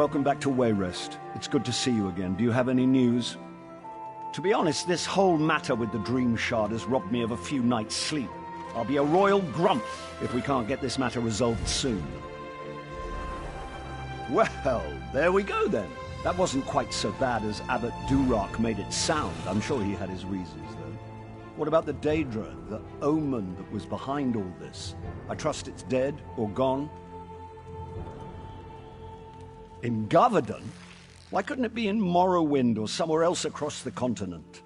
welcome back to Wayrest. It's good to see you again. Do you have any news? To be honest, this whole matter with the Dream Shard has robbed me of a few nights' sleep. I'll be a royal grump if we can't get this matter resolved soon. Well, there we go then. That wasn't quite so bad as Abbot Durock made it sound. I'm sure he had his reasons, though. What about the Daedra, the omen that was behind all this? I trust it's dead or gone? In Gavardon? Why couldn't it be in Morrowind or somewhere else across the continent?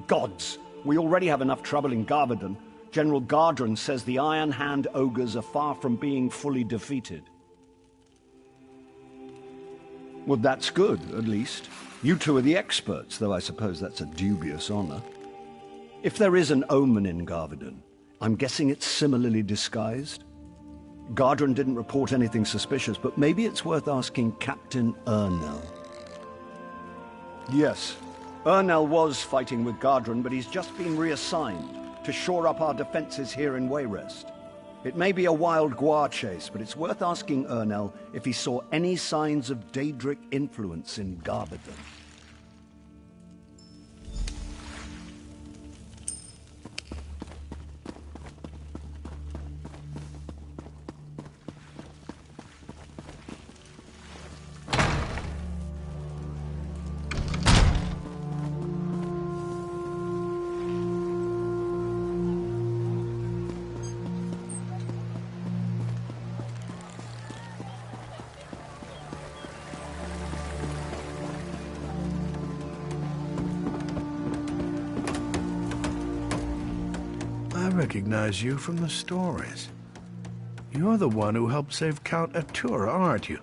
Gods! We already have enough trouble in Gavardon. General Gardren says the Iron Hand ogres are far from being fully defeated. Well, that's good, at least. You two are the experts, though I suppose that's a dubious honor. If there is an omen in Gavardon, I'm guessing it's similarly disguised? Gardren didn't report anything suspicious, but maybe it's worth asking Captain Ernell. Yes, Ernell was fighting with Gardren, but he's just been reassigned to shore up our defenses here in Wayrest. It may be a wild guar chase, but it's worth asking Ernell if he saw any signs of Daedric influence in Gavardon. I recognize you from the stories. You're the one who helped save Count Atura, aren't you?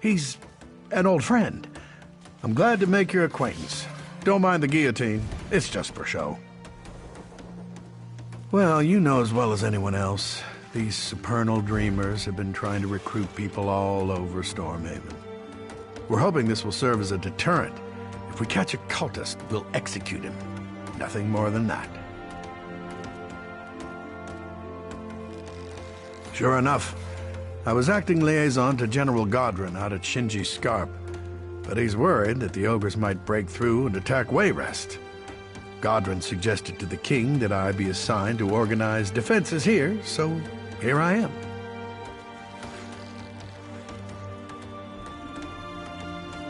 He's an old friend. I'm glad to make your acquaintance. Don't mind the guillotine. It's just for show. Well, you know as well as anyone else, these supernal dreamers have been trying to recruit people all over Stormhaven. We're hoping this will serve as a deterrent. If we catch a cultist, we'll execute him. Nothing more than that. Sure enough, I was acting liaison to General Gardren out at Shinji Scarp, but he's worried that the ogres might break through and attack Wayrest. Gardren suggested to the king that I be assigned to organize defenses here, so here I am.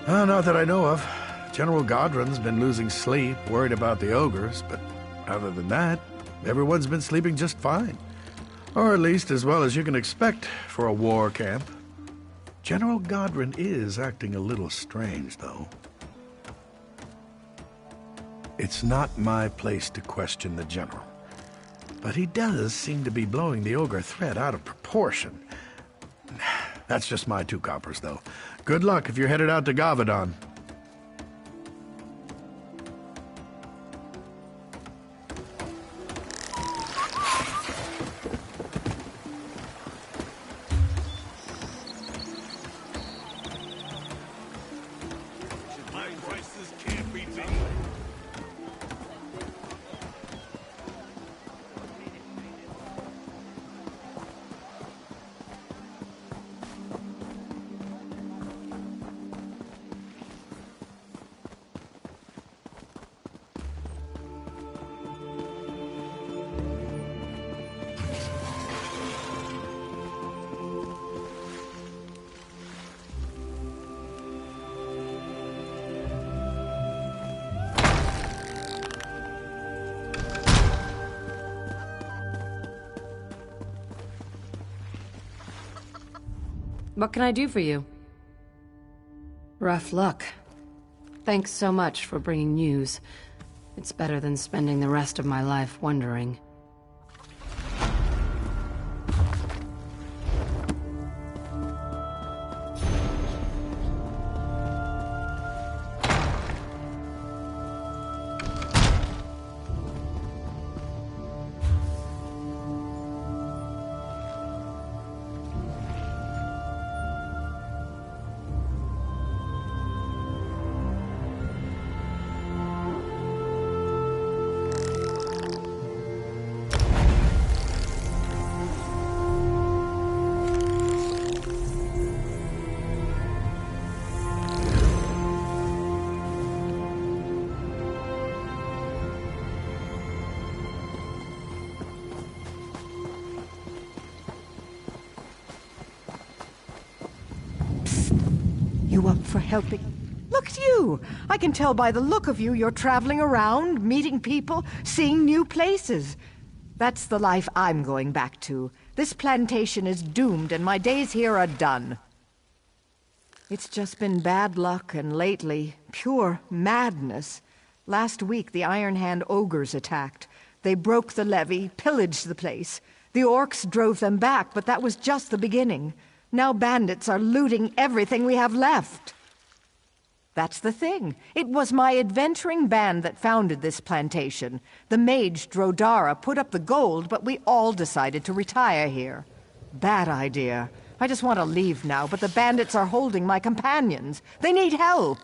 Not that I know of. General Gardren's been losing sleep, worried about the ogres, but other than that, everyone's been sleeping just fine. Or at least as well as you can expect for a war camp. General Gardren is acting a little strange, though. It's not my place to question the general, but he does seem to be blowing the ogre threat out of proportion. That's just my 2 coppers, though. Good luck if you're headed out to Gavardon. What can I do for you? Rough luck. Thanks so much for bringing news. It's better than spending the rest of my life wondering. You up for helping? Look at you! I can tell by the look of you you're traveling around, meeting people, seeing new places. That's the life I'm going back to. This plantation is doomed and my days here are done. It's just been bad luck and lately, pure madness. Last week the Iron Hand ogres attacked. They broke the levee, pillaged the place. The orcs drove them back, but that was just the beginning. Now bandits are looting everything we have left. That's the thing. It was my adventuring band that founded this plantation. The mage Drodara put up the gold, but we all decided to retire here. Bad idea. I just want to leave now, but the bandits are holding my companions. They need help.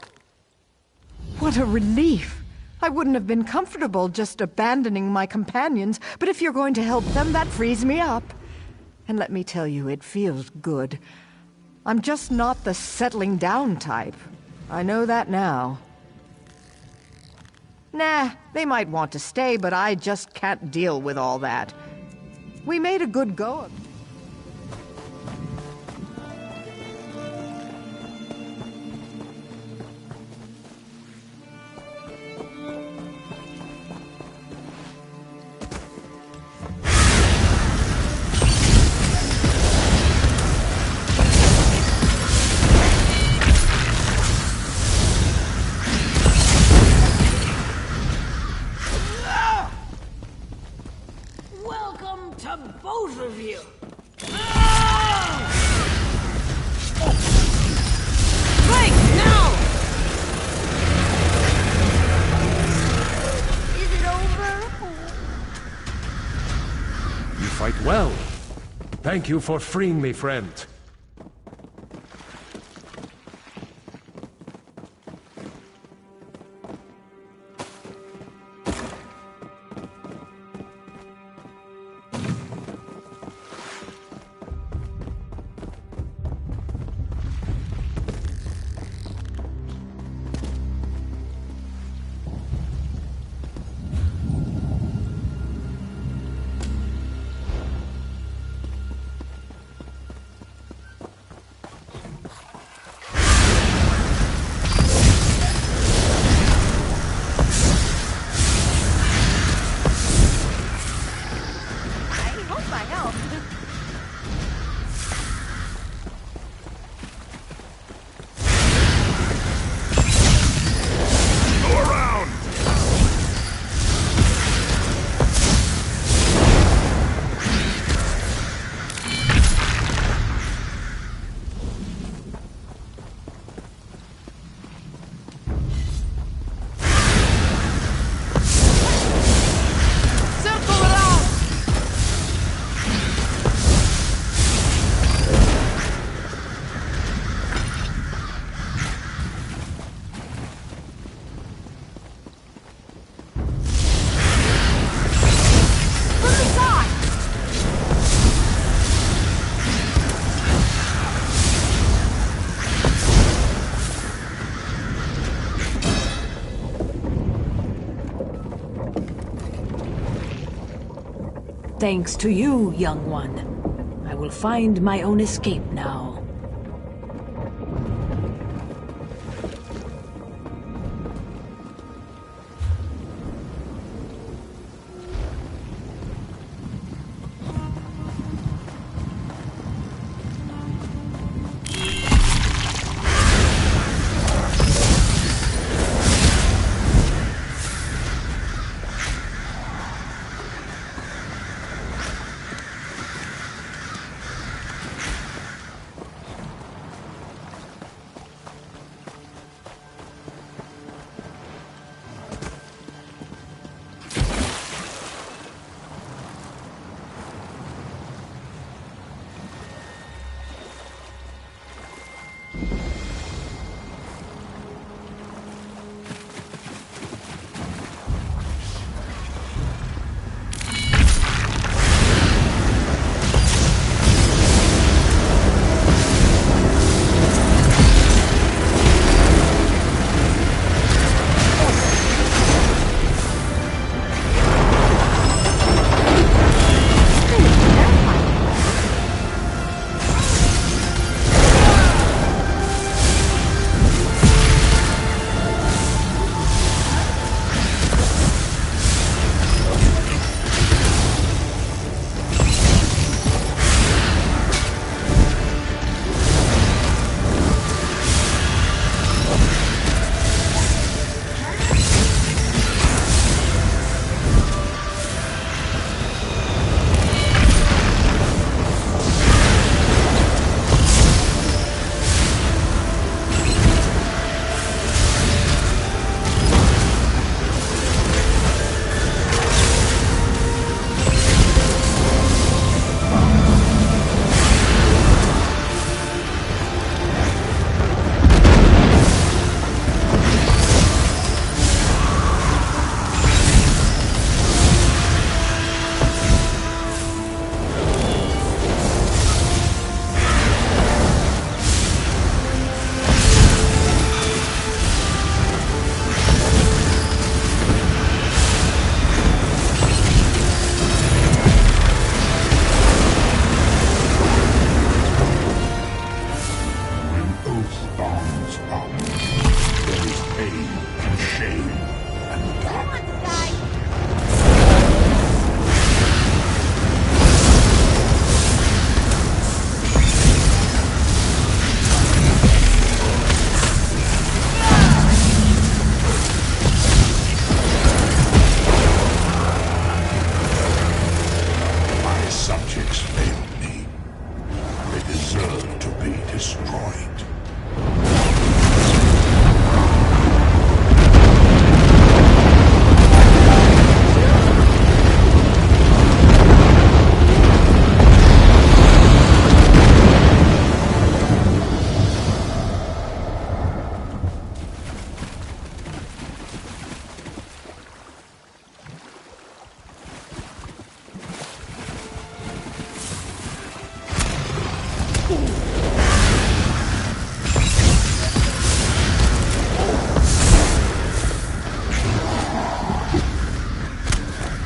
What a relief. I wouldn't have been comfortable just abandoning my companions, but if you're going to help them, that frees me up. And let me tell you, it feels good. I'm just not the settling down type. I know that now. Nah, they might want to stay, but I just can't deal with all that. We made a good go of it. Welcome to both of you. Right now! Is it over? You fight well. Thank you for freeing me, friend. Thanks to you, young one. I will find my own escape now.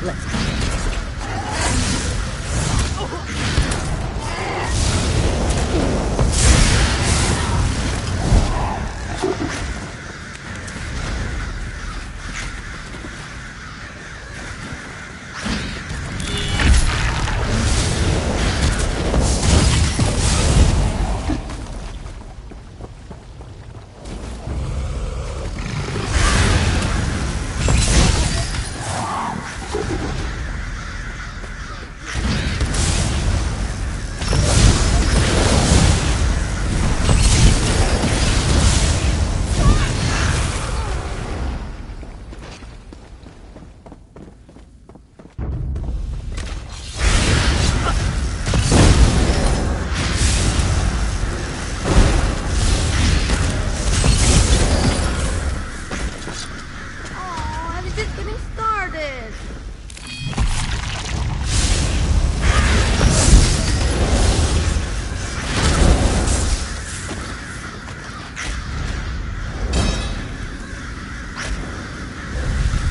Let's go.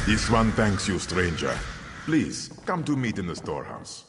This one thanks you, stranger. Please, come to meet in the storehouse.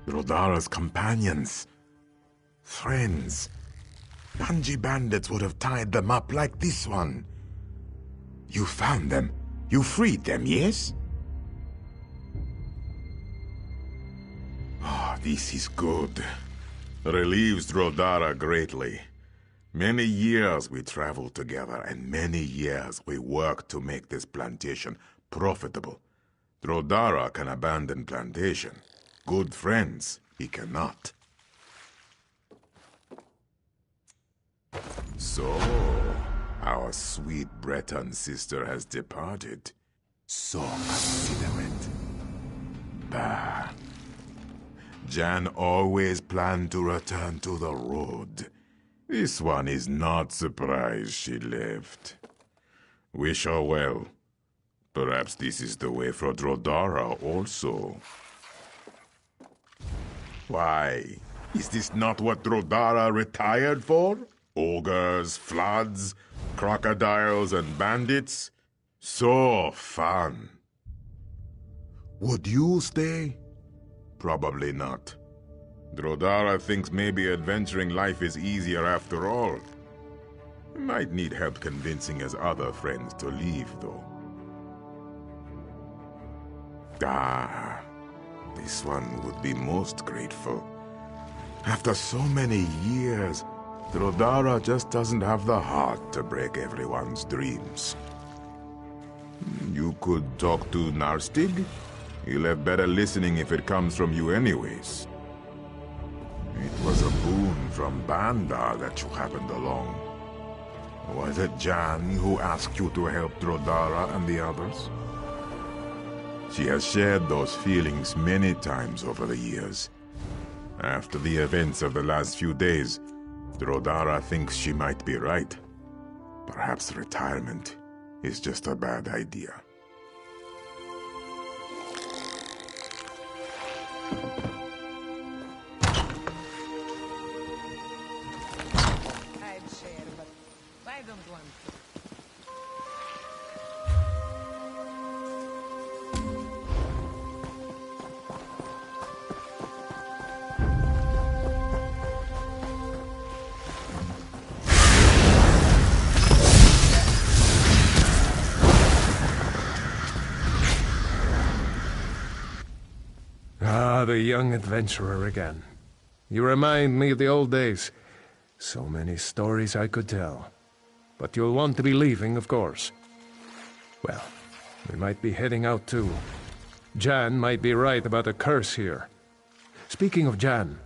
Rodara's companions. Friends. Dungy bandits would have tied them up like this one. You found them. You freed them, yes? Ah, this is good. Relieves Rodara greatly. Many years we traveled together, and many years we worked to make this plantation profitable. Rodara can abandon plantation. Good friends, he cannot. So, our sweet Breton sister has departed. So considerate. Bah. Jan always planned to return to the road. This one is not surprised she left. Wish her well. Perhaps this is the way for Rodara also. Why, is this not what Rodara retired for? Ogres, floods, crocodiles, and bandits? So fun. Would you stay? Probably not. Rodara thinks maybe adventuring life is easier after all. Might need help convincing his other friends to leave, though. Ah, this one would be most grateful. After so many years, Rodara just doesn't have the heart to break everyone's dreams. You could talk to Narstig? He'll have better listening if it comes from you anyways. It was a boon from Banda that you happened along. Was it Jan who asked you to help Rodara and the others? She has shared those feelings many times over the years. After the events of the last few days, Rodara thinks she might be right. Perhaps retirement is just a bad idea. I'd share, but I don't want to. another young adventurer again. You remind me of the old days. So many stories I could tell. But you'll want to be leaving, of course. Well, we might be heading out too. Jan might be right about a curse here. Speaking of Jan,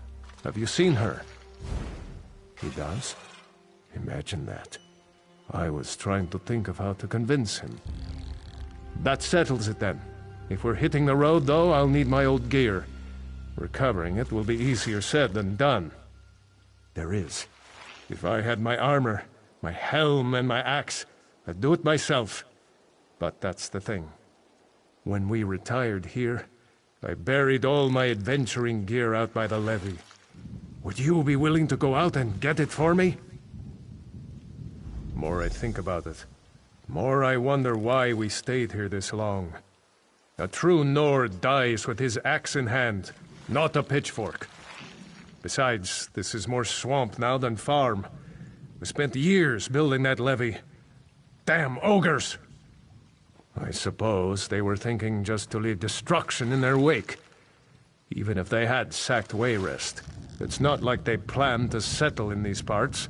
have you seen her? He does? Imagine that. I was trying to think of how to convince him. That settles it then. If we're hitting the road, though, I'll need my old gear. Recovering it will be easier said than done. There is. If I had my armor, my helm and my axe, I'd do it myself. But that's the thing. When we retired here, I buried all my adventuring gear out by the levee. Would you be willing to go out and get it for me? More I think about it, more I wonder why we stayed here this long. A true Nord dies with his axe in hand, not a pitchfork. Besides, this is more swamp now than farm. We spent years building that levee. Damn ogres! I suppose they were thinking just to leave destruction in their wake. Even if they had sacked Wayrest, it's not like they planned to settle in these parts.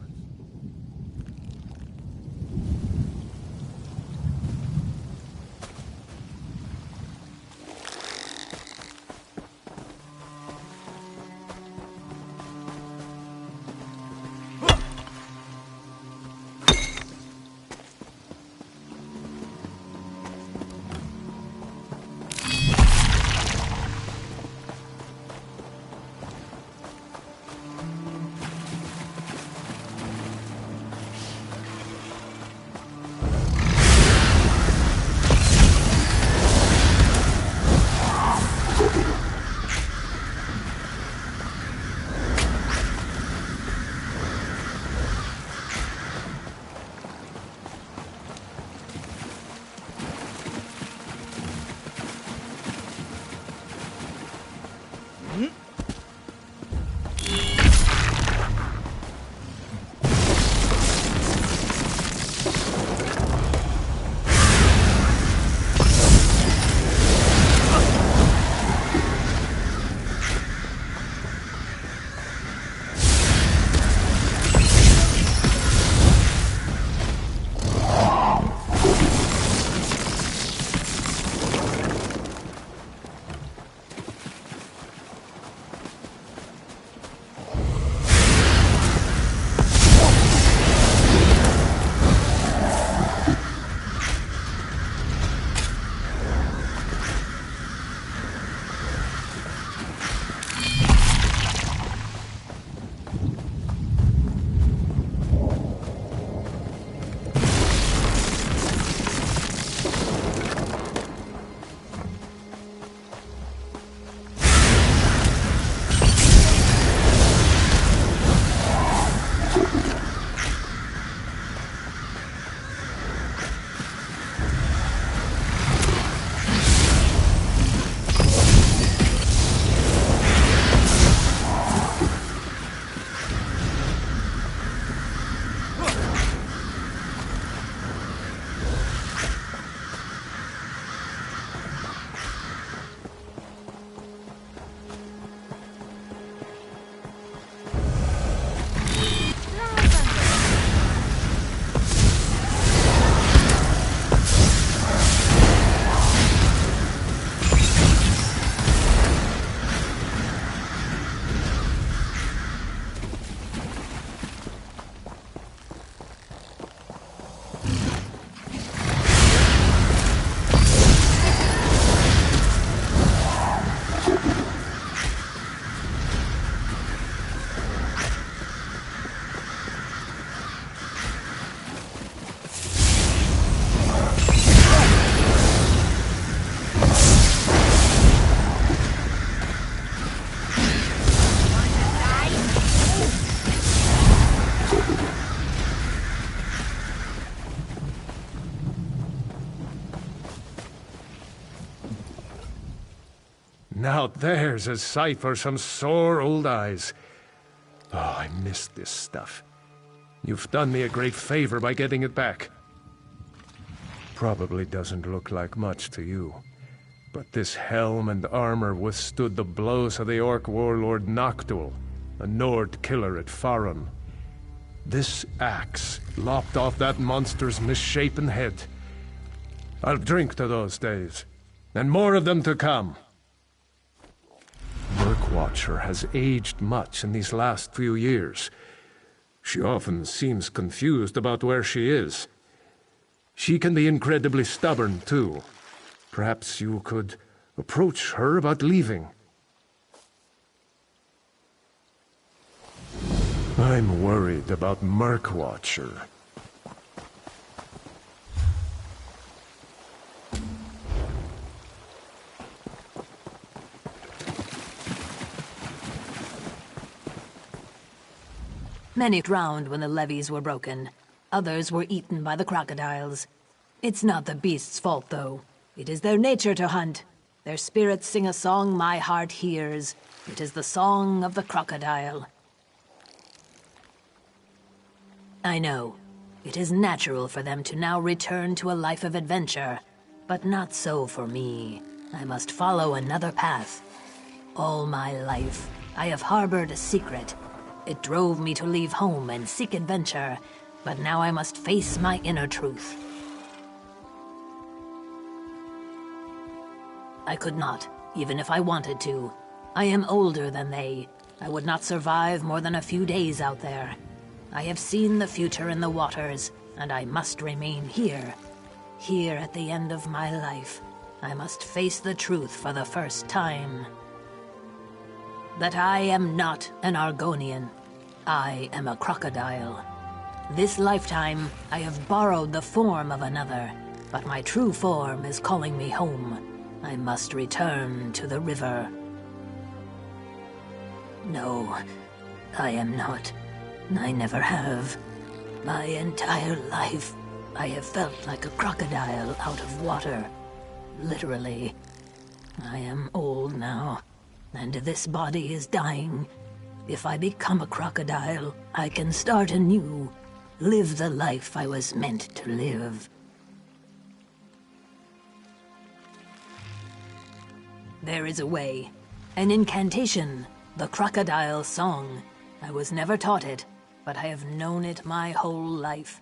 Now there's a sight for some sore old eyes. Oh, I missed this stuff. You've done me a great favor by getting it back. Probably doesn't look like much to you. But this helm and armor withstood the blows of the Orc warlord Noctul, a Nord killer at Farum. This axe lopped off that monster's misshapen head. I'll drink to those days, and more of them to come. Murkwatcher has aged much in these last few years. She often seems confused about where she is. She can be incredibly stubborn, too. Perhaps you could approach her about leaving. I'm worried about Murkwatcher. Many drowned when the levees were broken. Others were eaten by the crocodiles. It's not the beasts' fault, though. It is their nature to hunt. Their spirits sing a song my heart hears. It is the song of the crocodile. I know. It is natural for them to now return to a life of adventure. But not so for me. I must follow another path. All my life, I have harbored a secret. It drove me to leave home and seek adventure, but now I must face my inner truth. I could not, even if I wanted to. I am older than they. I would not survive more than a few days out there. I have seen the future in the waters, and I must remain here. Here at the end of my life, I must face the truth for the first time. That I am not an Argonian. I am a crocodile. This lifetime, I have borrowed the form of another, but my true form is calling me home. I must return to the river. No, I am not. I never have. My entire life, I have felt like a crocodile out of water. Literally. I am old now, and this body is dying. If I become a crocodile, I can start anew, live the life I was meant to live. There is a way. An incantation. The crocodile song. I was never taught it, but I have known it my whole life.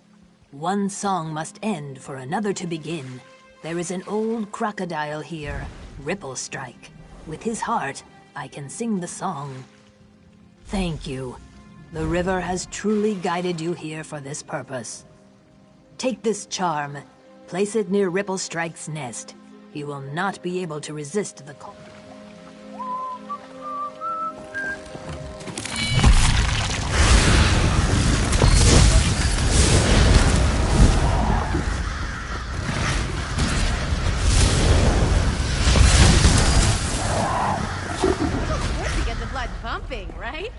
One song must end for another to begin. There is an old crocodile here, Ripplestrike. With his heart, I can sing the song. Thank you. The river has truly guided you here for this purpose. Take this charm. Place it near Ripplestrike's nest. He will not be able to resist the call. To get the blood pumping, right?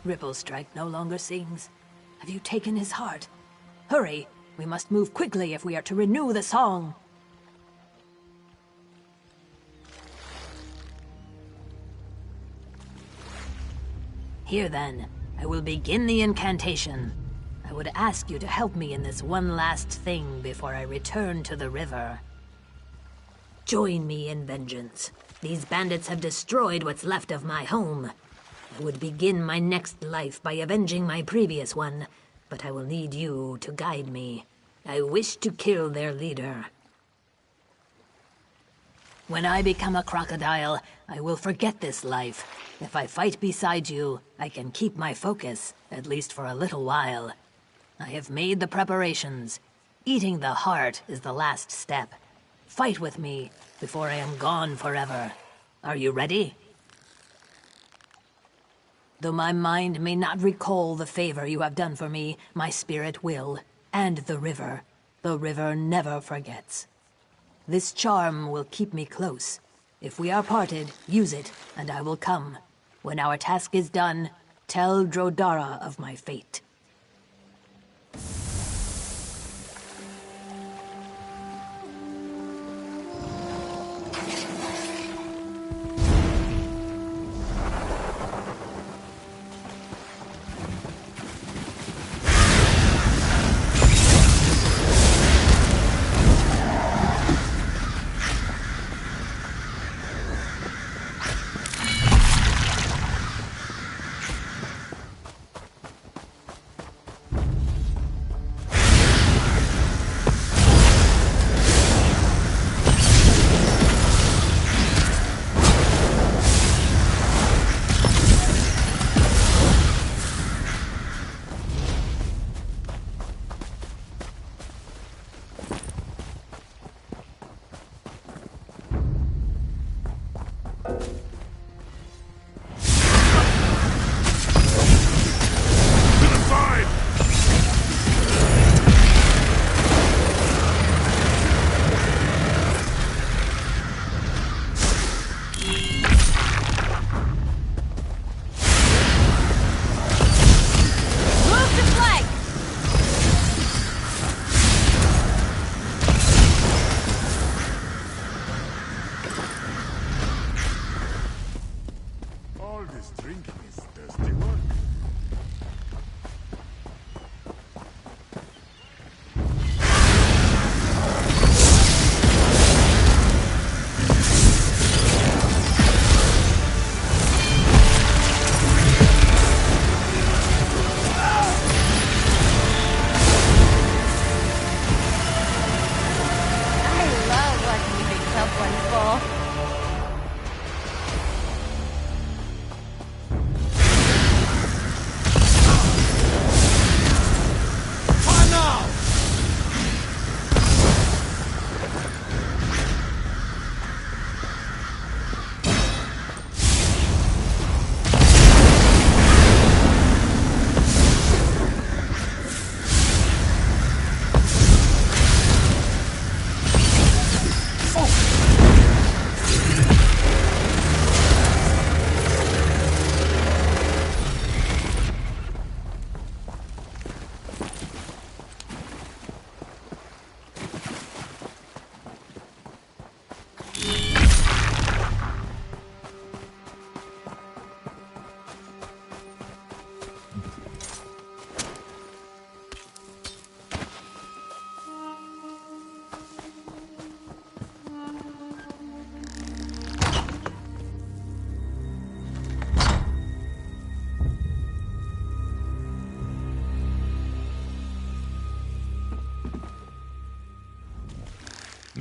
Ripplestrike no longer sings. Have you taken his heart? Hurry! We must move quickly if we are to renew the song. Here then, I will begin the incantation. I would ask you to help me in this one last thing before I return to the river. Join me in vengeance. These bandits have destroyed what's left of my home. I would begin my next life by avenging my previous one, but I will need you to guide me. I wish to kill their leader. When I become a crocodile, I will forget this life. If I fight beside you, I can keep my focus, at least for a little while. I have made the preparations. Eating the heart is the last step. Fight with me before I am gone forever. Are you ready? Though my mind may not recall the favor you have done for me, my spirit will. And the river. The river never forgets. This charm will keep me close. If we are parted, use it, and I will come. When our task is done, tell Drodara of my fate.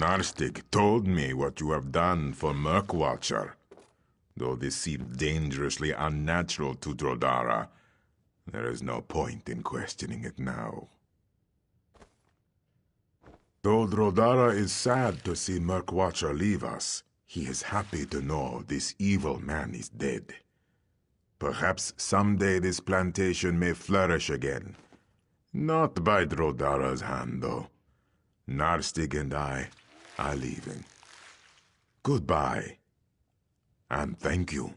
Narstig told me what you have done for Murkwatcher. Though this seemed dangerously unnatural to Drodara, there is no point in questioning it now. Though Drodara is sad to see Murkwatcher leave us, he is happy to know this evil man is dead. Perhaps someday this plantation may flourish again. Not by Drodara's hand, though. Narstig and I are leaving. Goodbye, and thank you.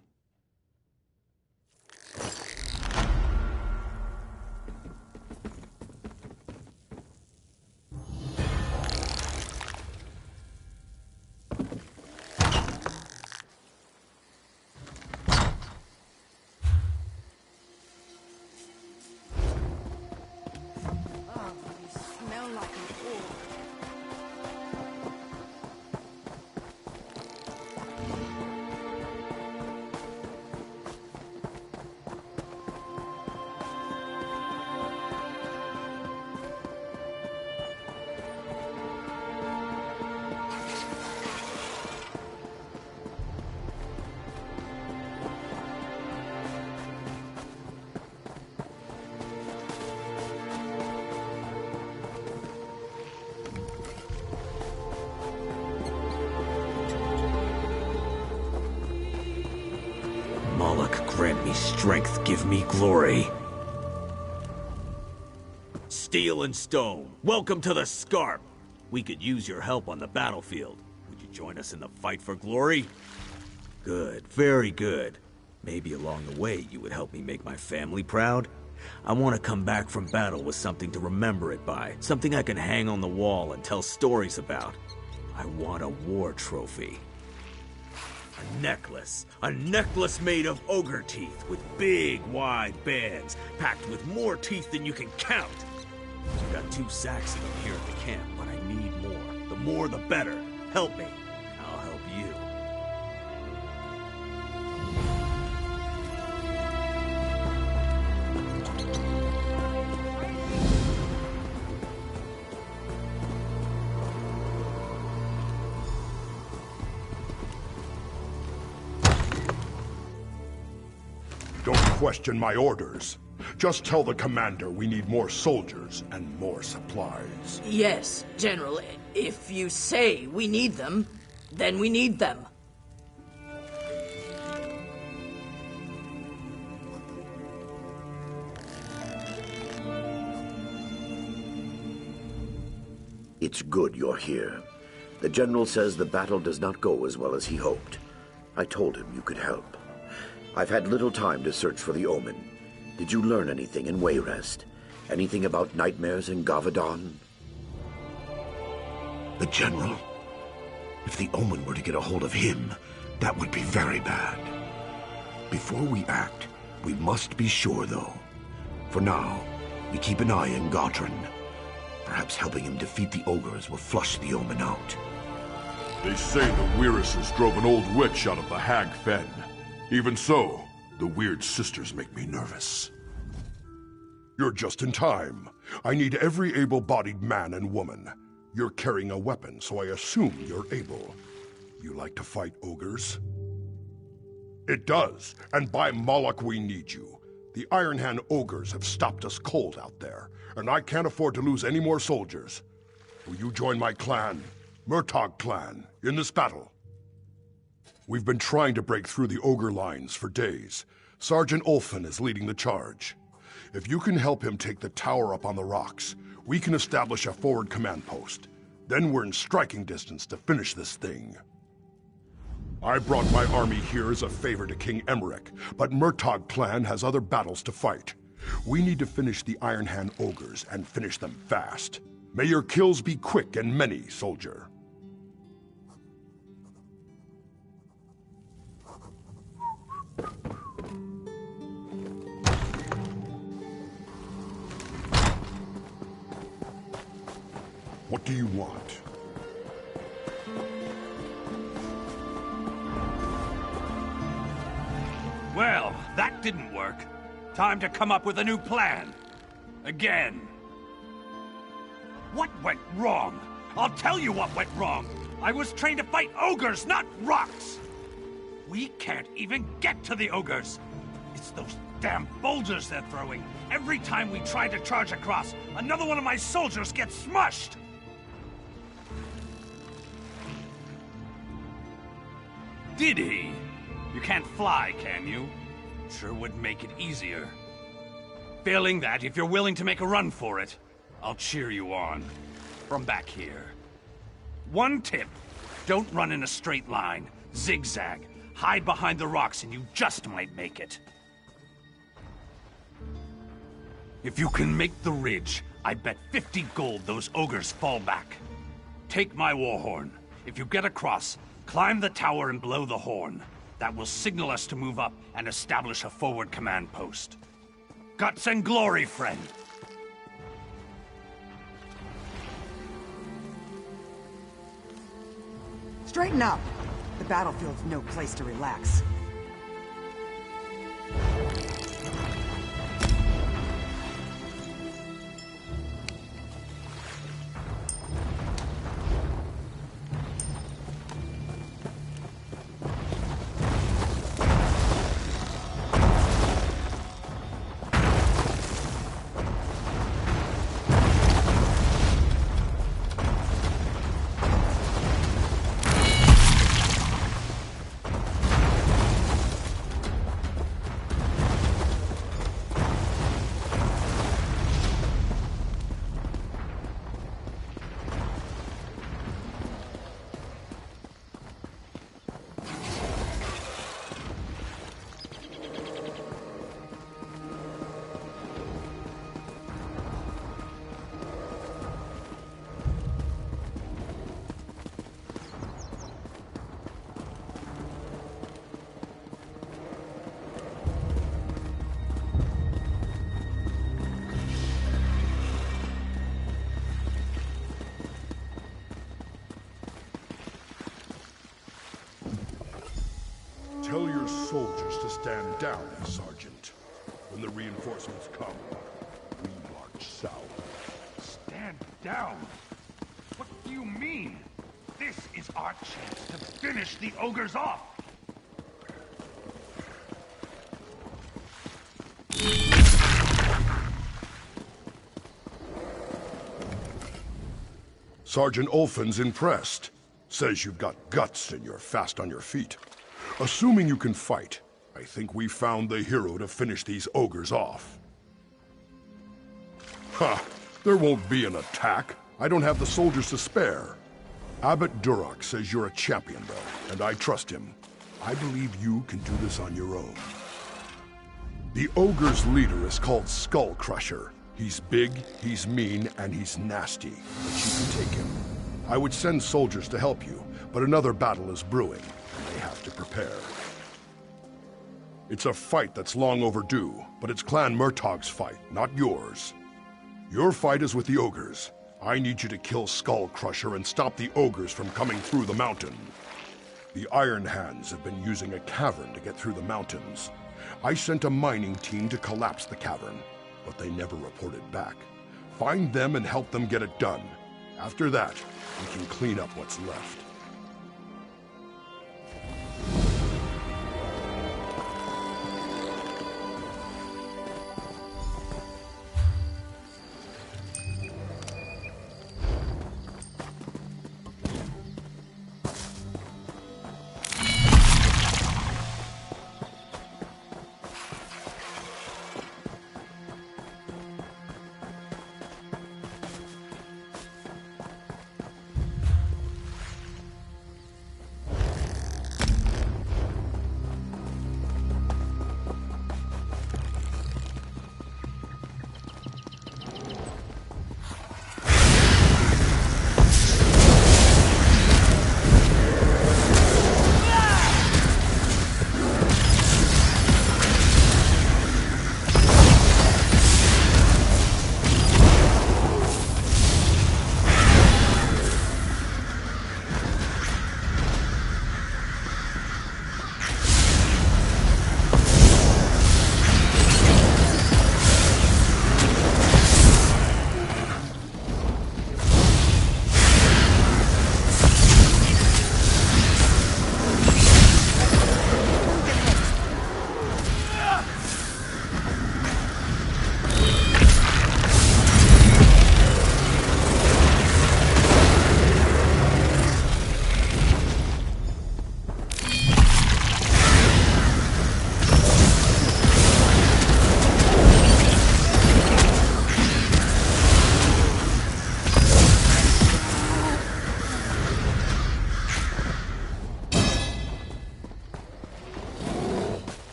Grant me strength, give me glory. Steel and stone, welcome to the Scarp. We could use your help on the battlefield. Would you join us in the fight for glory? Good, very good. Maybe along the way you would help me make my family proud? I want to come back from battle with something to remember it by. Something I can hang on the wall and tell stories about. I want a war trophy. A necklace. A necklace made of ogre teeth with big, wide bands, packed with more teeth than you can count. I've got 2 sacks of them here at the camp, but I need more. The more, the better. Help me. I'll help you. Don't question my orders. Just tell the commander we need more soldiers and more supplies. Yes, General. If you say we need them, then we need them. It's good you're here. The General says the battle does not go as well as he hoped. I told him you could help. I've had little time to search for the Omen. Did you learn anything in Wayrest? Anything about nightmares in Gavadon? The General? If the Omen were to get a hold of him, that would be very bad. Before we act, we must be sure, though. For now, we keep an eye on Godrun. Perhaps helping him defeat the ogres will flush the Omen out. They say the Weiruses drove an old witch out of the Hag Fen. Even so, the Weird Sisters make me nervous. You're just in time. I need every able-bodied man and woman. You're carrying a weapon, so I assume you're able. You like to fight ogres? It does, and by Moloch we need you. The Iron Hand ogres have stopped us cold out there, and I can't afford to lose any more soldiers. Will you join my clan, Murtagh clan, in this battle? We've been trying to break through the ogre lines for days. Sergeant Ulfin is leading the charge. If you can help him take the tower up on the rocks, we can establish a forward command post. Then we're in striking distance to finish this thing. I brought my army here as a favor to King Emmerich, but Murtagh clan has other battles to fight. We need to finish the Iron Hand ogres and finish them fast. May your kills be quick and many, soldier. What do you want? Well, that didn't work. Time to come up with a new plan. Again. What went wrong? I'll tell you what went wrong. I was trained to fight ogres, not rocks. We can't even get to the ogres. It's those damn boulders they're throwing. Every time we try to charge across, another one of my soldiers gets smushed. Did he? You can't fly, can you? Sure would make it easier. Failing that, if you're willing to make a run for it, I'll cheer you on. From back here. One tip. Don't run in a straight line. Zigzag. Hide behind the rocks and you just might make it. If you can make the ridge, I bet 50 gold those ogres fall back. Take my war horn. If you get across, climb the tower and blow the horn. That will signal us to move up and establish a forward command post. Guts and glory, friend! Straighten up! The battlefield's no place to relax. Tell your soldiers to stand down, Sergeant. When the reinforcements come, we march south. Stand down? What do you mean? This is our chance to finish the ogres off! Sergeant Ulfin's impressed. Says you've got guts and you're fast on your feet. Assuming you can fight, I think we found the hero to finish these ogres off. Ha! There won't be an attack. I don't have the soldiers to spare. Abbot Duroc says you're a champion, though, and I trust him. I believe you can do this on your own. The ogre's leader is called Skull Crusher. He's big, he's mean, and he's nasty, but you can take him. I would send soldiers to help you, but another battle is brewing, and they have to prepare. It's a fight that's long overdue, but it's Clan Murtaugh's fight, not yours. Your fight is with the ogres. I need you to kill Skull Crusher and stop the ogres from coming through the mountain. The Iron Hands have been using a cavern to get through the mountains. I sent a mining team to collapse the cavern, but they never reported back. Find them and help them get it done. After that, we can clean up what's left.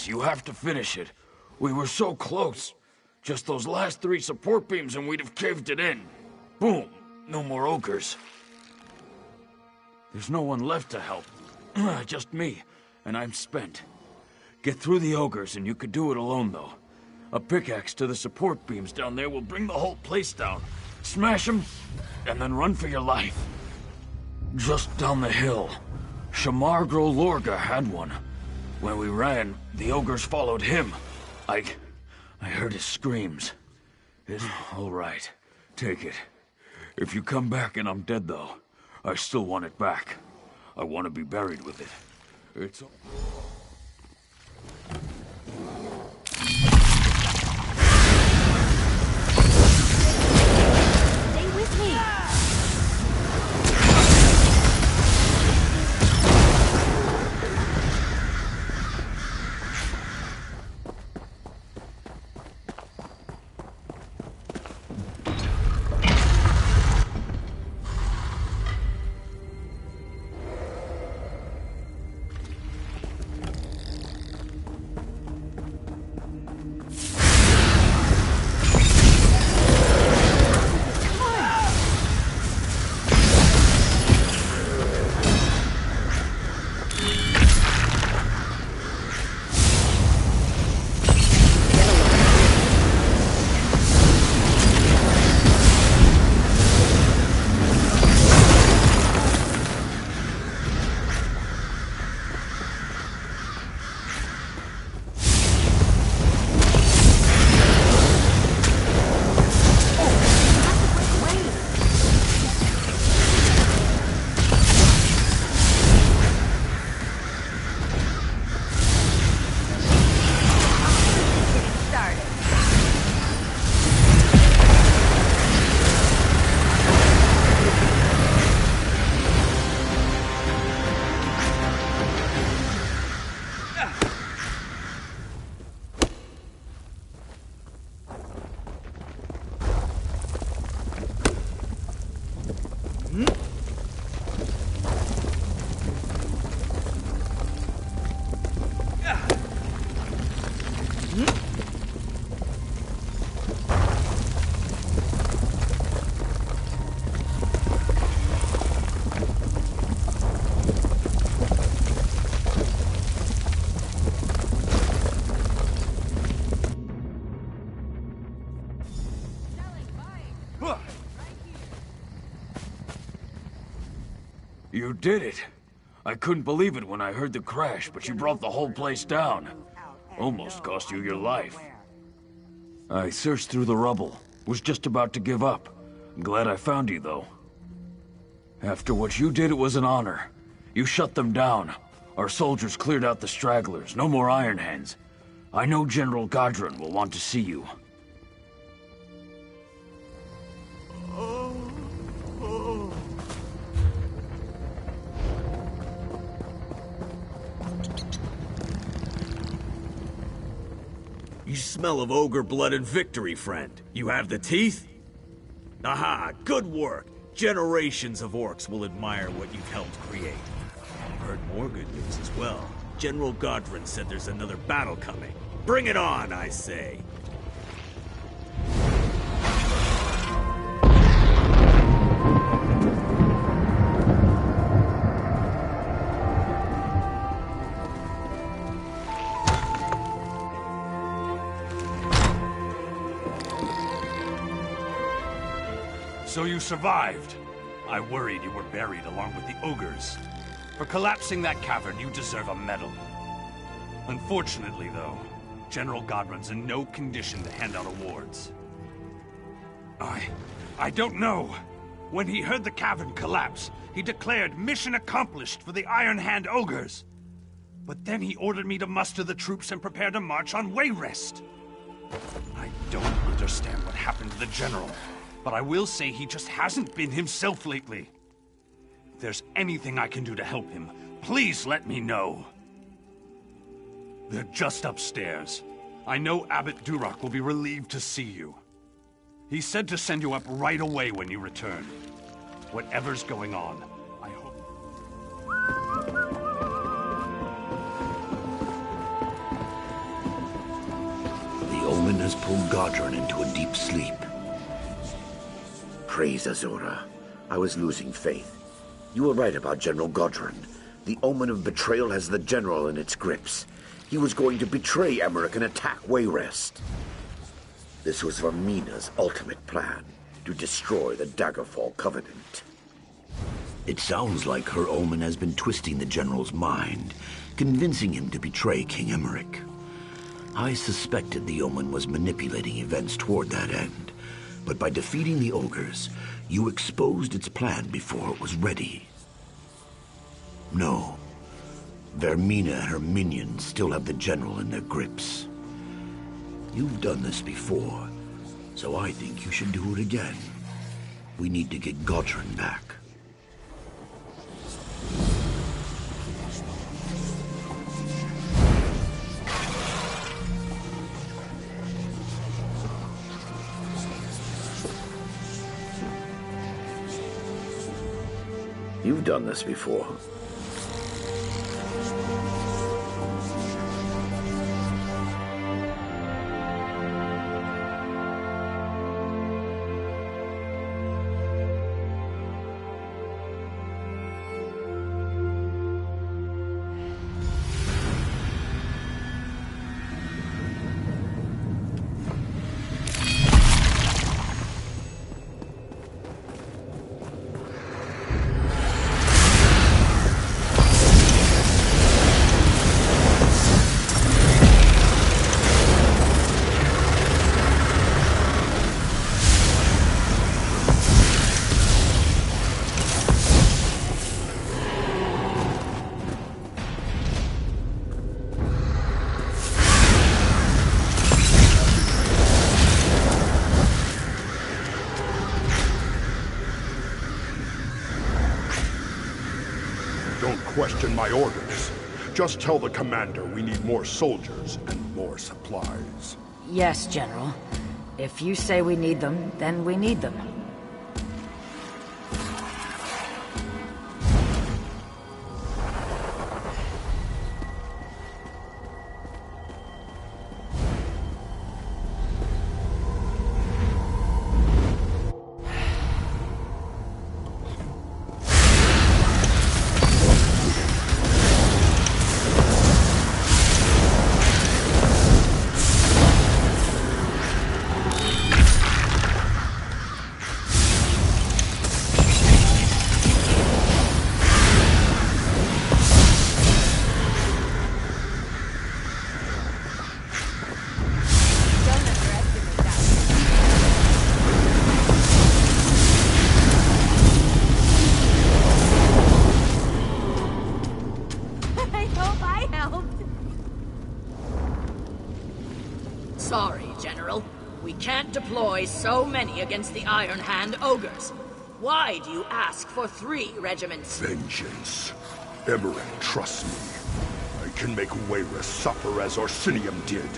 Please, you have to finish it. We were so close. Just those last 3 support beams and we'd have caved it in. Boom. No more ogres. There's no one left to help. Just me, and I'm spent. Get through the ogres and you could do it alone, though. A pickaxe to the support beams down there will bring the whole place down. Smash them, and then run for your life. Just down the hill. Shamar Lorga had one. When we ran, the ogres followed him. I heard his screams. It's all right. Take it. If you come back and I'm dead, though, I still want it back. I want to be buried with it. It's... Stay with me! You did it. I couldn't believe it when I heard the crash, but you brought the whole place down. Almost cost you your life. I searched through the rubble. Was just about to give up. I'm glad I found you, though. After what you did, it was an honor. You shut them down. Our soldiers cleared out the stragglers. No more Iron Hands. I know General Godrun will want to see you. You smell of ogre blood and victory, friend. You have the teeth? Aha, good work. Generations of orcs will admire what you've helped create. I've heard more good news as well. General Godrun said there's another battle coming. Bring it on, I say. So you survived. I worried you were buried along with the ogres. For collapsing that cavern, you deserve a medal. Unfortunately, though, General Godrun's in no condition to hand out awards. I don't know. When he heard the cavern collapse, he declared mission accomplished for the Iron Hand ogres. But then he ordered me to muster the troops and prepare to march on Wayrest. I don't understand what happened to the General. But I will say he just hasn't been himself lately. If there's anything I can do to help him, please let me know. They're just upstairs. I know Abbot Durak will be relieved to see you. He said to send you up right away when you return. Whatever's going on, I hope... has pulled Godrun into a deep sleep. Praise Azura. I was losing faith. You were right about General Godrun. The omen of betrayal has the General in its grips. He was going to betray Emmerich and attack Wayrest. This was Vermina's ultimate plan, to destroy the Daggerfall Covenant. It sounds like her omen has been twisting the General's mind, convincing him to betray King Emmerich. I suspected the omen was manipulating events toward that end, but by defeating the ogres, you exposed its plan before it was ready. No. Vermina and her minions still have the General in their grips. You've done this before, so I think you should do it again. We need to get Godrun back. You've done this before. Question my orders. Just tell the commander we need more soldiers and more supplies. Yes, General. If you say we need them, then we need them. Sorry, General. We can't deploy so many against the Iron Hand ogres. Why do you ask for 3 regiments? Vengeance. Emmerich, trust me. I can make Wayrest suffer as Orsinium did.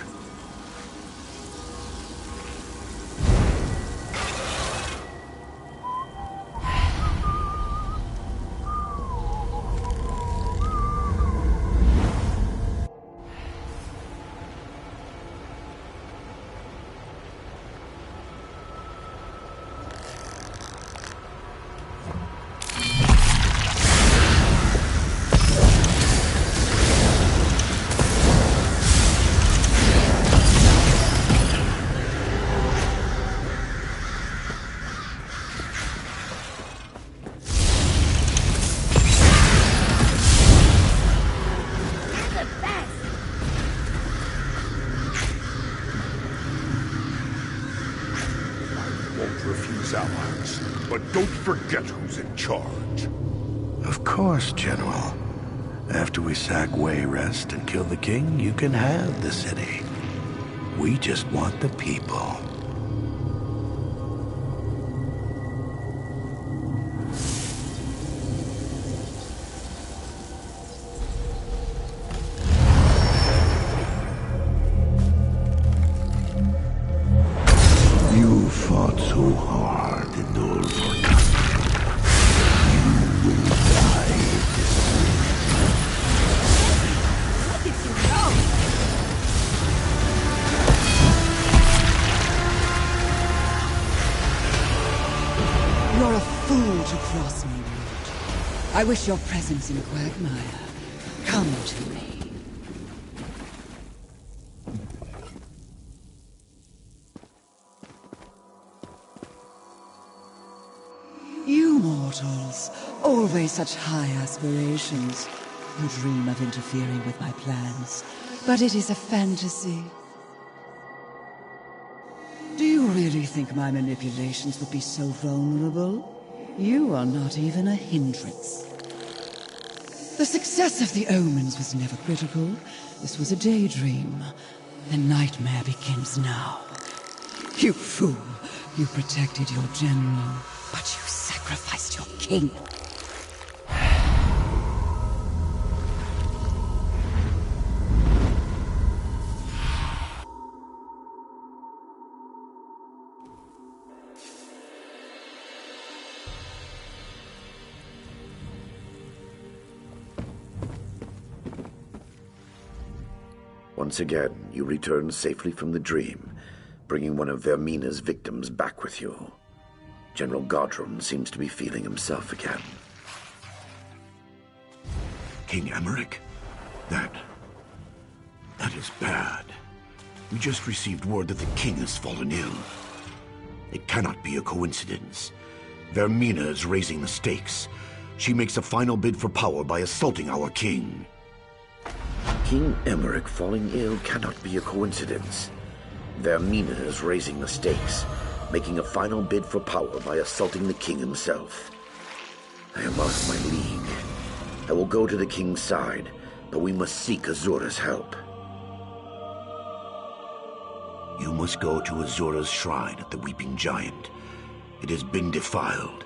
Allies, but don't forget who's in charge. Of course, General. After we sack Wayrest and kill the king, you can have the city. We just want the people. You fought so hard in Old Forgotten. You will die this way. Look at you go! You're a fool to cross me, Lord. I wish your presence in Quagmire. Come to me. You mortals, always such high aspirations. You dream of interfering with my plans, but it is a fantasy. Do you really think my manipulations would be so vulnerable? You are not even a hindrance. The success of the omens was never critical. This was a daydream. The nightmare begins now. You fool! You protected your general, but you sacrificed your king. Once again, you return safely from the dream, bringing one of Vermina's victims back with you. General Godrun seems to be feeling himself again. King Emmerich? That is bad. We just received word that the king has fallen ill. It cannot be a coincidence. Vermina is raising the stakes. She makes a final bid for power by assaulting our king. King Emmerich falling ill cannot be a coincidence. Vermina is raising the stakes, making a final bid for power by assaulting the king himself. I am out of my league. I will go to the king's side, but we must seek Azura's help. You must go to Azura's shrine at the Weeping Giant. It has been defiled,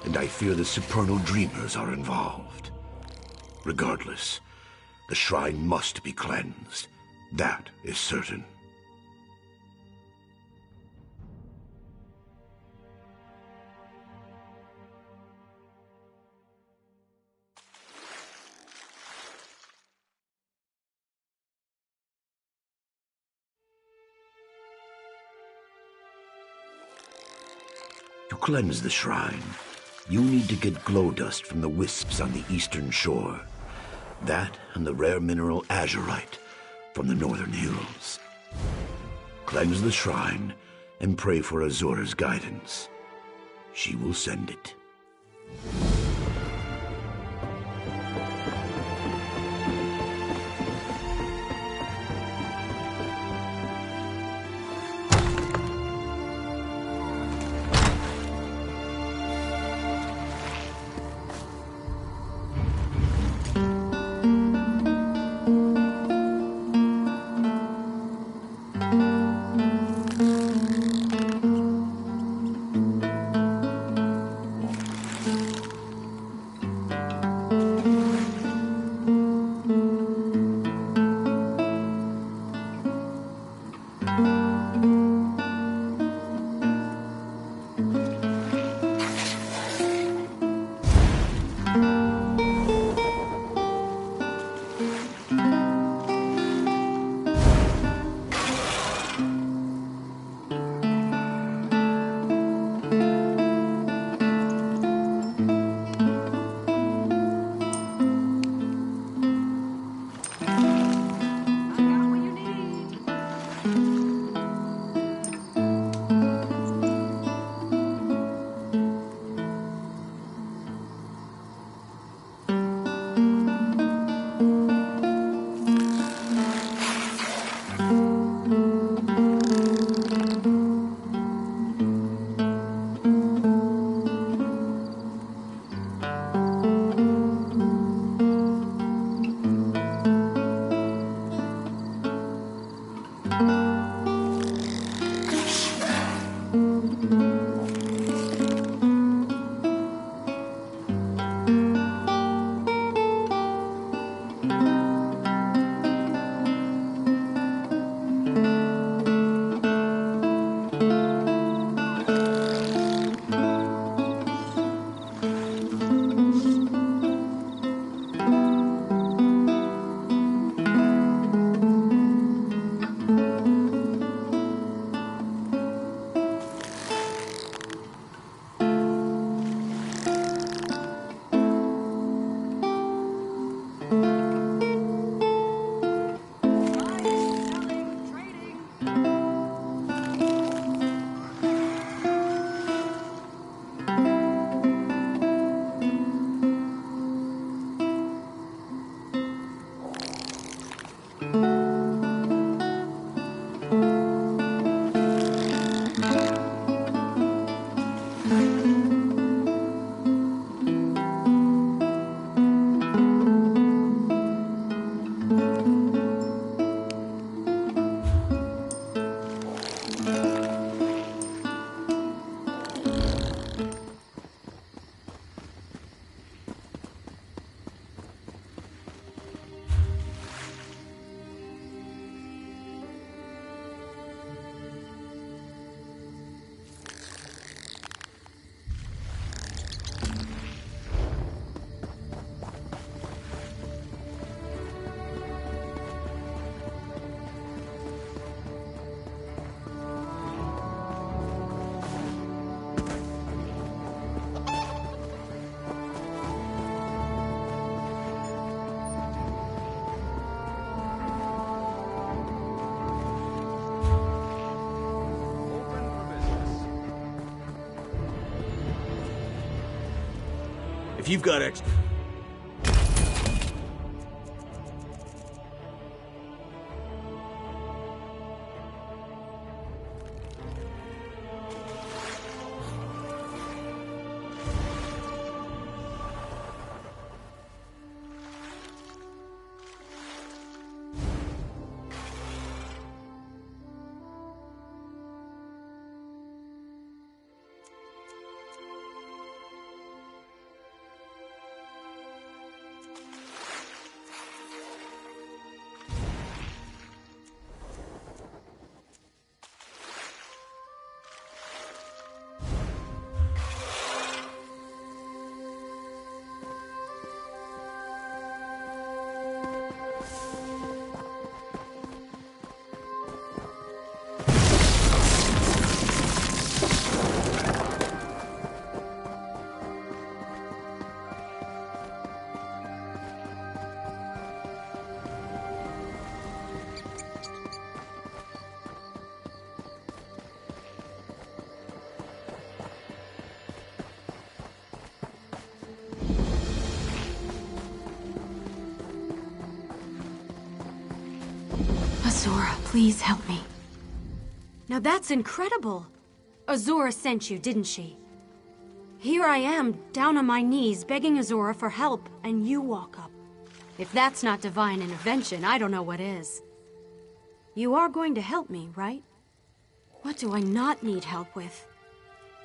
and I fear the supernal dreamers are involved. Regardless, the shrine must be cleansed. That is certain. To cleanse the shrine, you need to get glow dust from the wisps on the eastern shore. That and the rare mineral azurite from the northern hills. Cleanse the shrine and pray for Azura's guidance. She will send it. If you've got extra... Azura, please help me. Now that's incredible! Azura sent you, didn't she? Here I am, down on my knees, begging Azura for help, and you walk up. If that's not divine intervention, I don't know what is. You are going to help me, right? What do I not need help with?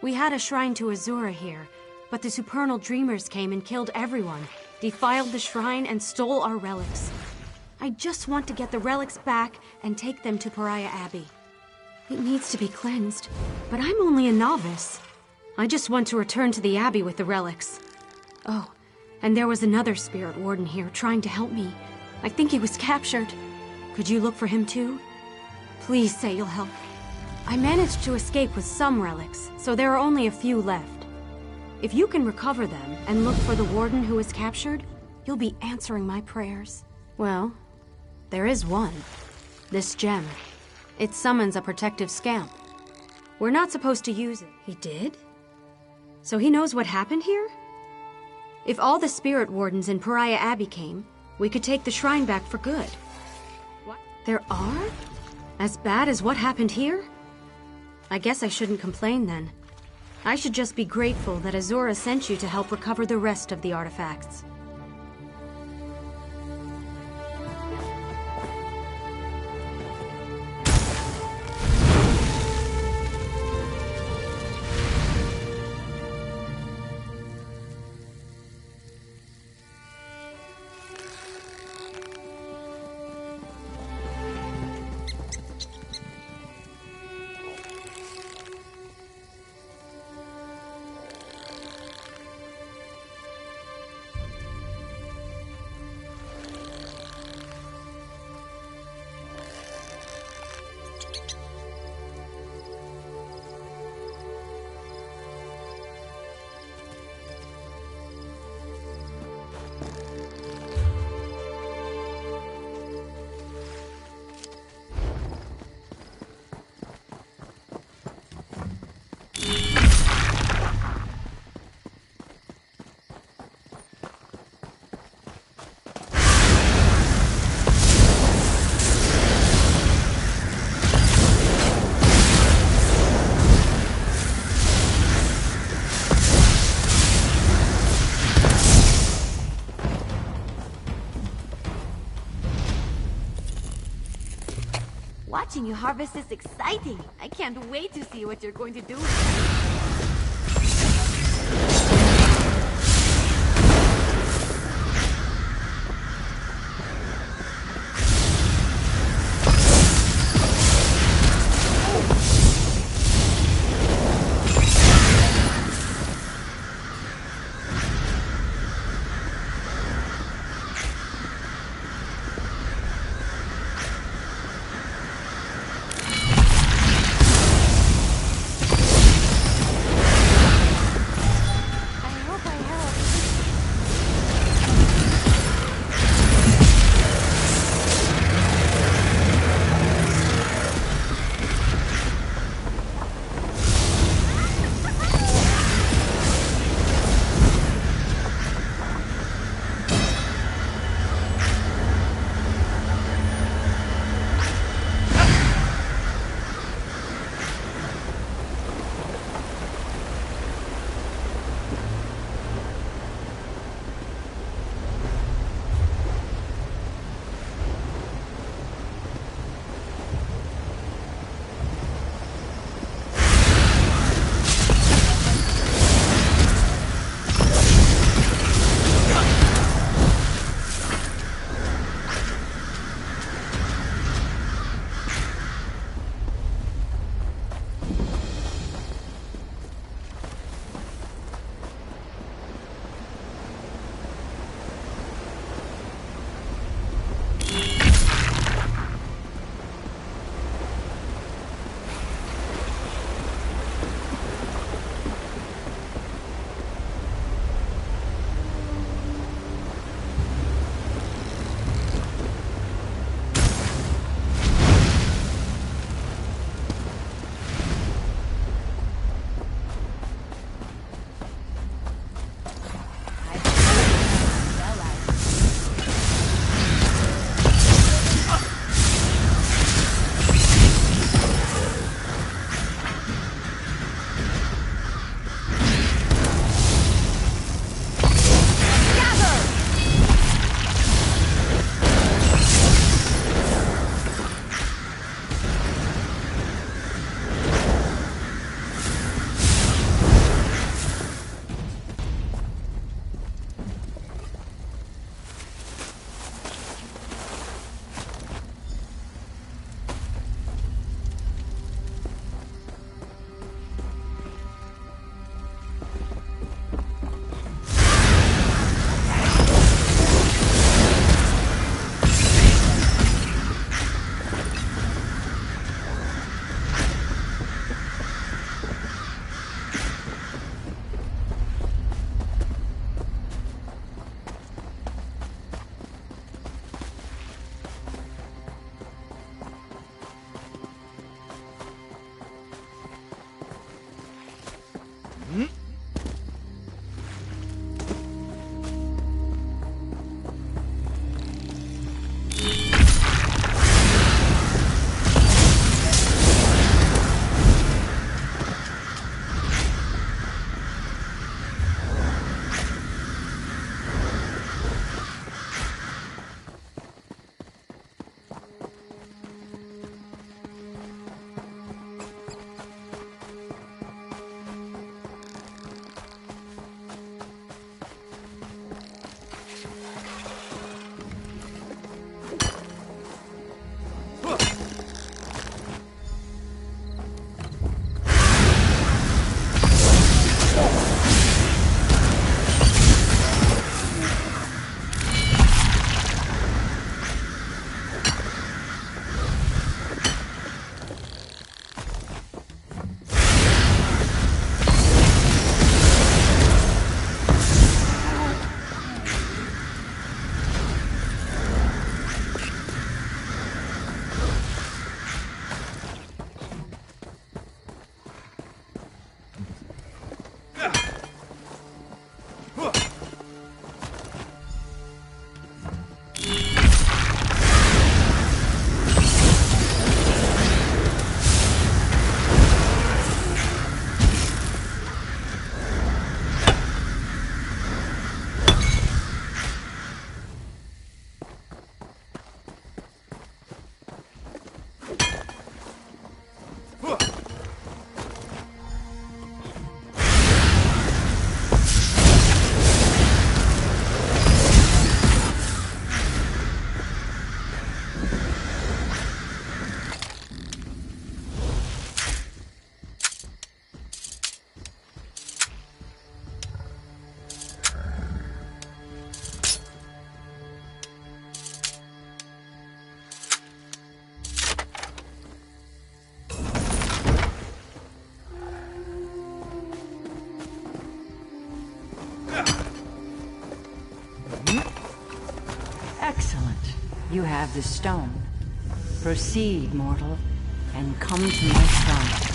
We had a shrine to Azura here, but the supernal dreamers came and killed everyone, defiled the shrine, and stole our relics. I just want to get the relics back and take them to Pariah Abbey. It needs to be cleansed, but I'm only a novice. I just want to return to the Abbey with the relics. Oh, and there was another spirit warden here trying to help me. I think he was captured. Could you look for him too? Please say you'll help. I managed to escape with some relics, so there are only a few left. If you can recover them and look for the warden who was captured, you'll be answering my prayers. Well, there is one. This gem. It summons a protective scamp. We're not supposed to use it. He did? So he knows what happened here? If all the spirit wardens in Pariah Abbey came, we could take the shrine back for good. What? There are? As bad as what happened here? I guess I shouldn't complain then. I should just be grateful that Azura sent you to help recover the rest of the artifacts. Watching you harvest is exciting. I can't wait to see what you're going to do. You have the stone. Proceed, mortal, and come to my shrine.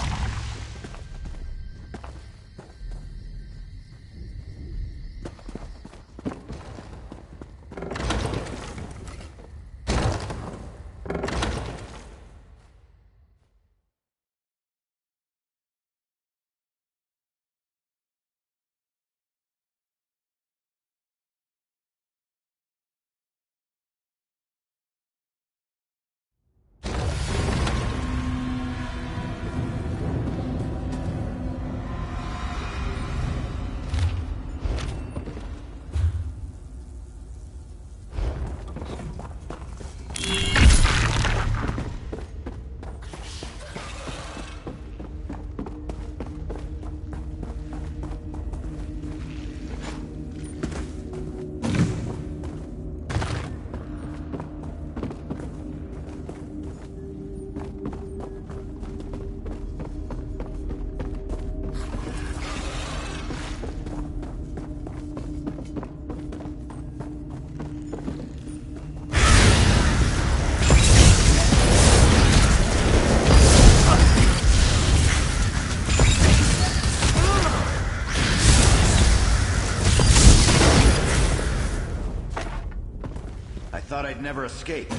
Thought I'd never escape.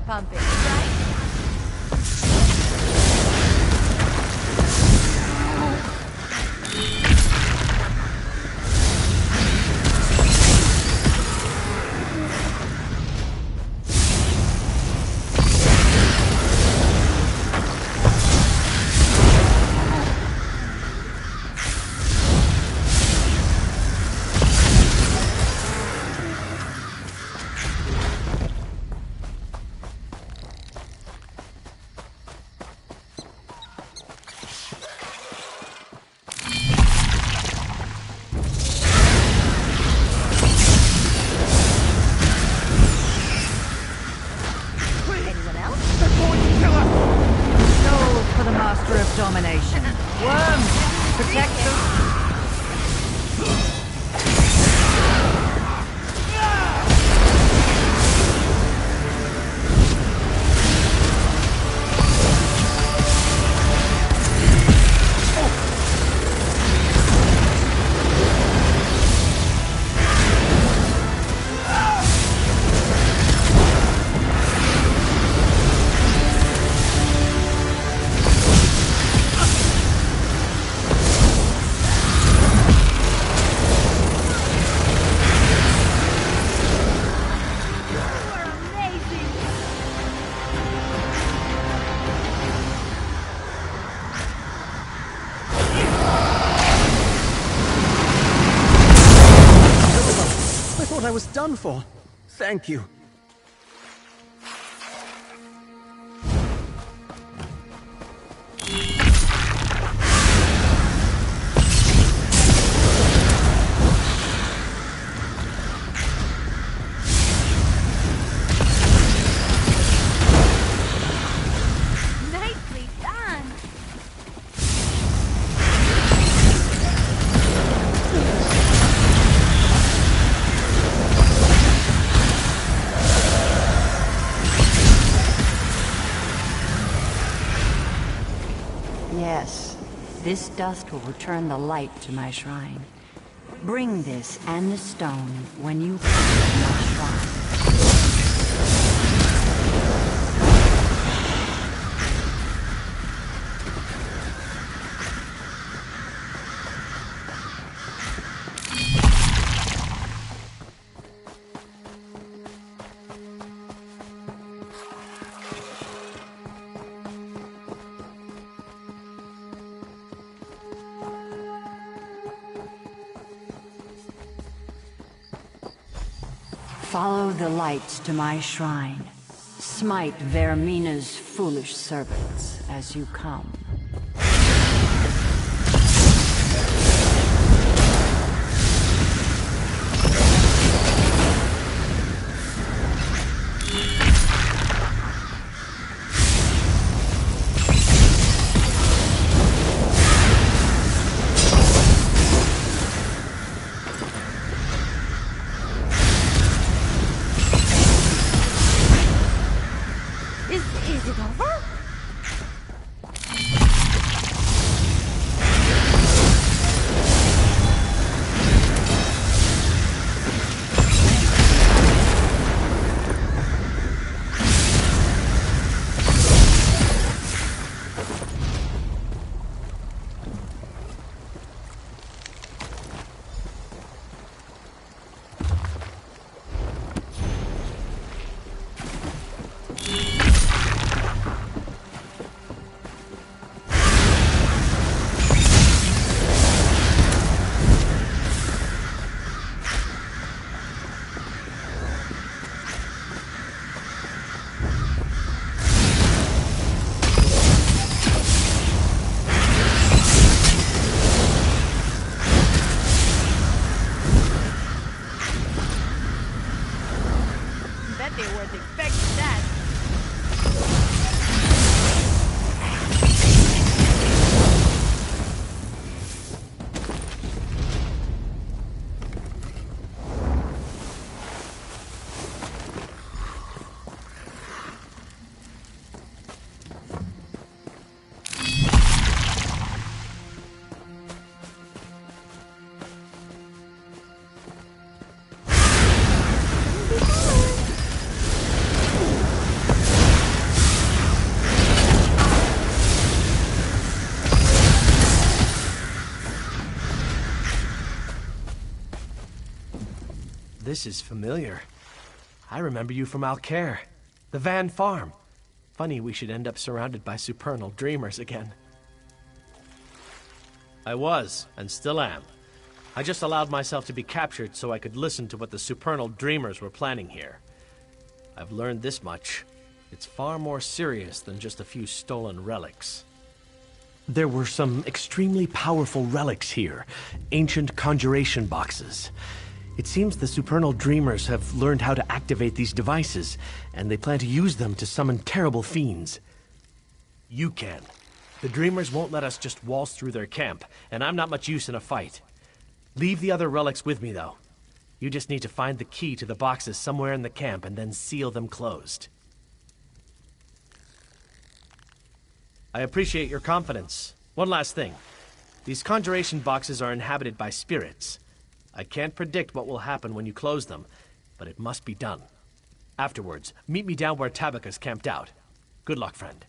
pumping, right? Domination. Worms, protect us. I was done for. Thank you. Nicely done. Yes, this dust will return the light to my shrine. Bring this and the stone when you come to my shrine. Follow the light to my shrine. Smite Vermina's foolish servants as you come. Is it over? This is familiar. I remember you from Alcaire, the Van Farm. Funny we should end up surrounded by supernal dreamers again. I was, and still am. I just allowed myself to be captured so I could listen to what the supernal dreamers were planning here. I've learned this much. It's far more serious than just a few stolen relics. There were some extremely powerful relics here, ancient conjuration boxes. It seems the supernal dreamers have learned how to activate these devices, and they plan to use them to summon terrible fiends. You can. The dreamers won't let us just waltz through their camp, and I'm not much use in a fight. Leave the other relics with me, though. You just need to find the key to the boxes somewhere in the camp and then seal them closed. I appreciate your confidence. One last thing. These conjuration boxes are inhabited by spirits. I can't predict what will happen when you close them, but it must be done. Afterwards, meet me down where Tabitha's camped out. Good luck, friend.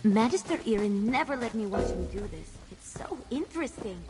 Magister Irin never let me watch him do this. It's so interesting.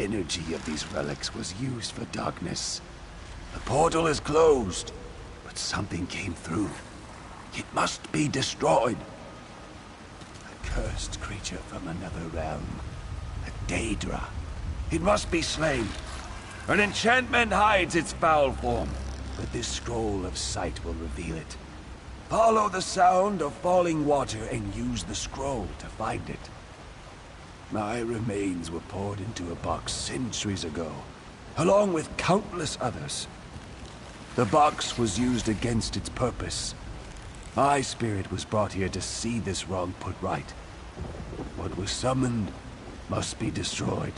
energy of these relics was used for darkness. The portal is closed, but something came through. It must be destroyed. A cursed creature from another realm. A Daedra. It must be slain. An enchantment hides its foul form, but this scroll of sight will reveal it. Follow the sound of falling water and use the scroll to find it. My remains were poured into a box centuries ago, along with countless others. The box was used against its purpose. My spirit was brought here to see this wrong put right. What was summoned must be destroyed.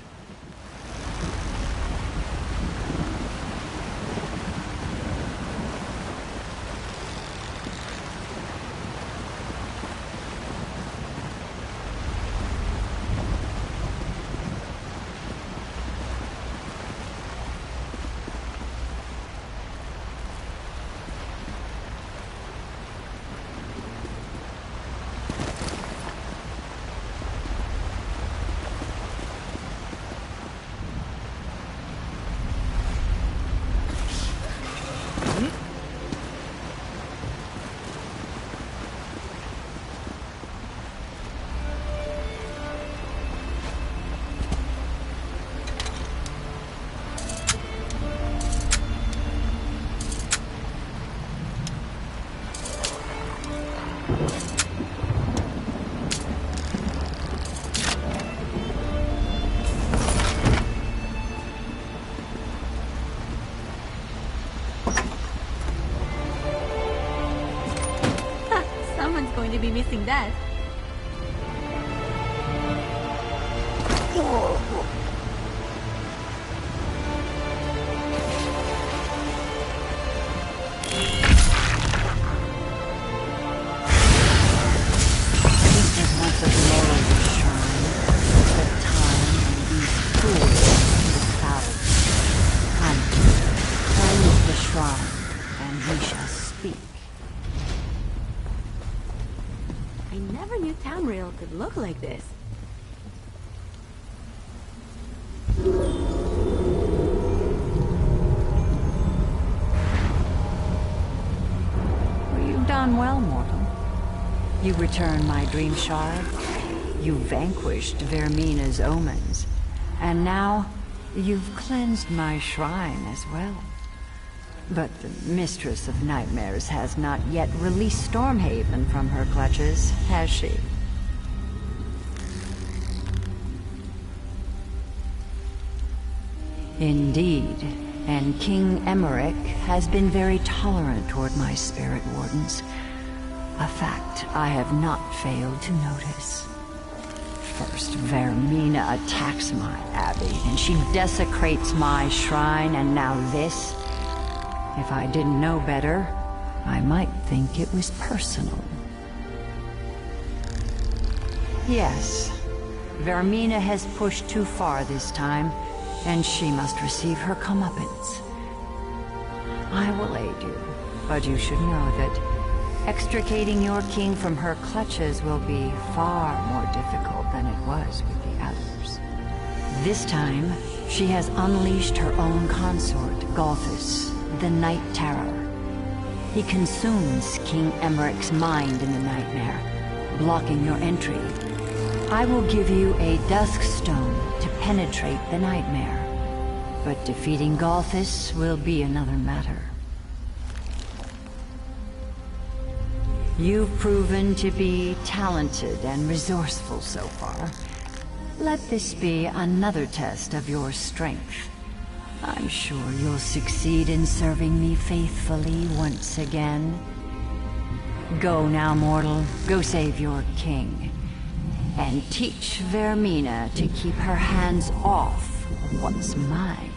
Someone's going to be missing that. Could look like this. Well, you've done well, mortal. You return my dream shard. You vanquished Vermina's omens. And now, you've cleansed my shrine as well. But the Mistress of Nightmares has not yet released Stormhaven from her clutches, has she? Indeed, and King Emmerich has been very tolerant toward my spirit wardens. A fact I have not failed to notice. First, Vermina attacks my abbey, and she desecrates my shrine, and now this? If I didn't know better, I might think it was personal. Yes, Vermina has pushed too far this time, and she must receive her comeuppance. I will aid you, but you should know that extricating your king from her clutches will be far more difficult than it was with the others. This time, she has unleashed her own consort, Golthus, the Night Terror. He consumes King Emmerich's mind in the nightmare, blocking your entry. I will give you a dusk stone to penetrate the nightmare, but defeating Golthus will be another matter. You've proven to be talented and resourceful so far. Let this be another test of your strength. I'm sure you'll succeed in serving me faithfully once again. Go now, mortal. Go save your king. And teach Vermina to keep her hands off what's mine.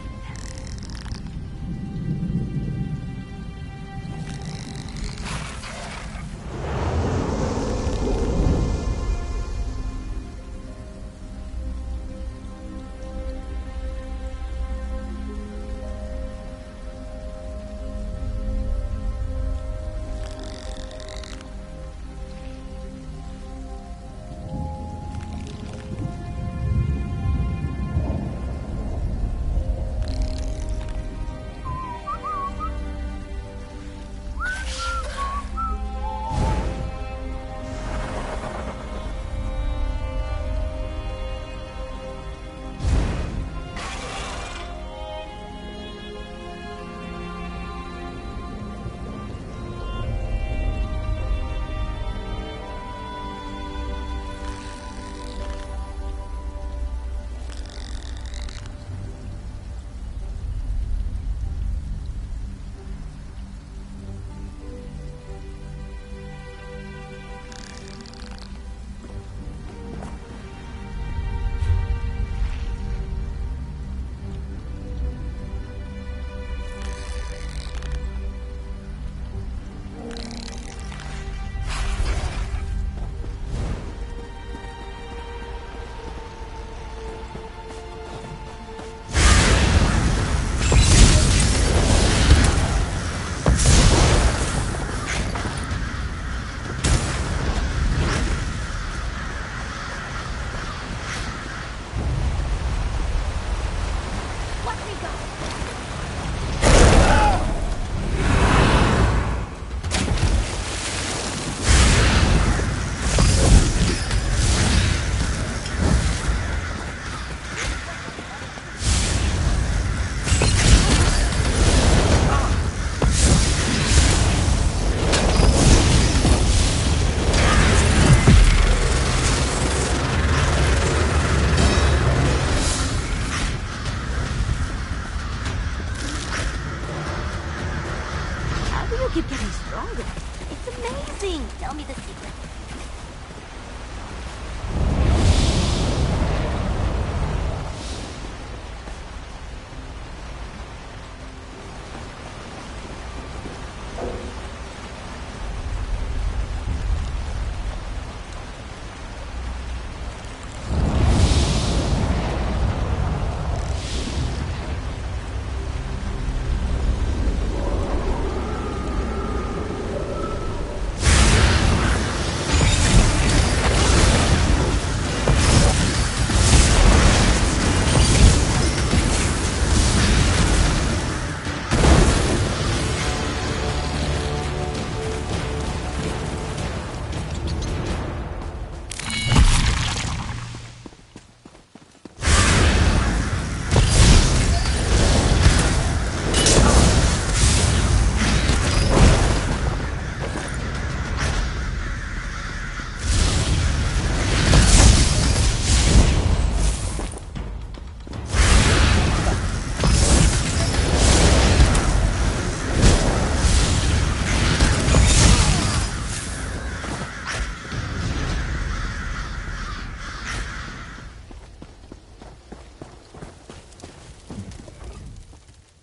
do you keep getting stronger? It's amazing. Tell me the secret.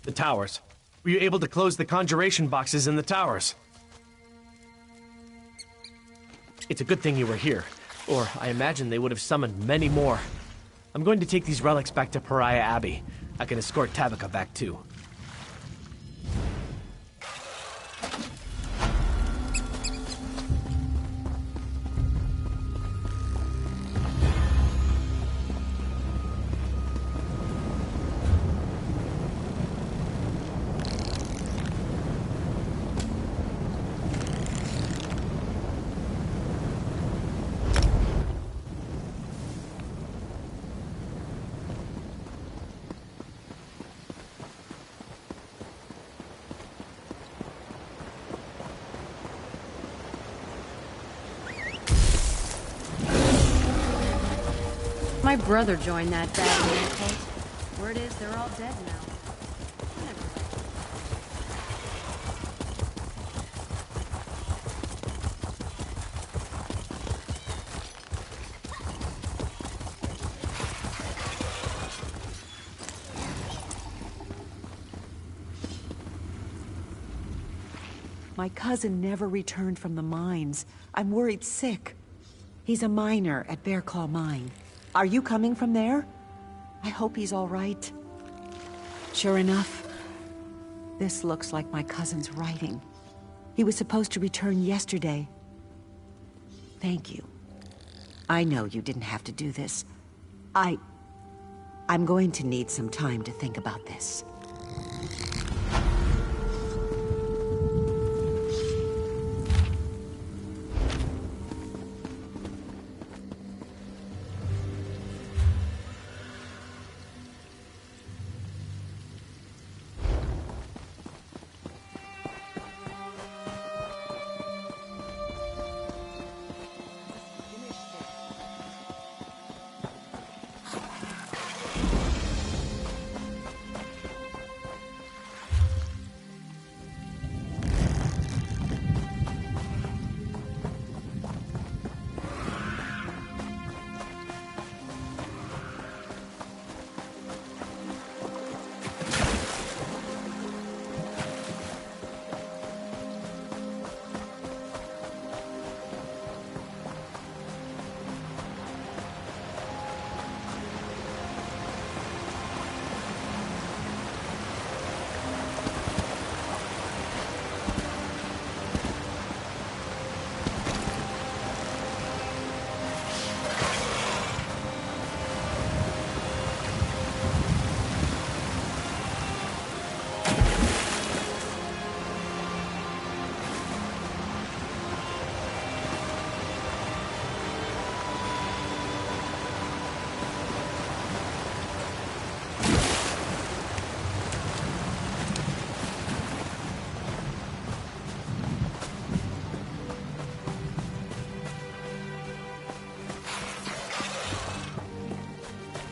The towers. Were you able to close the conjuration boxes in the towers? It's a good thing you were here, or I imagine they would have summoned many more. I'm going to take these relics back to Pariah Abbey. I can escort Tabitha back too. My brother joined that bad man cult. Word is they're all dead now. My cousin never returned from the mines. I'm worried sick. He's a miner at Bear Claw Mine. Are you coming from there? I hope he's all right. Sure enough, this looks like my cousin's writing. He was supposed to return yesterday. Thank you. I know you didn't have to do this. I'm going to need some time to think about this.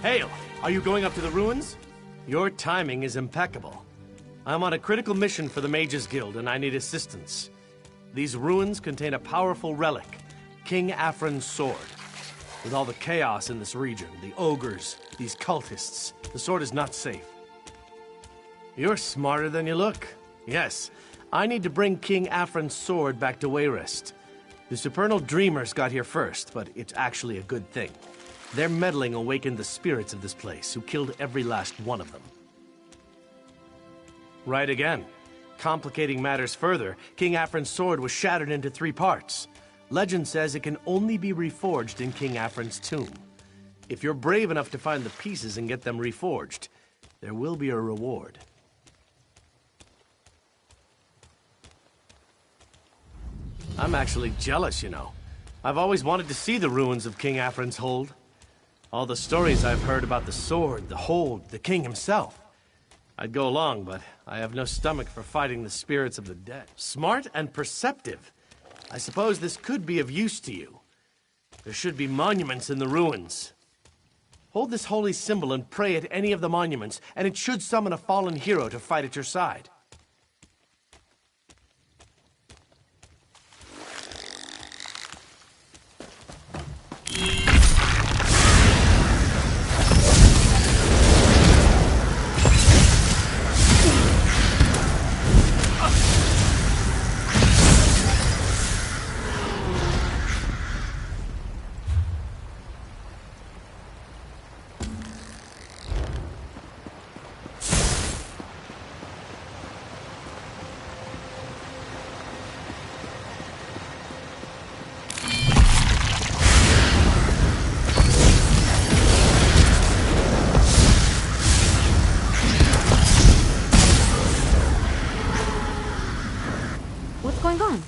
Hail! Are you going up to the ruins? Your timing is impeccable. I'm on a critical mission for the Mages Guild, and I need assistance. These ruins contain a powerful relic, King Afrin's sword. With all the chaos in this region, the ogres, these cultists, the sword is not safe. You're smarter than you look. Yes, I need to bring King Afrin's sword back to Wayrest. The supernal dreamers got here first, but it's actually a good thing. Their meddling awakened the spirits of this place, who killed every last one of them. Right again. Complicating matters further, King Afrin's sword was shattered into 3 parts. Legend says it can only be reforged in King Afrin's tomb. If you're brave enough to find the pieces and get them reforged, there will be a reward. I'm actually jealous, you know. I've always wanted to see the ruins of King Afrin's hold. All the stories I've heard about the sword, the hold, the king himself. I'd go along, but I have no stomach for fighting the spirits of the dead. Smart and perceptive. I suppose this could be of use to you. There should be monuments in the ruins. Hold this holy symbol and pray at any of the monuments, and it should summon a fallen hero to fight at your side. What's going on?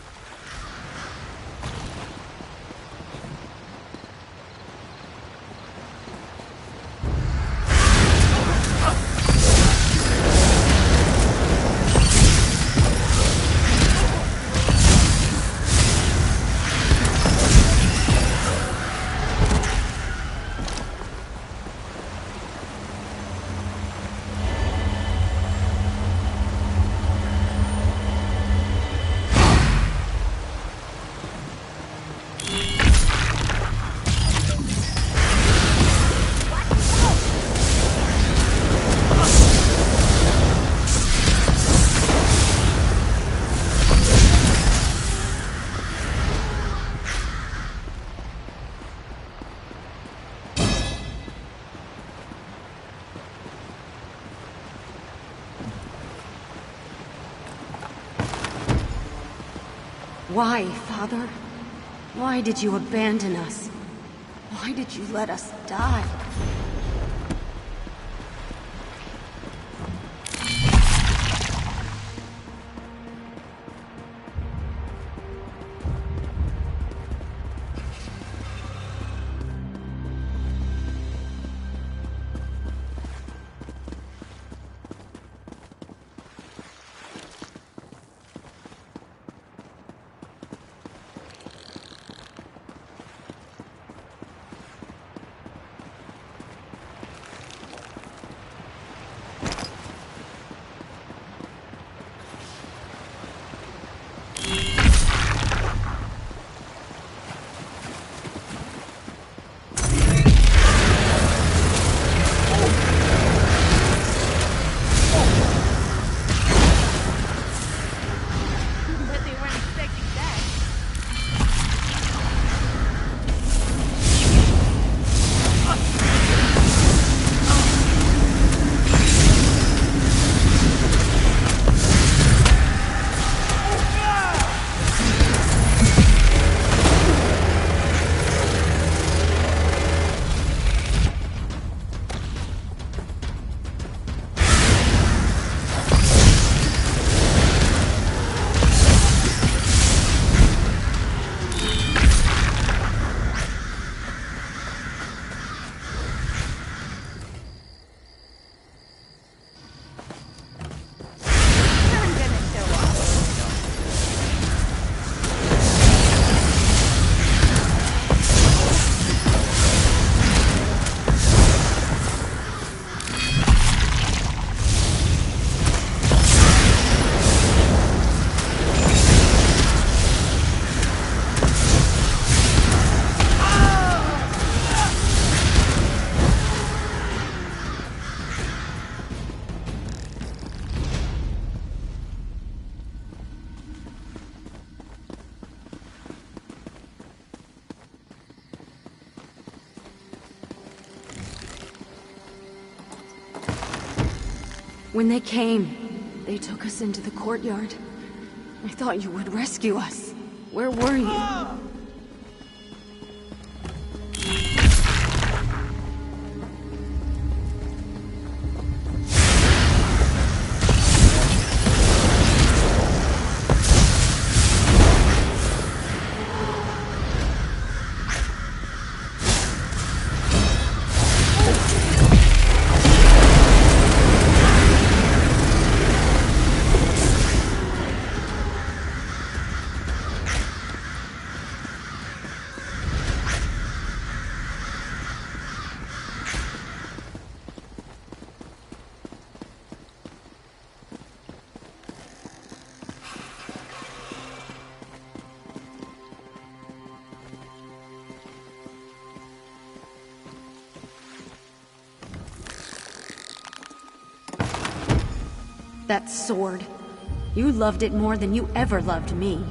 Why, Father? Why did you abandon us? Why did you let us die? When they came, they took us into the courtyard. I thought you would rescue us. Where were you? That sword. You loved it more than you ever loved me.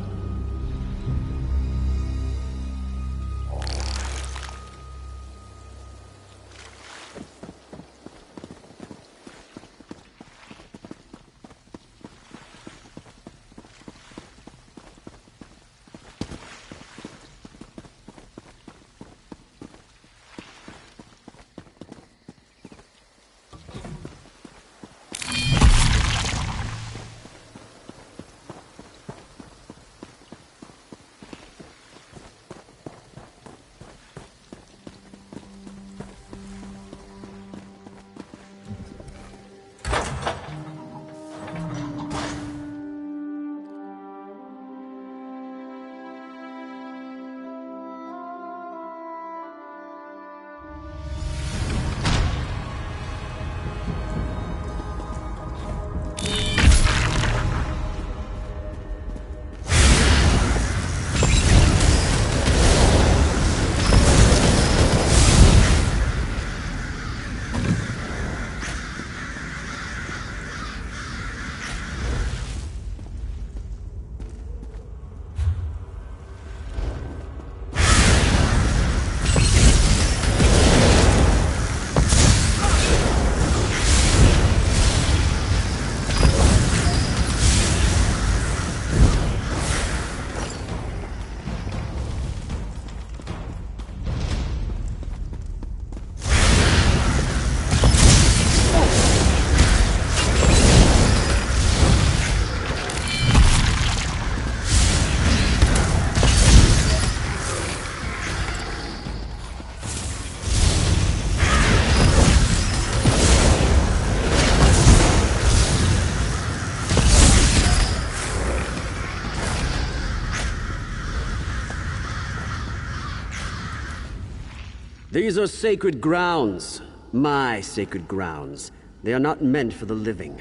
These are sacred grounds. My sacred grounds. They are not meant for the living.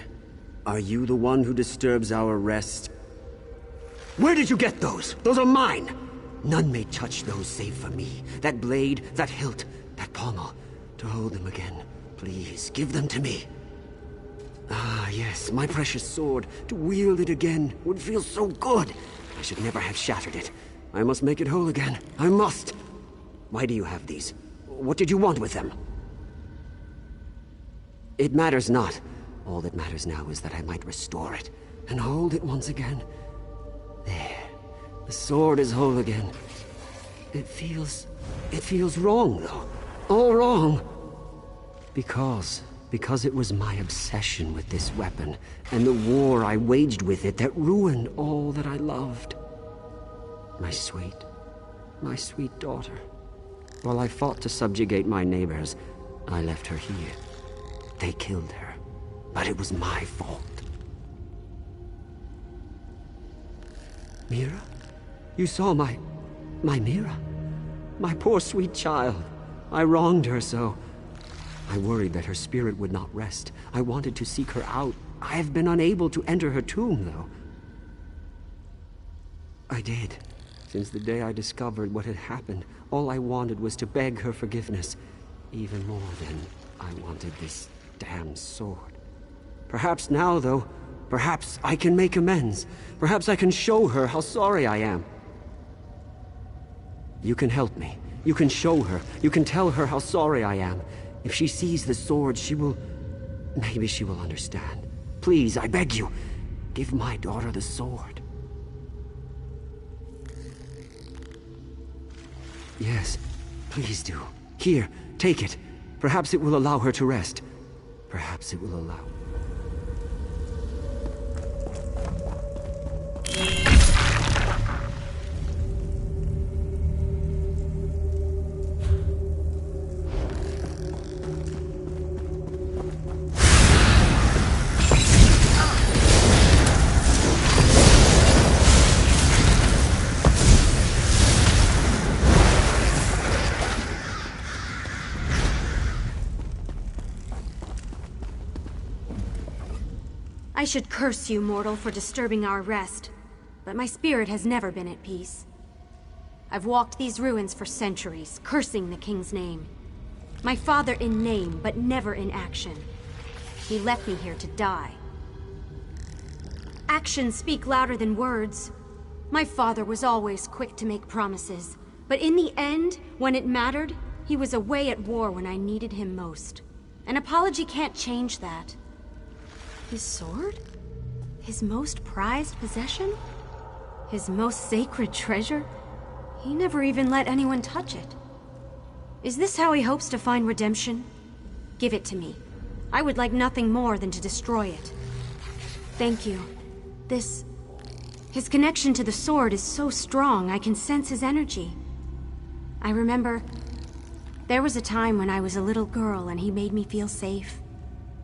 Are you the one who disturbs our rest? Where did you get those? Those are mine! None may touch those save for me. That blade, that hilt, that pommel. To hold them again. Please, give them to me. Ah, yes, my precious sword. To wield it again would feel so good. I should never have shattered it. I must make it whole again. I must! Why do you have these? What did you want with them? It matters not. All that matters now is that I might restore it, and hold it once again. There. The sword is whole again. It feels wrong, though. All wrong. Because it was my obsession with this weapon, and the war I waged with it that ruined all that I loved. My sweet daughter. While I fought to subjugate my neighbors, I left her here. They killed her, but it was my fault. Mira? You saw my Mira? My poor sweet child. I wronged her so. I worried that her spirit would not rest. I wanted to seek her out. I have been unable to enter her tomb, though. I did. Since the day I discovered what had happened, all I wanted was to beg her forgiveness. Even more than I wanted this damn sword. Perhaps now, though, perhaps I can make amends. Perhaps I can show her how sorry I am. You can help me. You can show her. You can tell her how sorry I am. If she sees the sword, maybe she will understand. please, I beg you, give my daughter the sword. Yes, please do. Here, take it. Perhaps it will allow her to rest. Perhaps it will allow... I should curse you, mortal, for disturbing our rest, but my spirit has never been at peace. I've walked these ruins for centuries, cursing the king's name. My father in name, but never in action. He left me here to die. Actions speak louder than words. My father was always quick to make promises, but in the end, when it mattered, he was away at war when I needed him most. An apology can't change that. His sword? His most prized possession? His most sacred treasure? He never even let anyone touch it. Is this how he hopes to find redemption? Give it to me. I would like nothing more than to destroy it. Thank you. His connection to the sword is so strong, I can sense his energy. I remember there was a time when I was a little girl and he made me feel safe.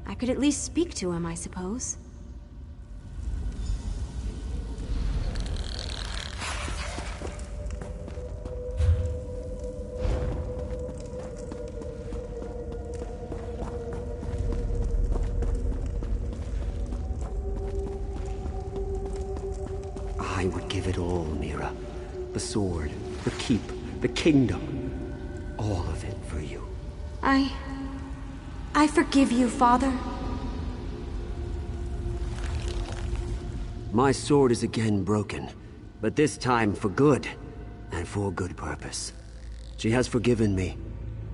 I could at least speak to him, I suppose. I would give it all, Mira. The sword, the keep, the kingdom. All of it for you. I forgive you, Father. My sword is again broken, but this time for good, and for good purpose. She has forgiven me.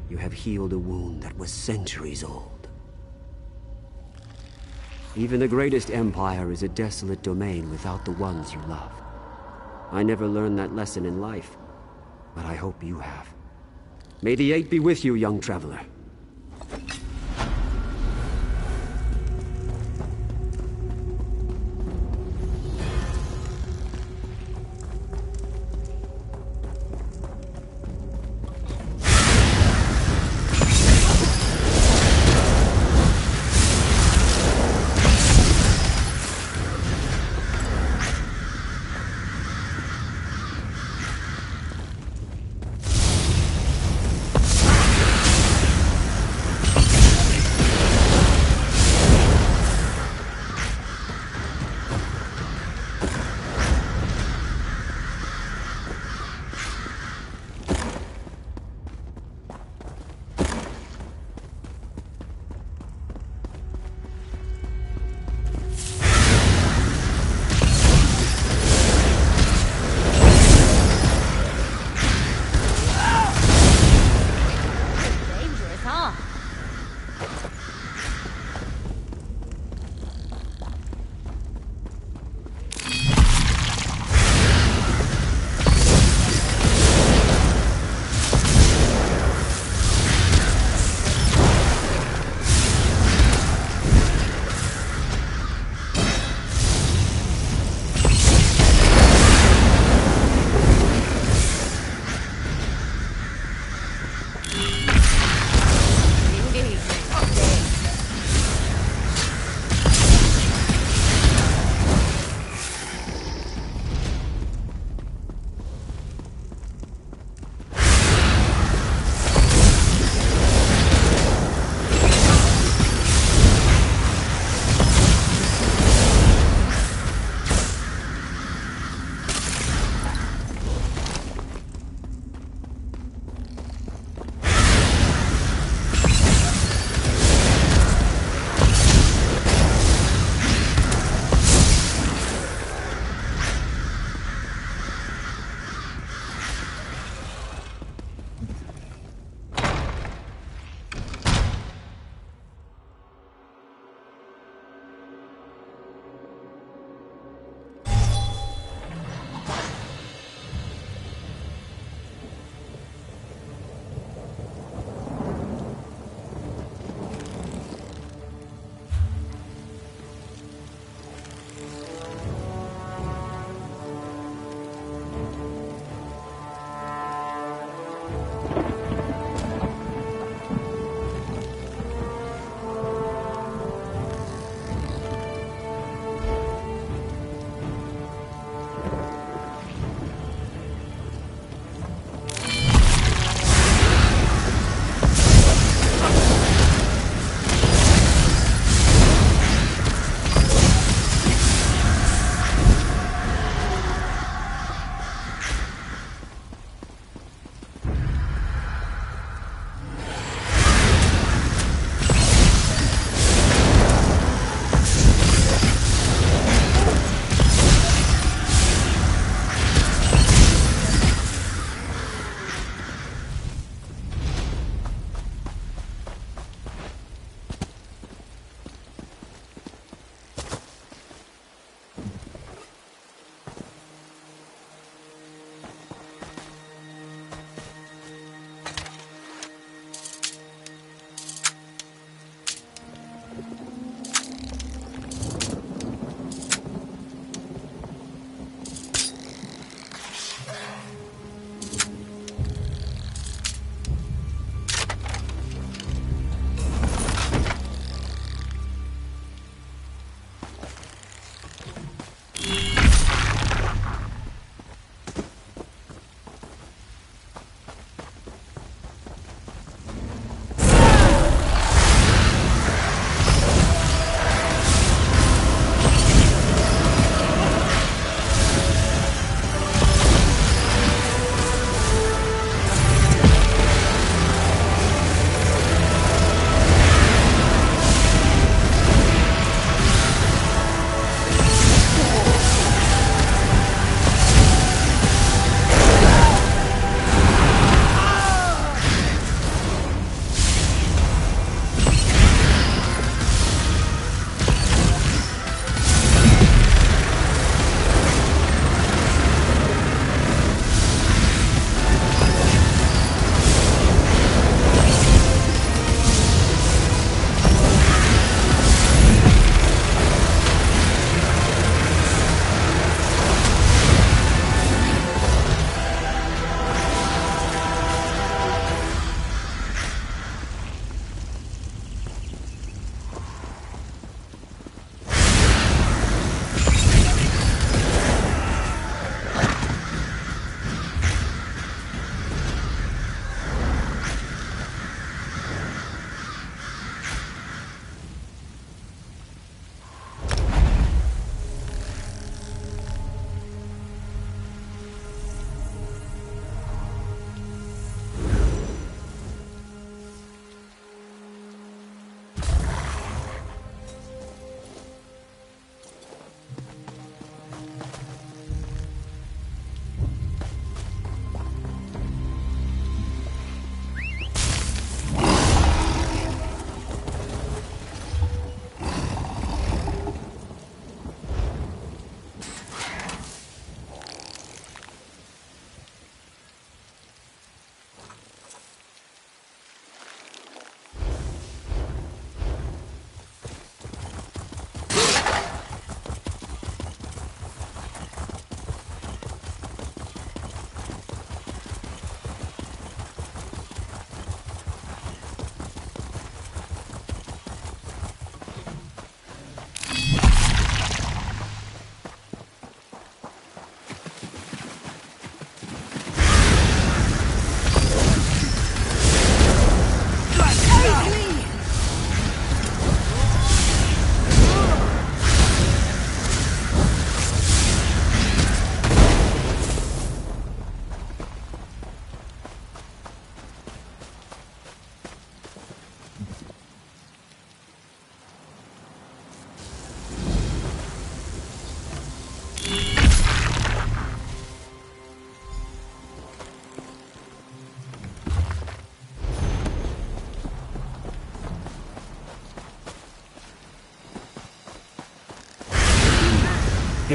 You have healed a wound that was centuries old. Even the greatest empire is a desolate domain without the ones you love. I never learned that lesson in life, but I hope you have. May the Eight be with you, young traveler.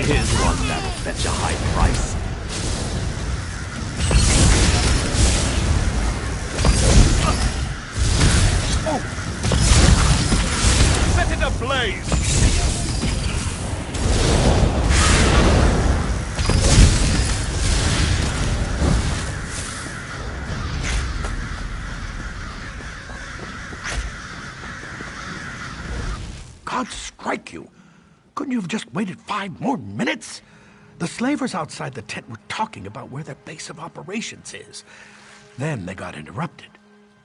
Here's one that'll fetch a high price. Set it ablaze! God strike you! Couldn't you have just waited 5 more minutes? The slavers outside the tent were talking about where their base of operations is. Then they got interrupted.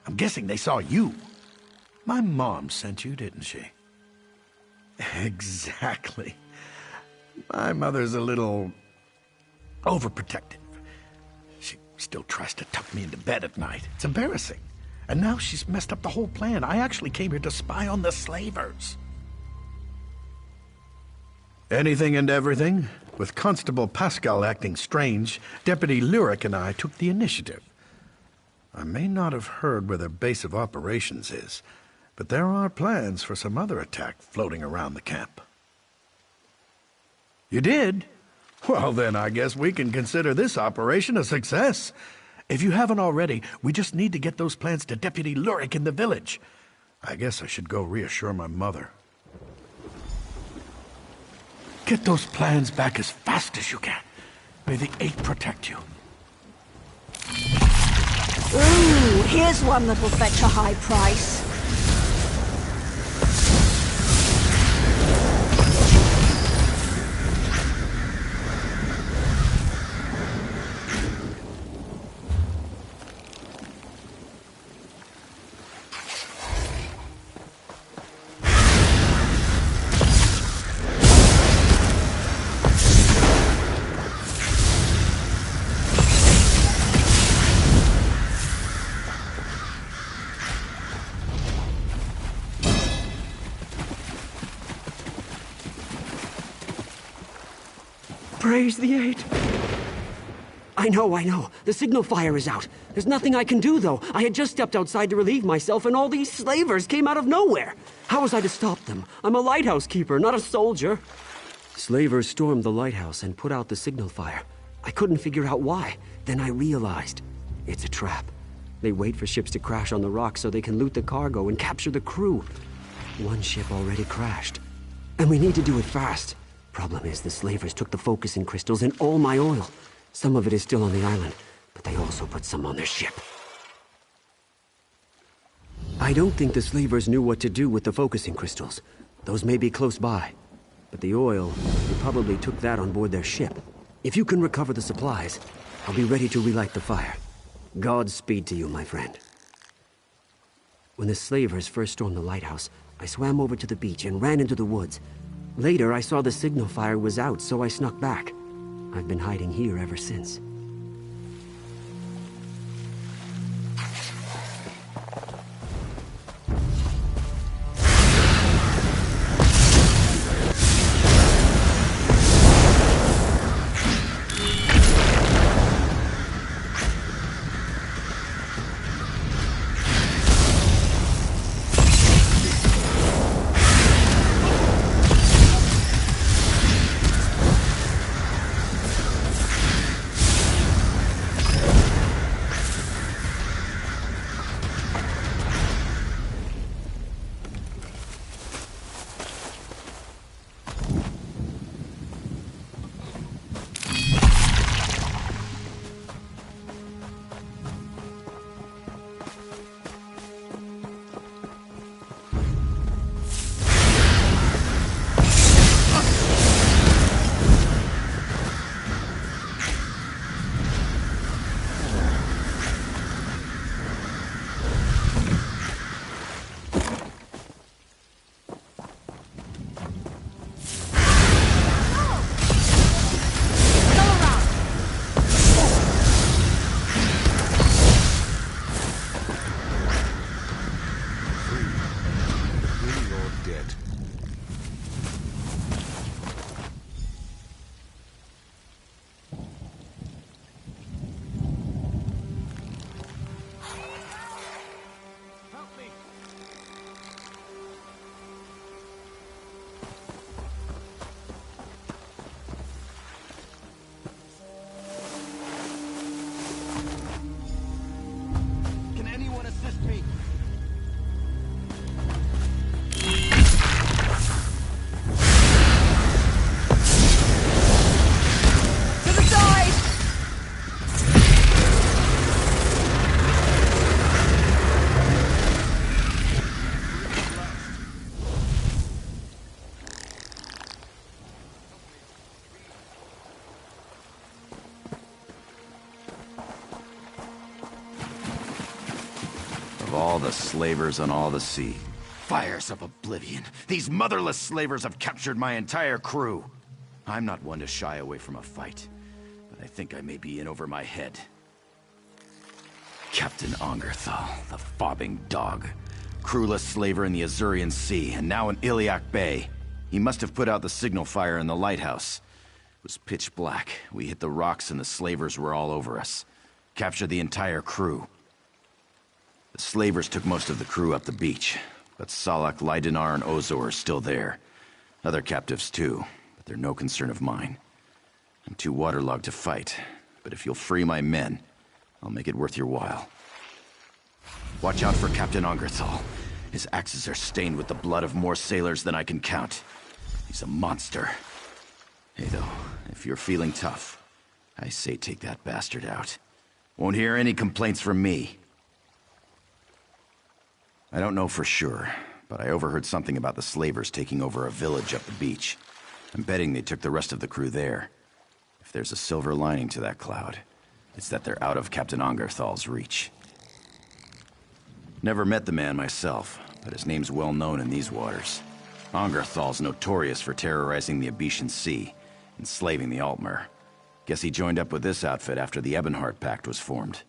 I'm guessing they saw you. My mom sent you, didn't she? Exactly. My mother's a little overprotective. She still tries to tuck me into bed at night. It's embarrassing. And now she's messed up the whole plan. I actually came here to spy on the slavers. Anything and everything. With Constable Pascal acting strange, Deputy Lyric and I took the initiative. I may not have heard where their base of operations is, but there are plans for some other attack floating around the camp. You did? Well, then I guess we can consider this operation a success. If you haven't already, we just need to get those plans to Deputy Lyric in the village. I guess I should go reassure my mother. Get those plans back as fast as you can. May the Eight protect you. Ooh, here's one that'll fetch a high price. Praise the Eight. I know. The signal fire is out. There's nothing I can do, though. I had just stepped outside to relieve myself, and all these slavers came out of nowhere. How was I to stop them? I'm a lighthouse keeper, not a soldier. Slavers stormed the lighthouse and put out the signal fire. I couldn't figure out why. Then I realized it's a trap. They wait for ships to crash on the rocks so they can loot the cargo and capture the crew. One ship already crashed, and we need to do it fast. Problem is, the slavers took the focusing crystals and all my oil. Some of it is still on the island, but they also put some on their ship. I don't think the slavers knew what to do with the focusing crystals. Those may be close by. But the oil, they probably took that on board their ship. If you can recover the supplies, I'll be ready to relight the fire. Godspeed to you, my friend. When the slavers first stormed the lighthouse, I swam over to the beach and ran into the woods. Later, I saw the signal fire was out, so I snuck back. I've been hiding here ever since. all the slavers on all the sea. Fires of oblivion. These motherless slavers have captured my entire crew. I'm not one to shy away from a fight, but I think I may be in over my head. Captain Ongerthal, the fobbing dog. Crewless slaver in the Azurian Sea, and now in Iliac Bay. He must have put out the signal fire in the lighthouse. It was pitch black. We hit the rocks and the slavers were all over us. Captured the entire crew. The slavers took most of the crew up the beach, but Salak, Leidenar, and Ozor are still there. Other captives too, but they're no concern of mine. I'm too waterlogged to fight, but if you'll free my men, I'll make it worth your while. Watch out for Captain Ongerthal. His axes are stained with the blood of more sailors than I can count. He's a monster. Hey though, if you're feeling tough, I say take that bastard out. Won't hear any complaints from me. I don't know for sure, but I overheard something about the slavers taking over a village up the beach. I'm betting they took the rest of the crew there. If there's a silver lining to that cloud, it's that they're out of Captain Ongerthal's reach. Never met the man myself, but his name's well known in these waters. Ongerthal's notorious for terrorizing the Abetian Sea, enslaving the Altmer. Guess he joined up with this outfit after the Ebonheart Pact was formed.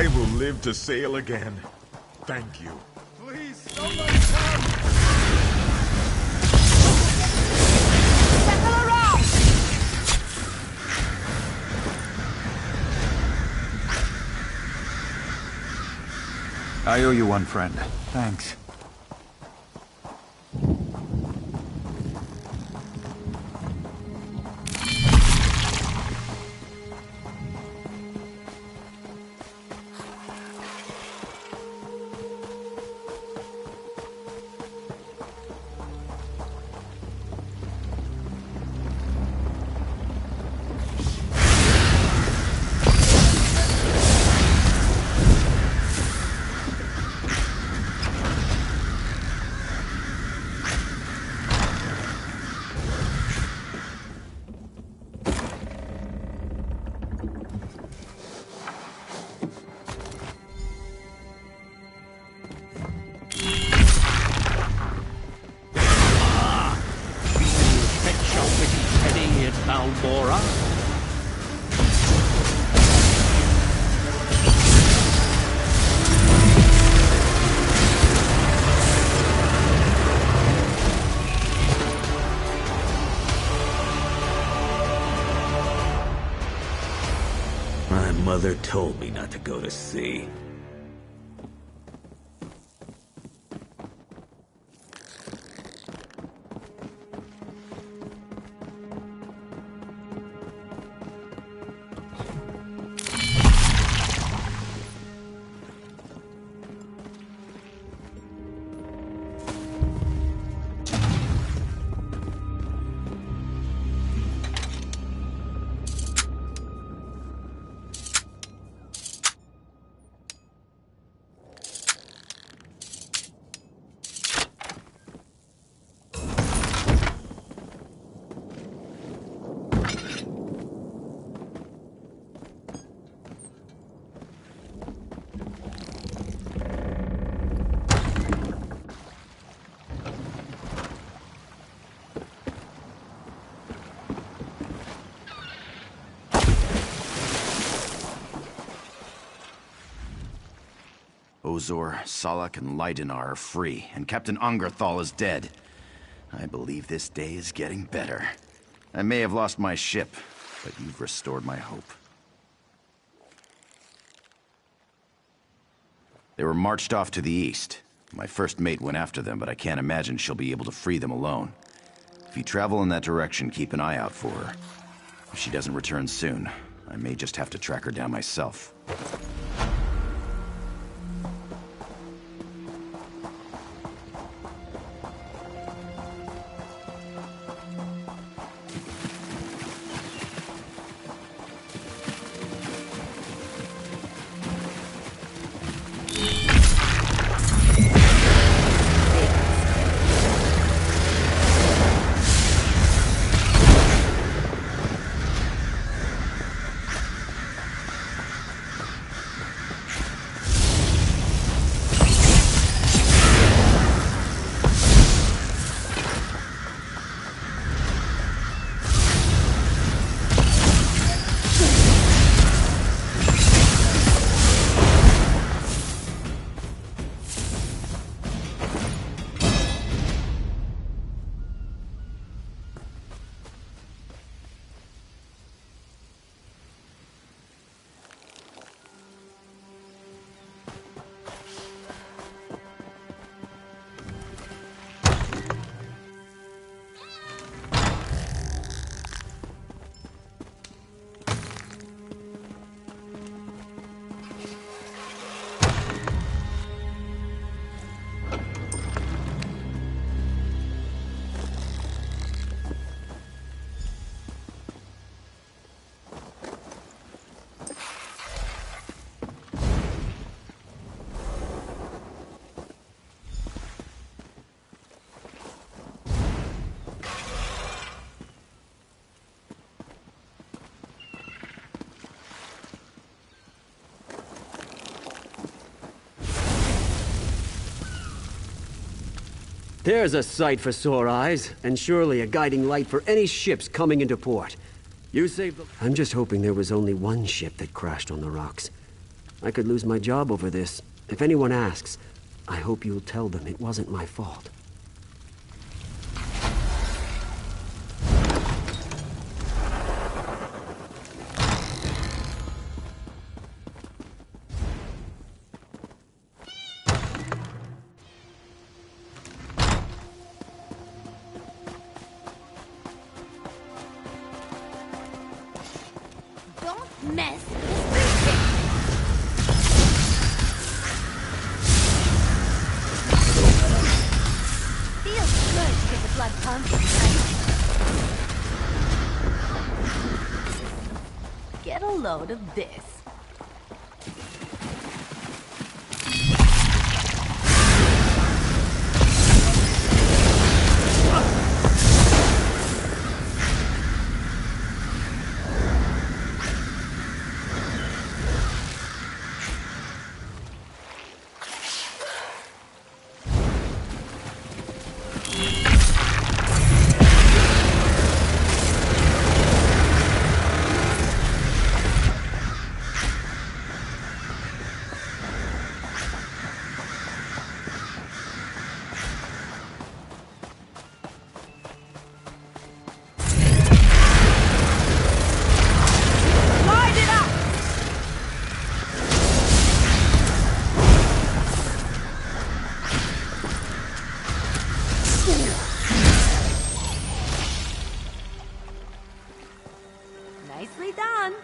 I will live to sail again. Thank you. Please, somebody come! Circle around! I owe you one, friend. Thanks. Balbora. My mother told me not to go to sea. Ozor, Salak, and Leidenar are free, and Captain Ongerthal is dead. I believe this day is getting better. I may have lost my ship, but you've restored my hope. They were marched off to the east. My first mate went after them, but I can't imagine she'll be able to free them alone. If you travel in that direction, keep an eye out for her. If she doesn't return soon, I may just have to track her down myself. There's a sight for sore eyes, and surely a guiding light for any ships coming into port. You saved the... I'm just hoping there was only one ship that crashed on the rocks. I could lose my job over this. If anyone asks, I hope you'll tell them it wasn't my fault. Mess. Feels good to get the blood pumping, right? Get a load of this. Nicely done.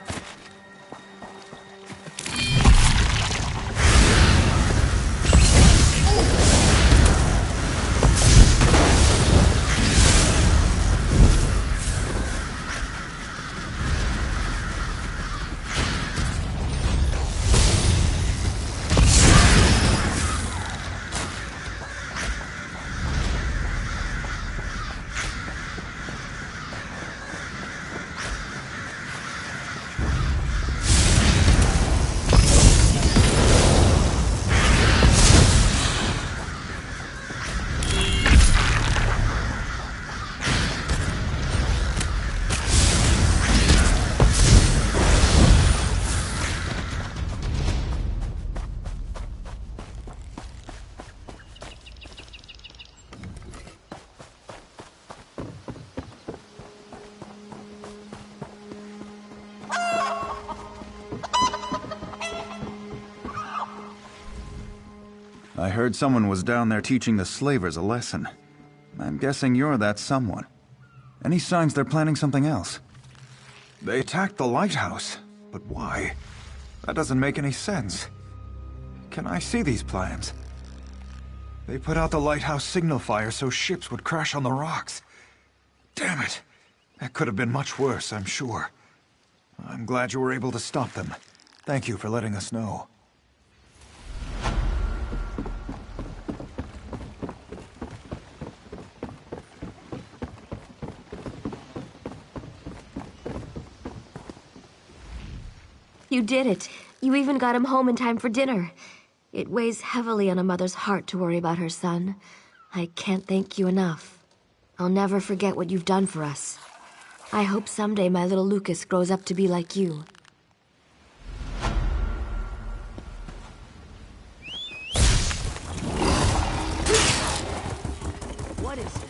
I heard someone was down there teaching the slavers a lesson. I'm guessing you're that someone. Any signs they're planning something else? They attacked the lighthouse, but why? That doesn't make any sense. Can I see these plans? They put out the lighthouse signal fire so ships would crash on the rocks. Damn it! That could have been much worse, I'm sure. I'm glad you were able to stop them. Thank you for letting us know. You did it. You even got him home in time for dinner. It weighs heavily on a mother's heart to worry about her son. I can't thank you enough. I'll never forget what you've done for us. I hope someday my little Lucas grows up to be like you. What is it?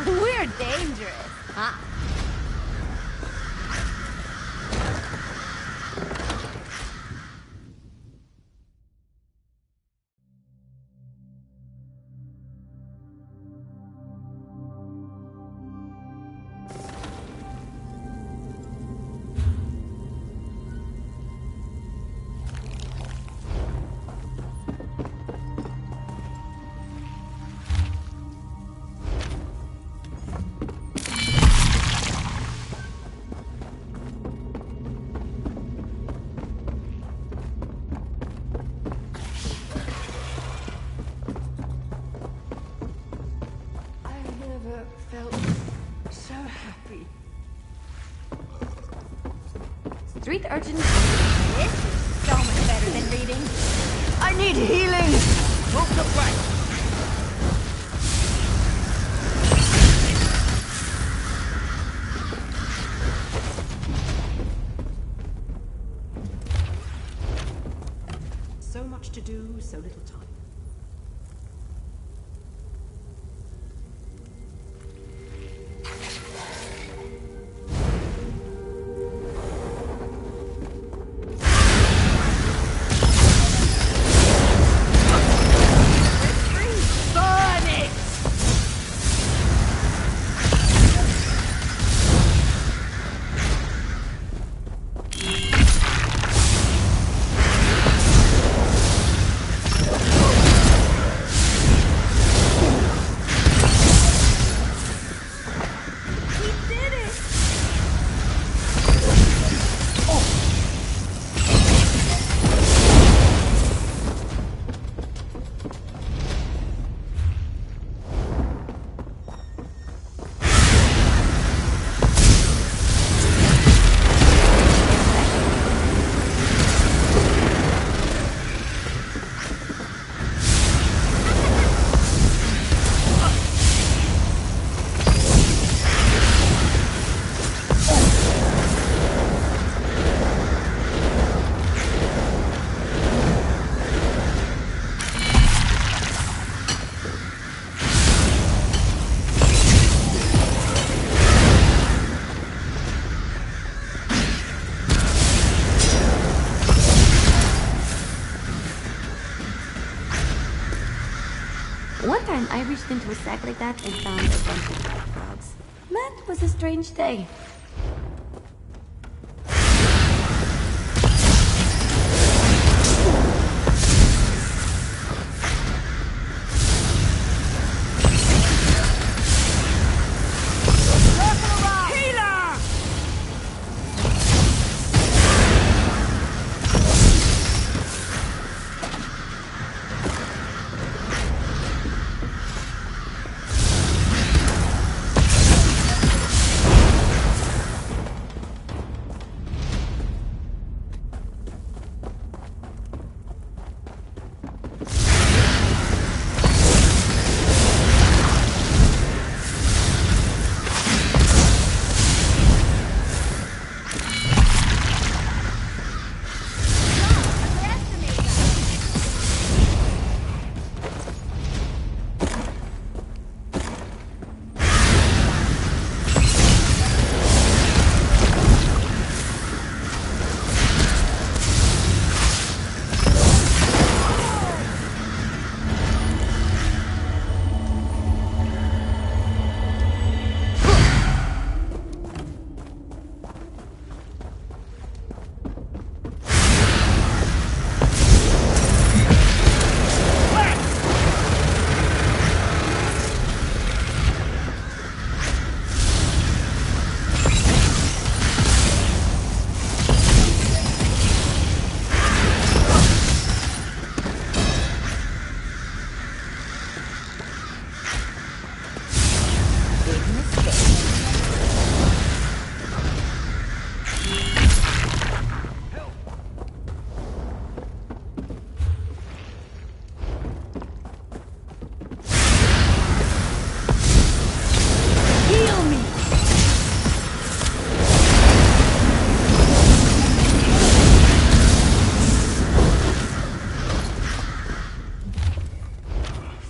We're dangerous, huh? Street urchins. This is so much better than reading. I need healing! Move the flank! So much to do, so little time. I reached into a sack like that and found a bunch of black frogs. That was a strange day.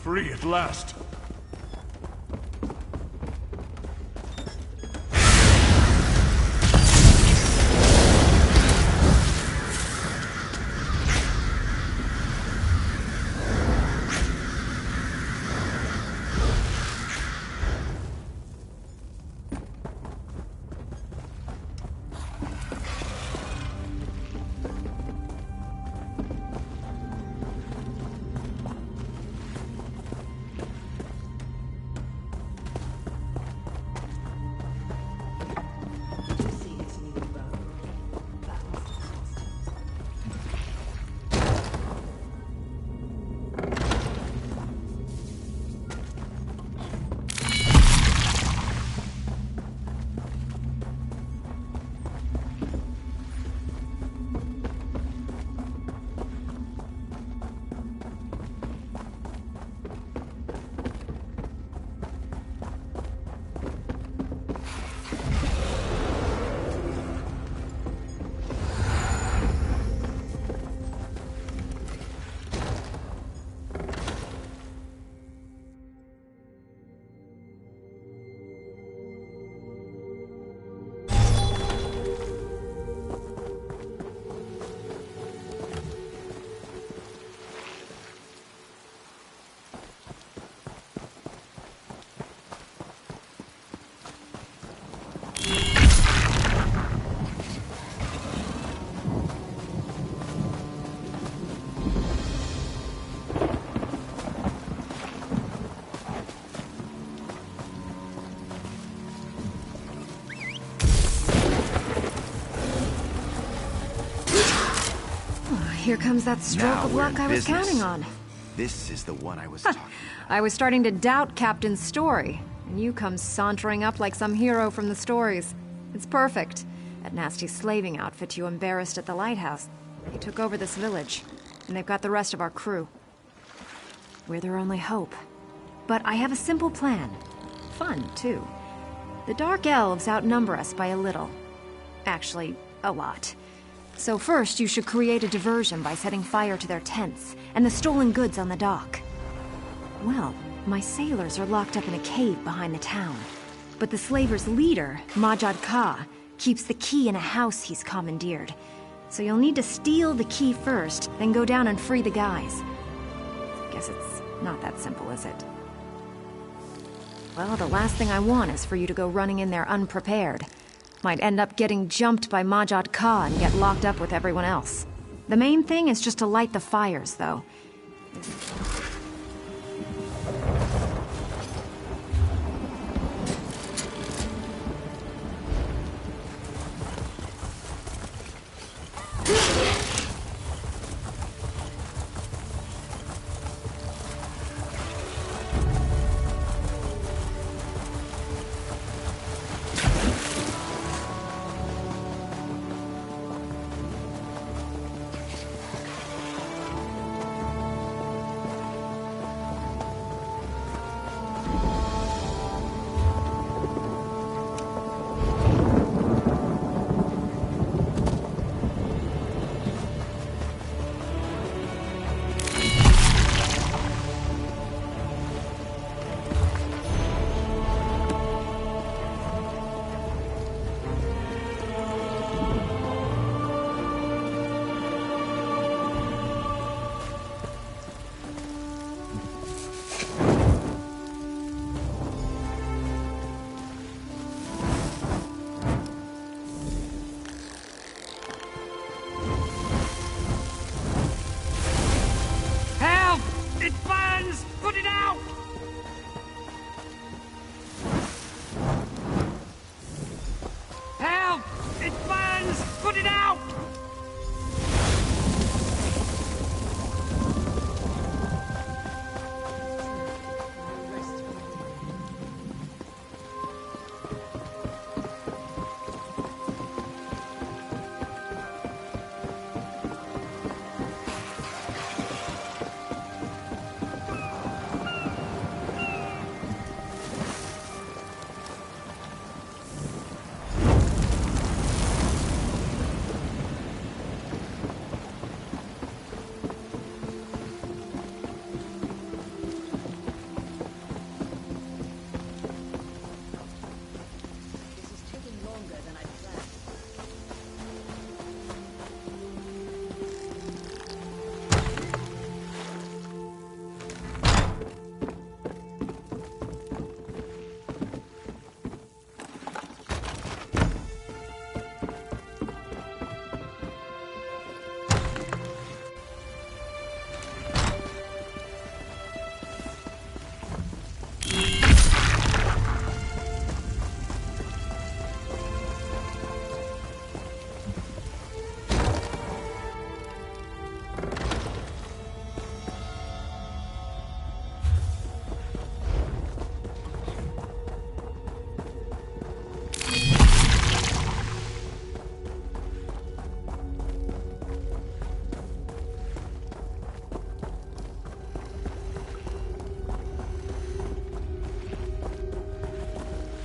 Free at last. Here comes that stroke of luck I was counting on. This is the one I was talking about. I was starting to doubt Captain's story, and you come sauntering up like some hero from the stories. It's perfect. That nasty slaving outfit you embarrassed at the lighthouse. They took over this village, and they've got the rest of our crew. We're their only hope. But I have a simple plan. Fun, too. The Dark Elves outnumber us by a little. Actually, a lot. So first, you should create a diversion by setting fire to their tents and the stolen goods on the dock. Well, my sailors are locked up in a cave behind the town. But the slavers' leader, Majad Ka, keeps the key in a house he's commandeered. So you'll need to steal the key first, then go down and free the guys. Guess it's not that simple, is it? Well, the last thing I want is for you to go running in there unprepared. Might end up getting jumped by Majad Ka and get locked up with everyone else. The main thing is just to light the fires, though.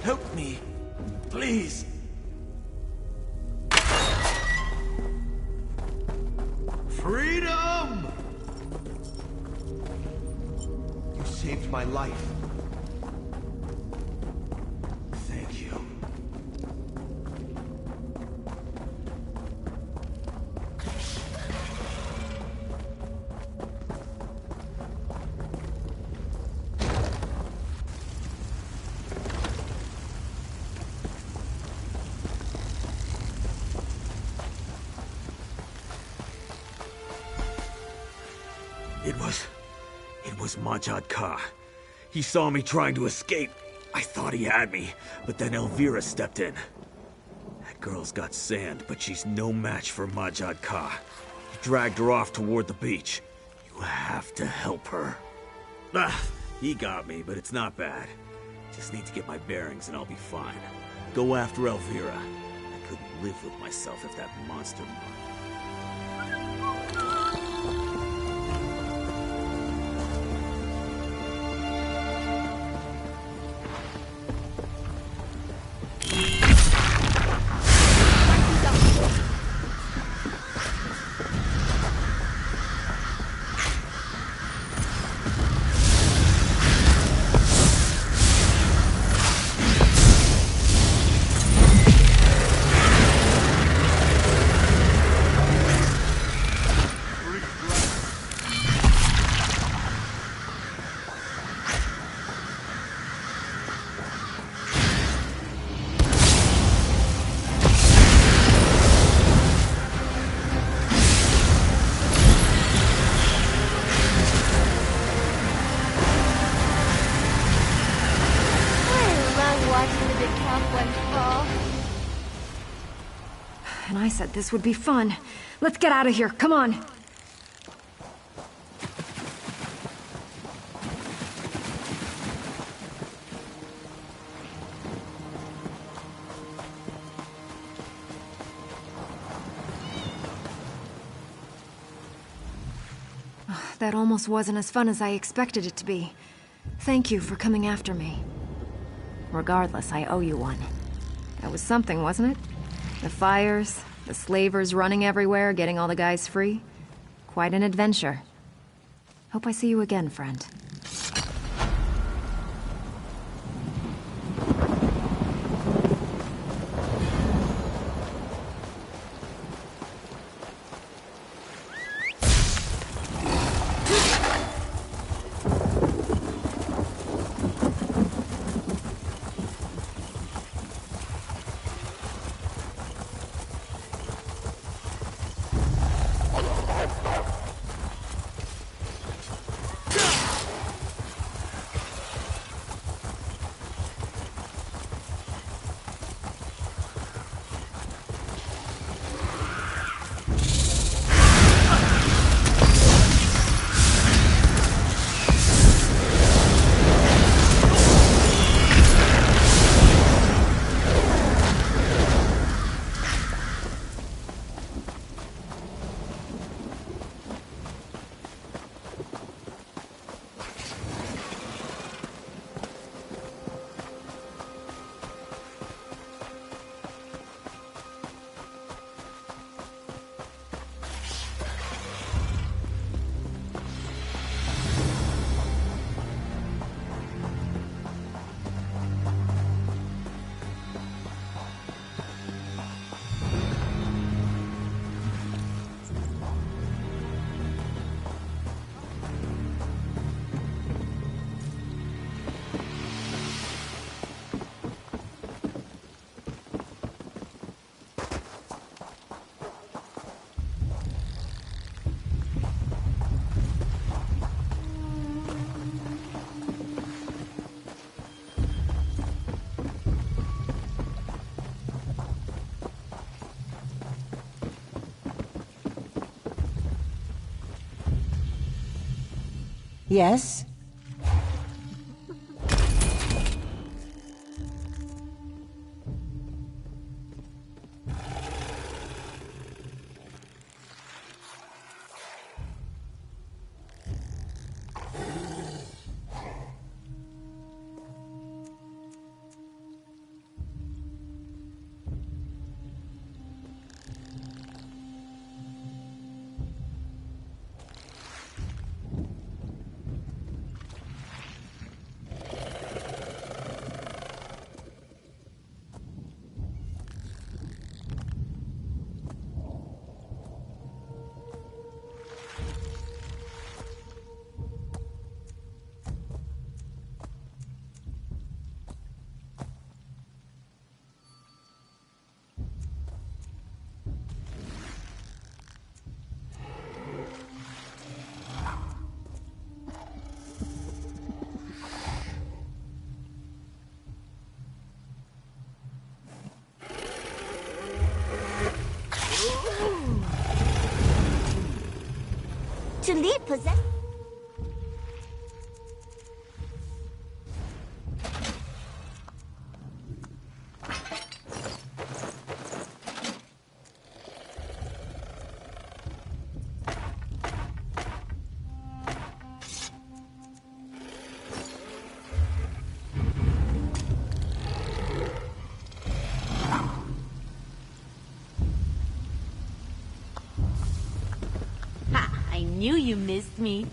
Help me, please. Freedom! You saved my life. Thank you. It was Majad Ka. He saw me trying to escape. I thought he had me, but then Elvira stepped in. That girl's got sand, but she's no match for Majad Ka. He dragged her off toward the beach. You have to help her. He got me, but it's not bad. Just need to get my bearings and I'll be fine. Go after Elvira. I couldn't live with myself if that monster... And I said this would be fun. Let's get out of here, come on! That almost wasn't as fun as I expected it to be. Thank you for coming after me. Regardless, I owe you one. That was something, wasn't it? The fires, the slavers running everywhere, getting all the guys free. Quite an adventure. Hope I see you again, friend. Yes? To lead possess. I knew you missed me.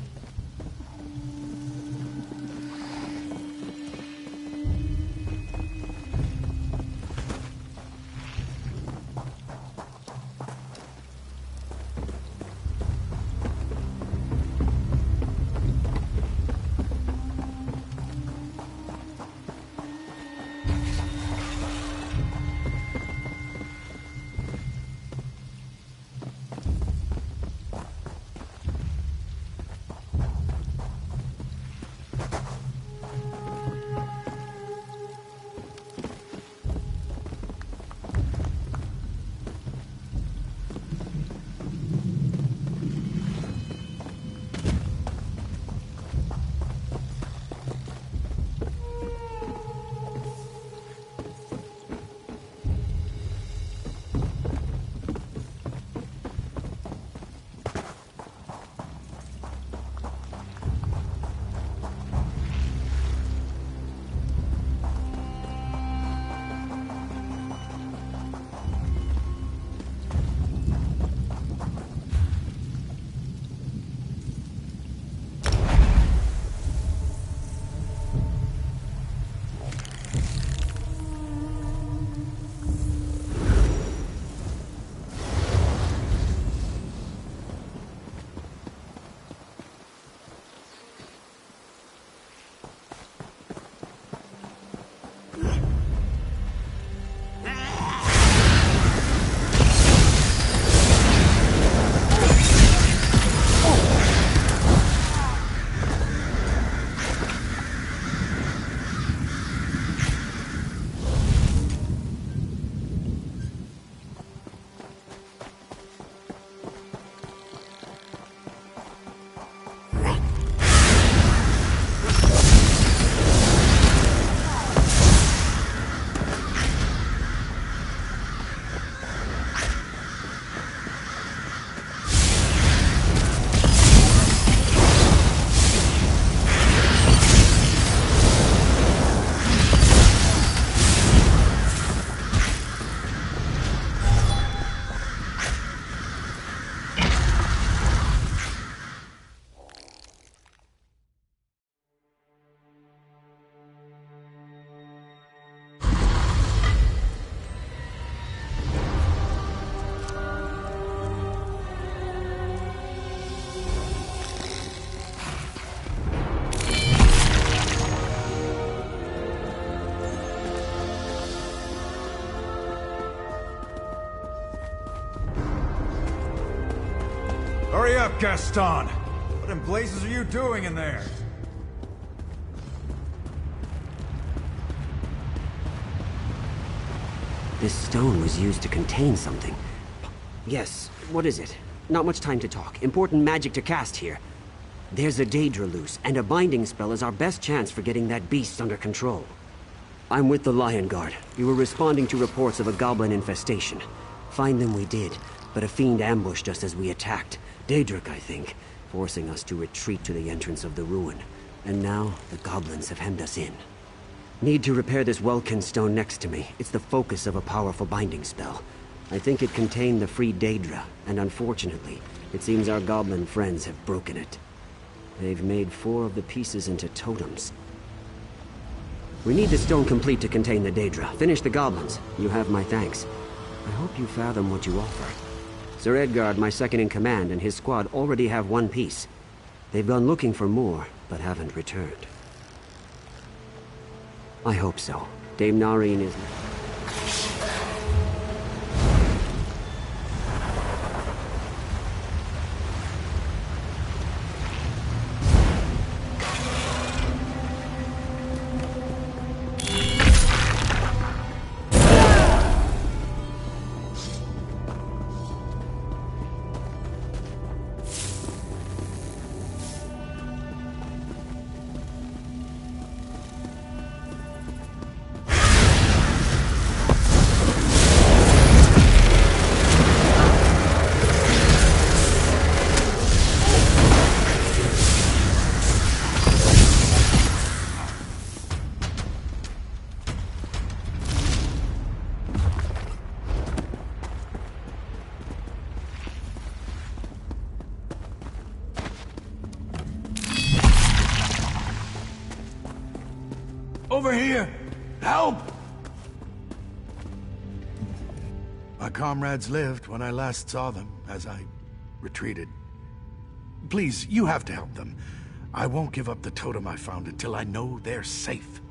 Hurry up, Gaston! What in blazes are you doing in there? This stone was used to contain something. Yes, what is it? Not much time to talk. Important magic to cast here. There's a Daedra loose, and a binding spell is our best chance for getting that beast under control. I'm with the Lion Guard. We were responding to reports of a goblin infestation. Find them we did, but a fiend ambushed us as we attacked. Daedric, I think, forcing us to retreat to the entrance of the ruin. And now, the goblins have hemmed us in. Need to repair this Welkin stone next to me. It's the focus of a powerful binding spell. I think it contained the freed Daedra, and unfortunately, it seems our goblin friends have broken it. They've made 4 of the pieces into totems. We need the stone complete to contain the Daedra. Finish the goblins. You have my thanks. I hope you fathom what you offer. Sir Edgard, my second-in-command, and his squad already have 1 piece. They've gone looking for more, but haven't returned. I hope so. Dame Nareen is... Over here! Help! My comrades lived when I last saw them, as I retreated. Please, you have to help them. I won't give up the totem I found until I know they're safe.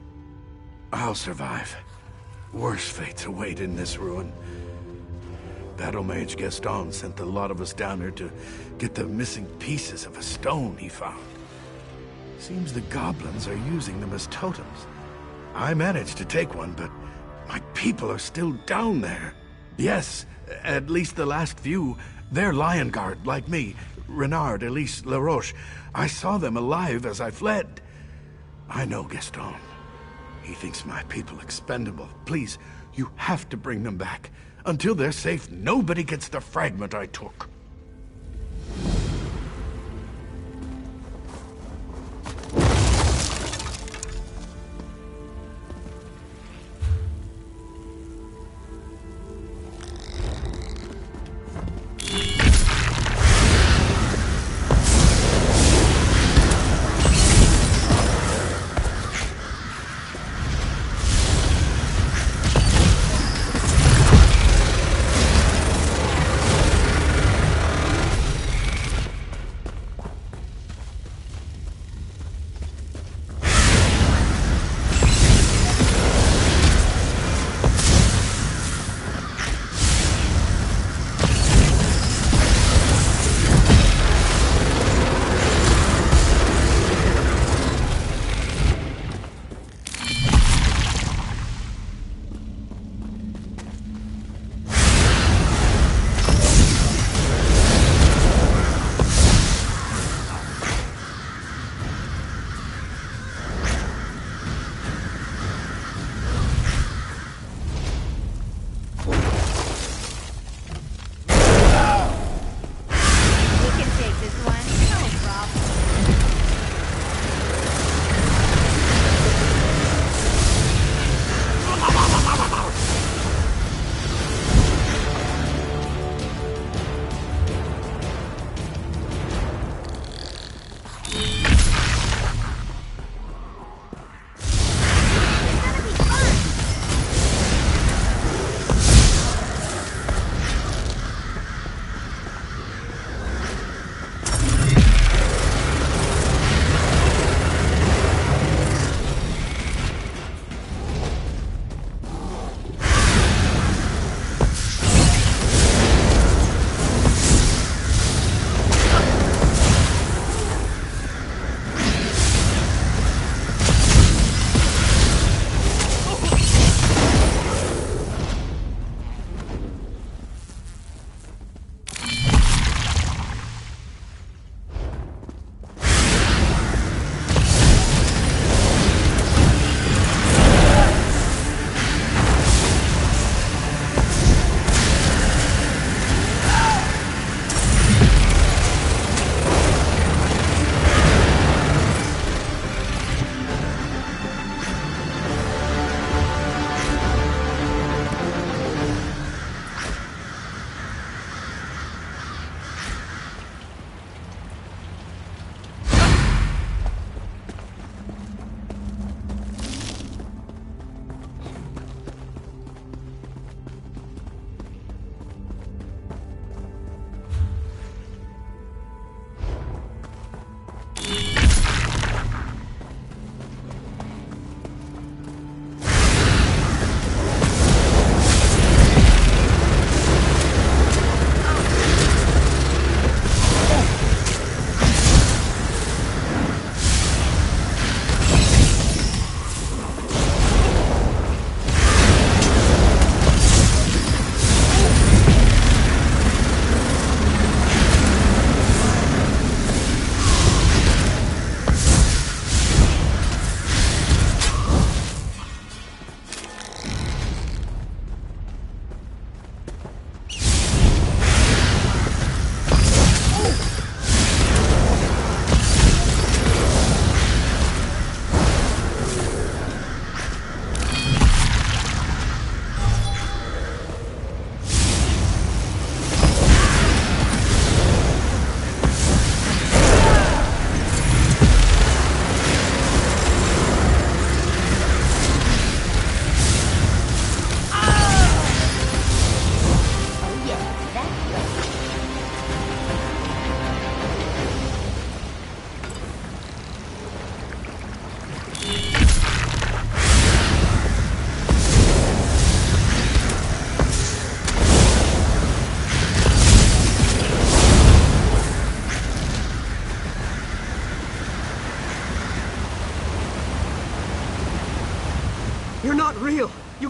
I'll survive. Worse fates await in this ruin. Battle Mage Gaston sent the lot of us down here to get the missing pieces of a stone he found. Seems the goblins are using them as totems. I managed to take one, but my people are still down there. Yes, at least the last few. They're Lion Guard, like me. Renard, Elise, LaRoche. I saw them alive as I fled. I know Gaston. He thinks my people expendable. Please, you have to bring them back. Until they're safe, nobody gets the fragment I took.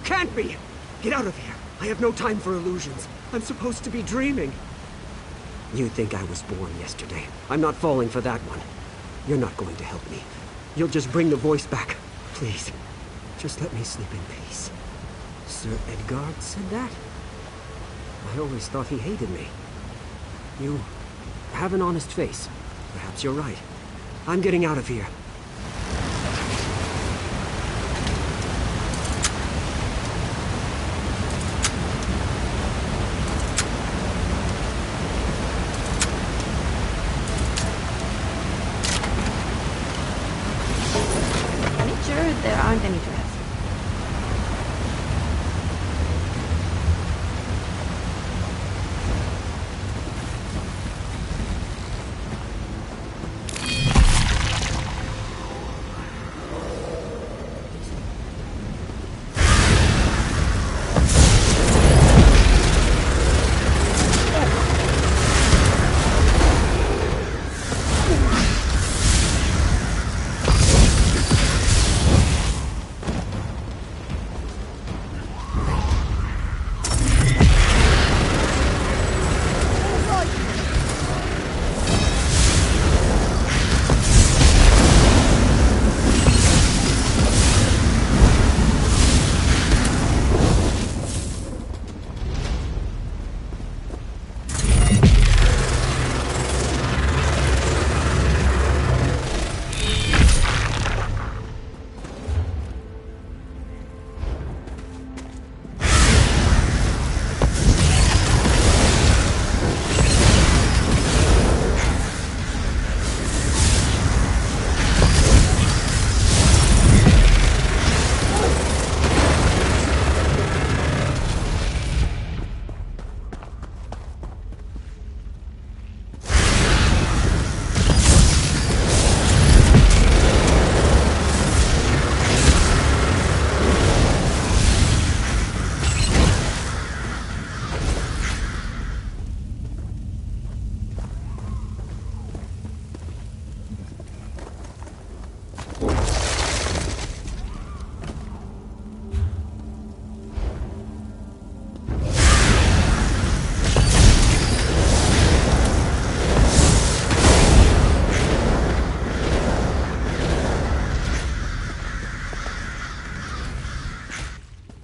can't be! Get out of here. I have no time for illusions. I'm supposed to be dreaming. You think I was born yesterday. I'm not falling for that one. You're not going to help me. You'll just bring the voice back. Please, just let me sleep in peace. Sir Edgard said that? I always thought he hated me. You have an honest face. Perhaps you're right. I'm getting out of here. Make sure there aren't any traps.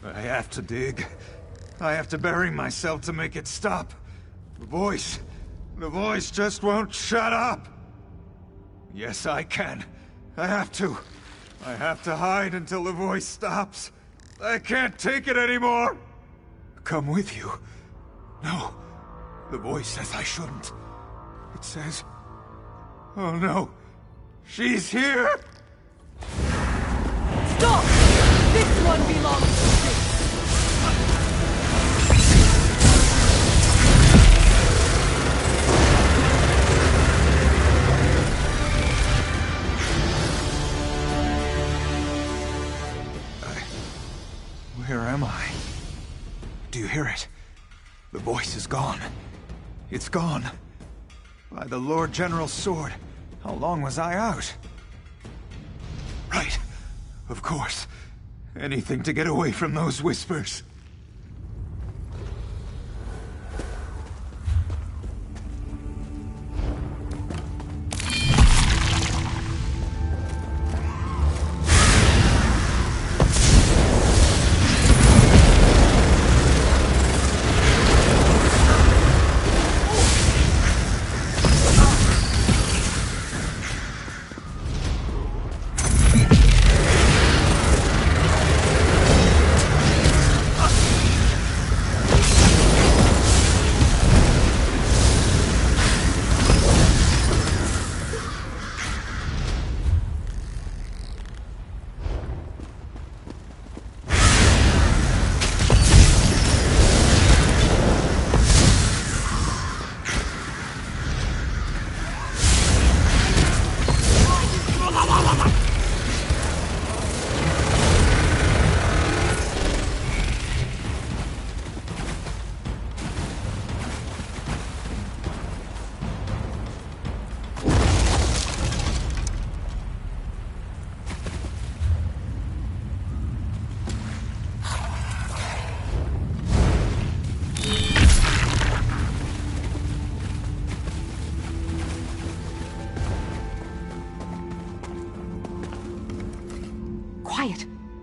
I have to dig. I have to bury myself to make it stop. The voice just won't shut up. Yes, I can. I have to hide until the voice stops. I can't take it anymore. Come with you. No. The voice says I shouldn't. It says... Oh no. She's here! Stop! This one belongs to me! Where am I? Do you hear it? The voice is gone. It's gone. By the Lord General's sword, how long was I out? Right. Of course. Anything to get away from those whispers.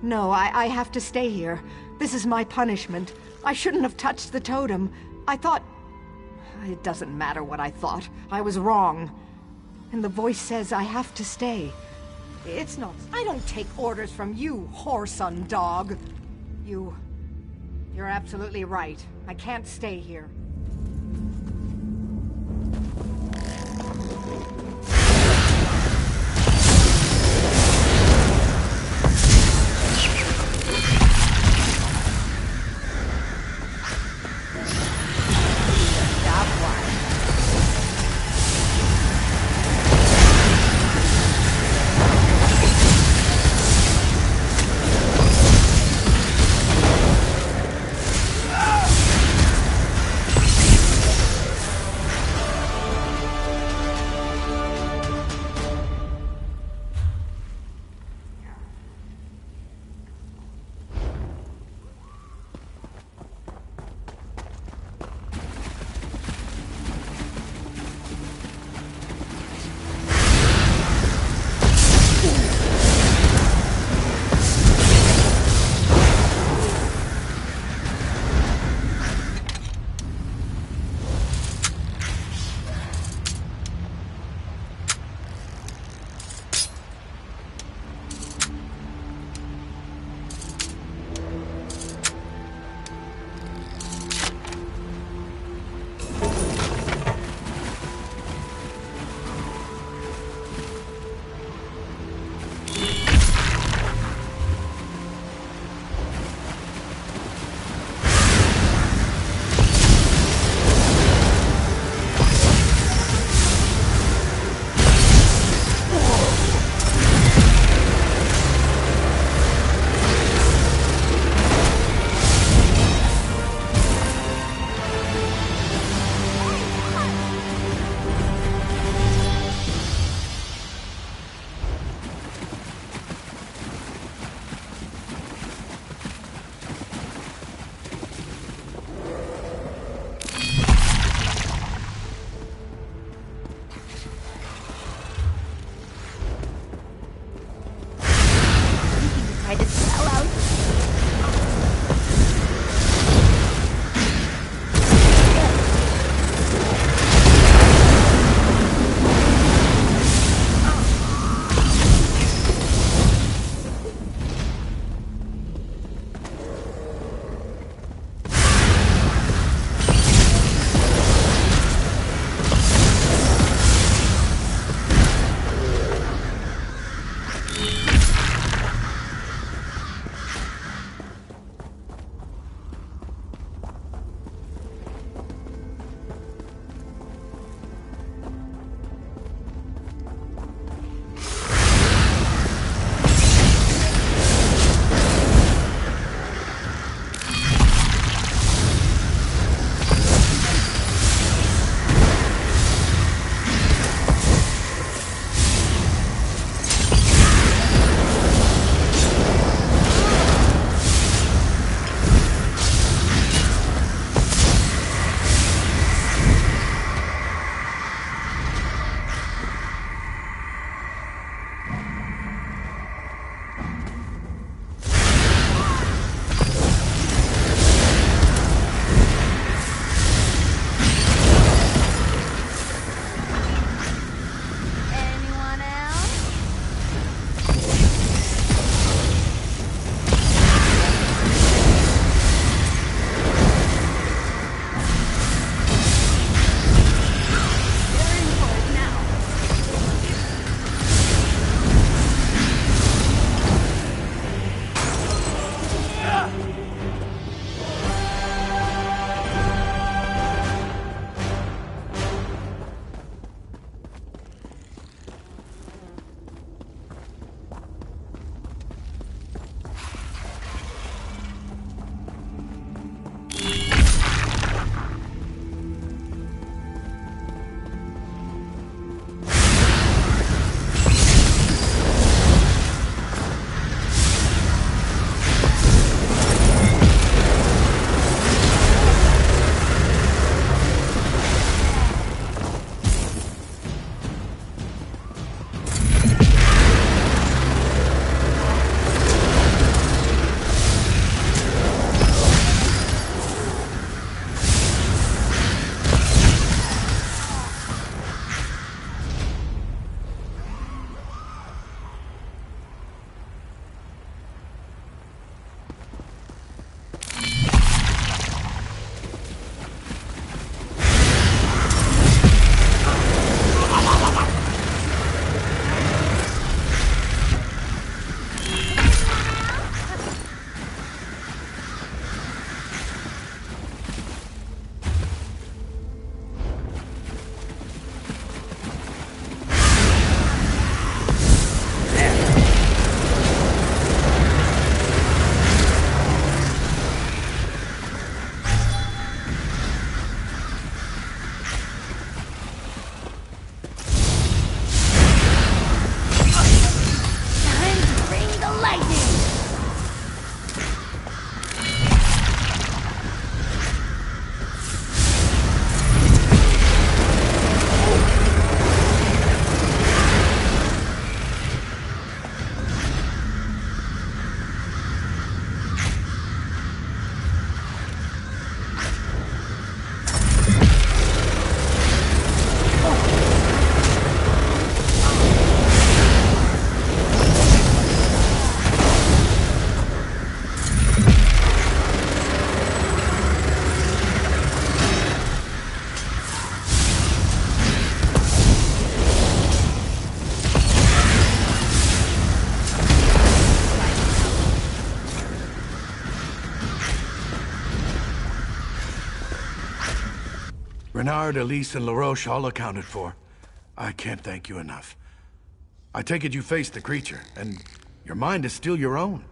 No, I have to stay here. This is my punishment. I shouldn't have touched the totem. I thought... It doesn't matter what I thought. I was wrong. And the voice says I have to stay. It's not... I don't take orders from you, whoreson dog. You're absolutely right. I can't stay here. Renard, Elise, and LaRoche all accounted for. I can't thank you enough. I take it you faced the creature, and your mind is still your own.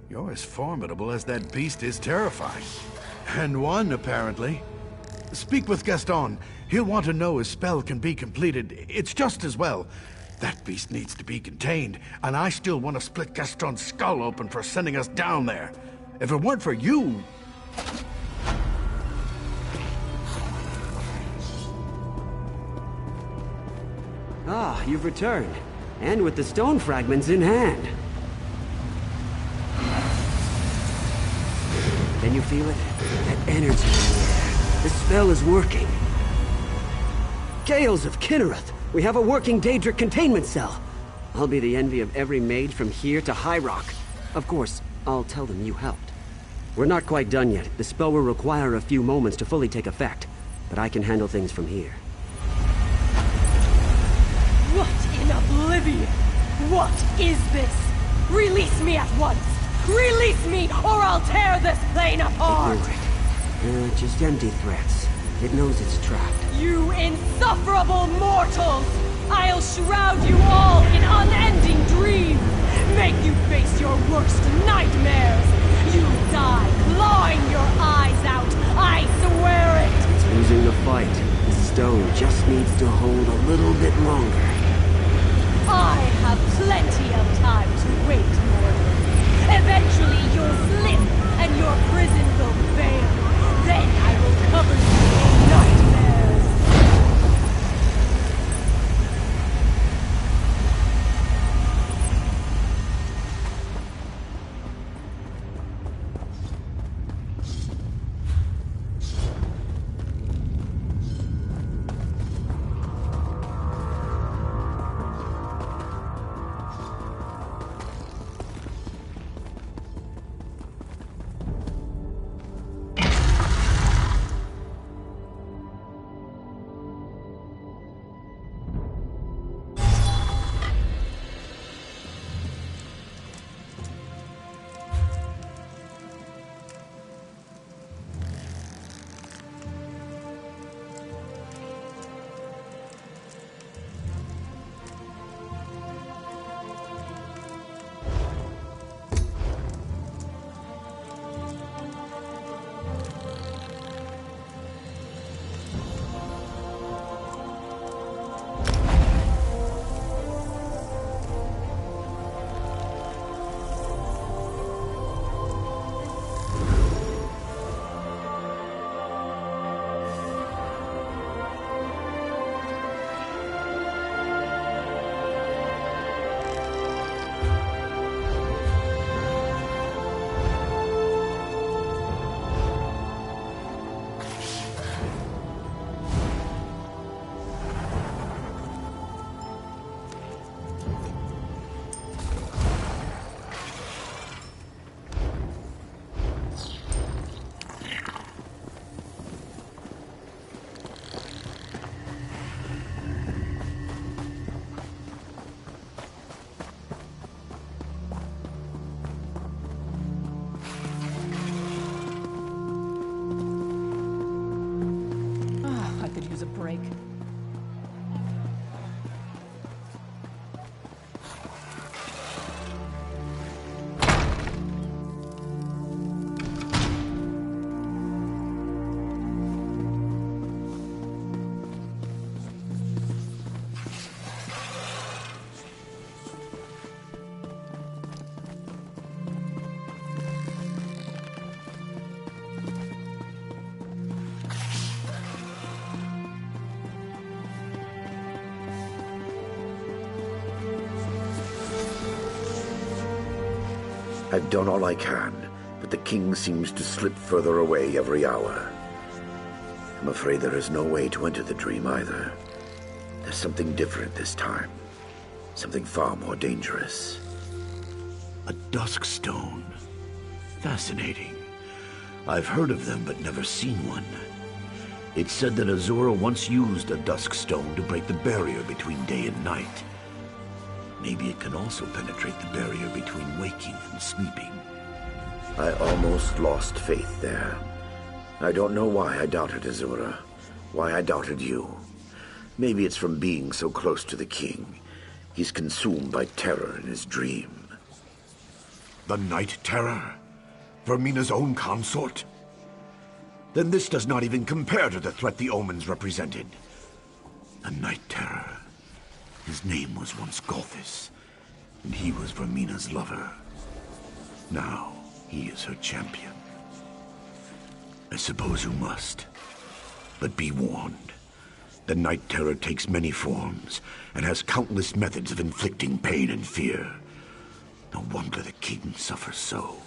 You're as formidable as that beast is terrifying. And one, apparently. Speak with Gaston. He'll want to know his spell can be completed. It's just as well. That beast needs to be contained, and I still want to split Gaston's skull open for sending us down there. If it weren't for you... Ah, you've returned. And with the stone fragments in hand. Can you feel it? That energy in the air. The spell is working. Gales of Kinnereth! We have a working Daedric containment cell. I'll be the envy of every mage from here to High Rock. Of course, I'll tell them you helped. We're not quite done yet. The spell will require a few moments to fully take effect. But I can handle things from here. What in oblivion? What is this? Release me at once! Release me, or I'll tear this plane apart! Ignore it. Just empty threats. It knows it's trapped. You insufferable mortals! I'll shroud you all in unending dreams! Make you face your worst nightmares! You'll die clawing your eyes out! I swear it! It's losing the fight. The stone just needs to hold a little bit longer. I have plenty of time to wait, mortal. Eventually you'll slip, and your prison will fail. Then I will cover you in nightmares. I've done all I can, but the king seems to slip further away every hour. I'm afraid there is no way to enter the dream either. There's something different this time. Something far more dangerous. A dusk stone. Fascinating. I've heard of them, but never seen one. It's said that Azura once used a dusk stone to break the barrier between day and night. Maybe it can also penetrate the barrier between waking and sleeping. I almost lost faith there. I don't know why I doubted Azura, Why I doubted you. Maybe it's from being so close to the king. He's consumed by terror in his dream. The Night Terror? Vermina's own consort? Then this does not even compare to the threat the omens represented. The Night Terror. His name was once Golthus, and he was Vermina's lover. Now, he is her champion. I suppose you must. But be warned. The Night Terror takes many forms, and has countless methods of inflicting pain and fear. No wonder the king suffers so.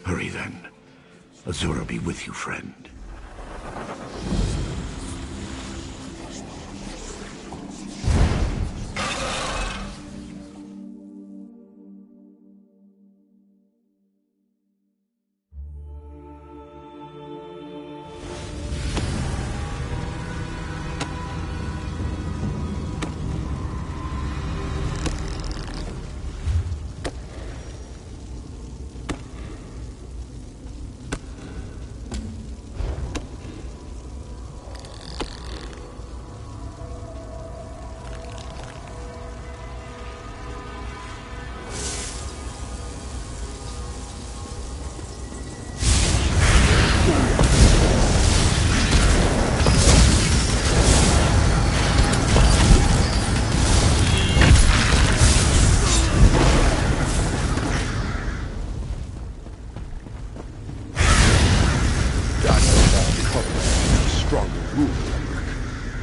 Hurry then. Azura be with you, friend.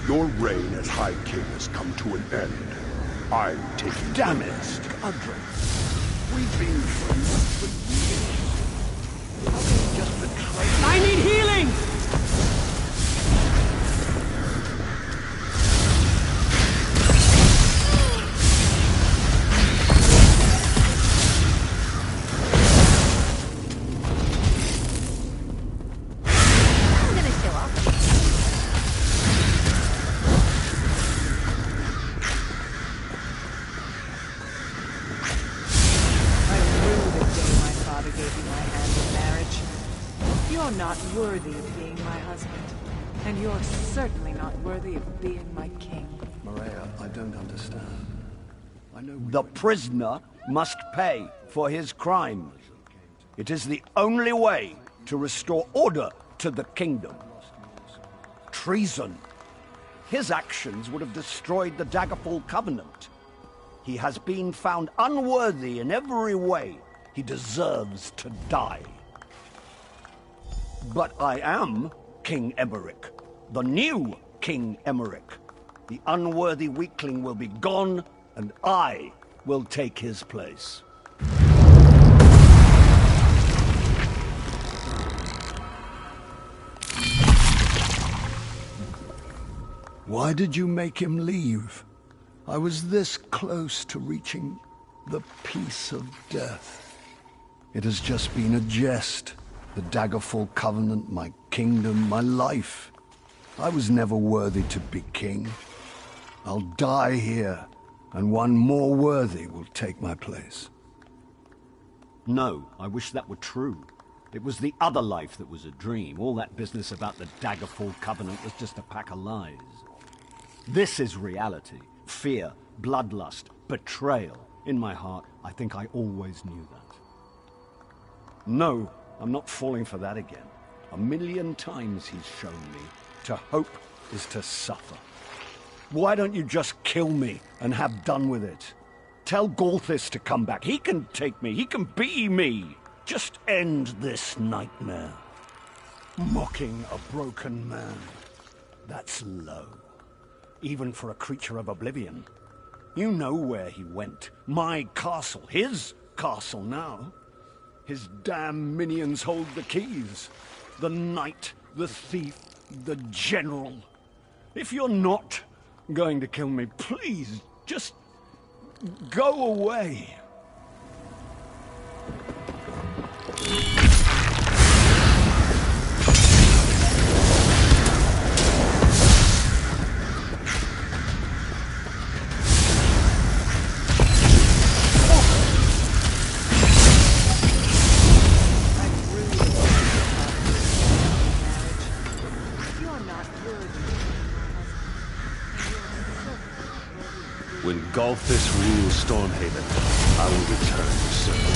Your reign as High King has come to an end. I'm taking... Damn it, Adre. We've been friends for years. How can you just betray me? I need healing! Not worthy of being my husband, and you're certainly not worthy of being my king. Maria, I don't understand. I know the prisoner must pay for his crimes. It is the only way to restore order to the kingdom. Treason. His actions would have destroyed the Daggerfall Covenant. He has been found unworthy in every way. He deserves to die. But I am King Emmerich, the new King Emmerich. The unworthy weakling will be gone, and I will take his place. Why did you make him leave? I was this close to reaching the peace of death. It has just been a jest. The Daggerfall Covenant, my kingdom, my life. I was never worthy to be king. I'll die here, and one more worthy will take my place. No, I wish that were true. It was the other life that was a dream. All that business about the Daggerfall Covenant was just a pack of lies. This is reality. Fear, bloodlust, betrayal. In my heart, I think I always knew that. No. I'm not falling for that again. 1,000,000 times he's shown me. To hope is to suffer. Why don't you just kill me and have done with it? Tell Golthus to come back. He can take me. He can be me. Just end this nightmare. Mocking a broken man. That's low. Even for a creature of oblivion. You know where he went. My castle. His castle now. His damn minions hold the keys. The knight, the thief, the general. If you're not going to kill me, please, just go away. not worthy. When Golfus rules Stormhaven, I will return to serve.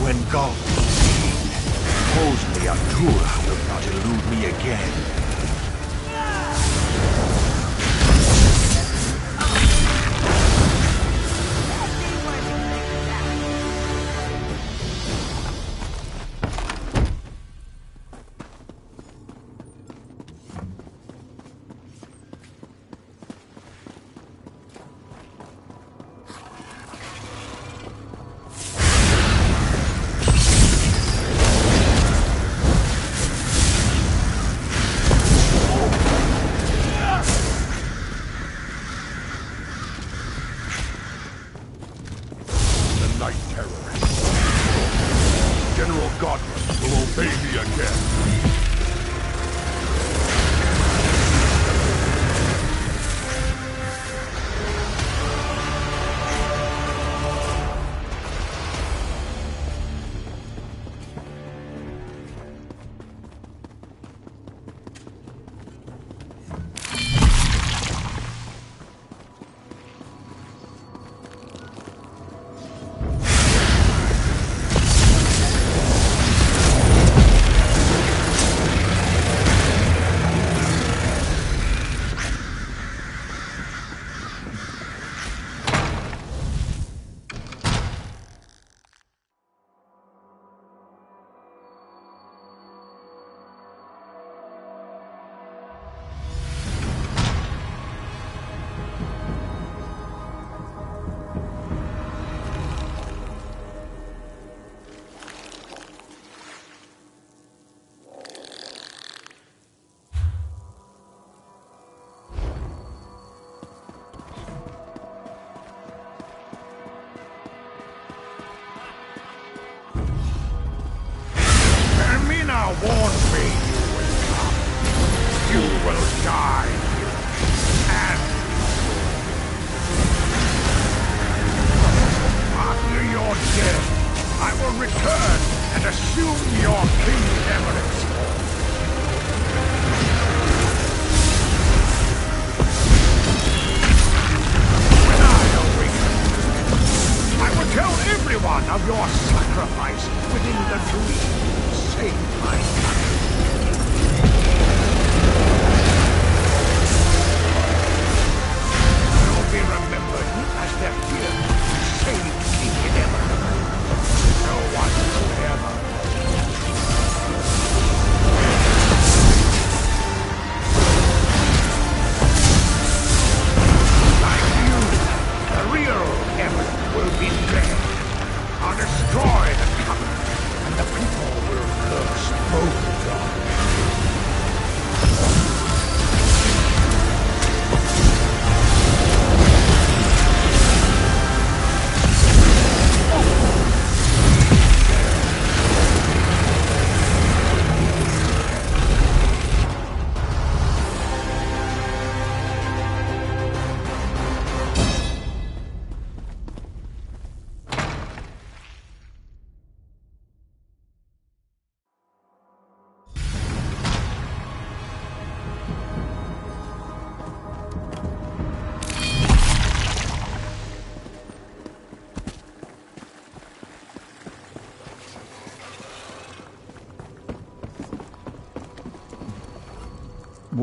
When Golf supposedly Artura will not elude me again. Warned me you will come. You will die. And after your death, I will return and assume your king's eminence. When I awaken, I will tell everyone of your sacrifice within the dream. Save my country. You'll be remembered as the hero who saved King Emerald. No one could ever.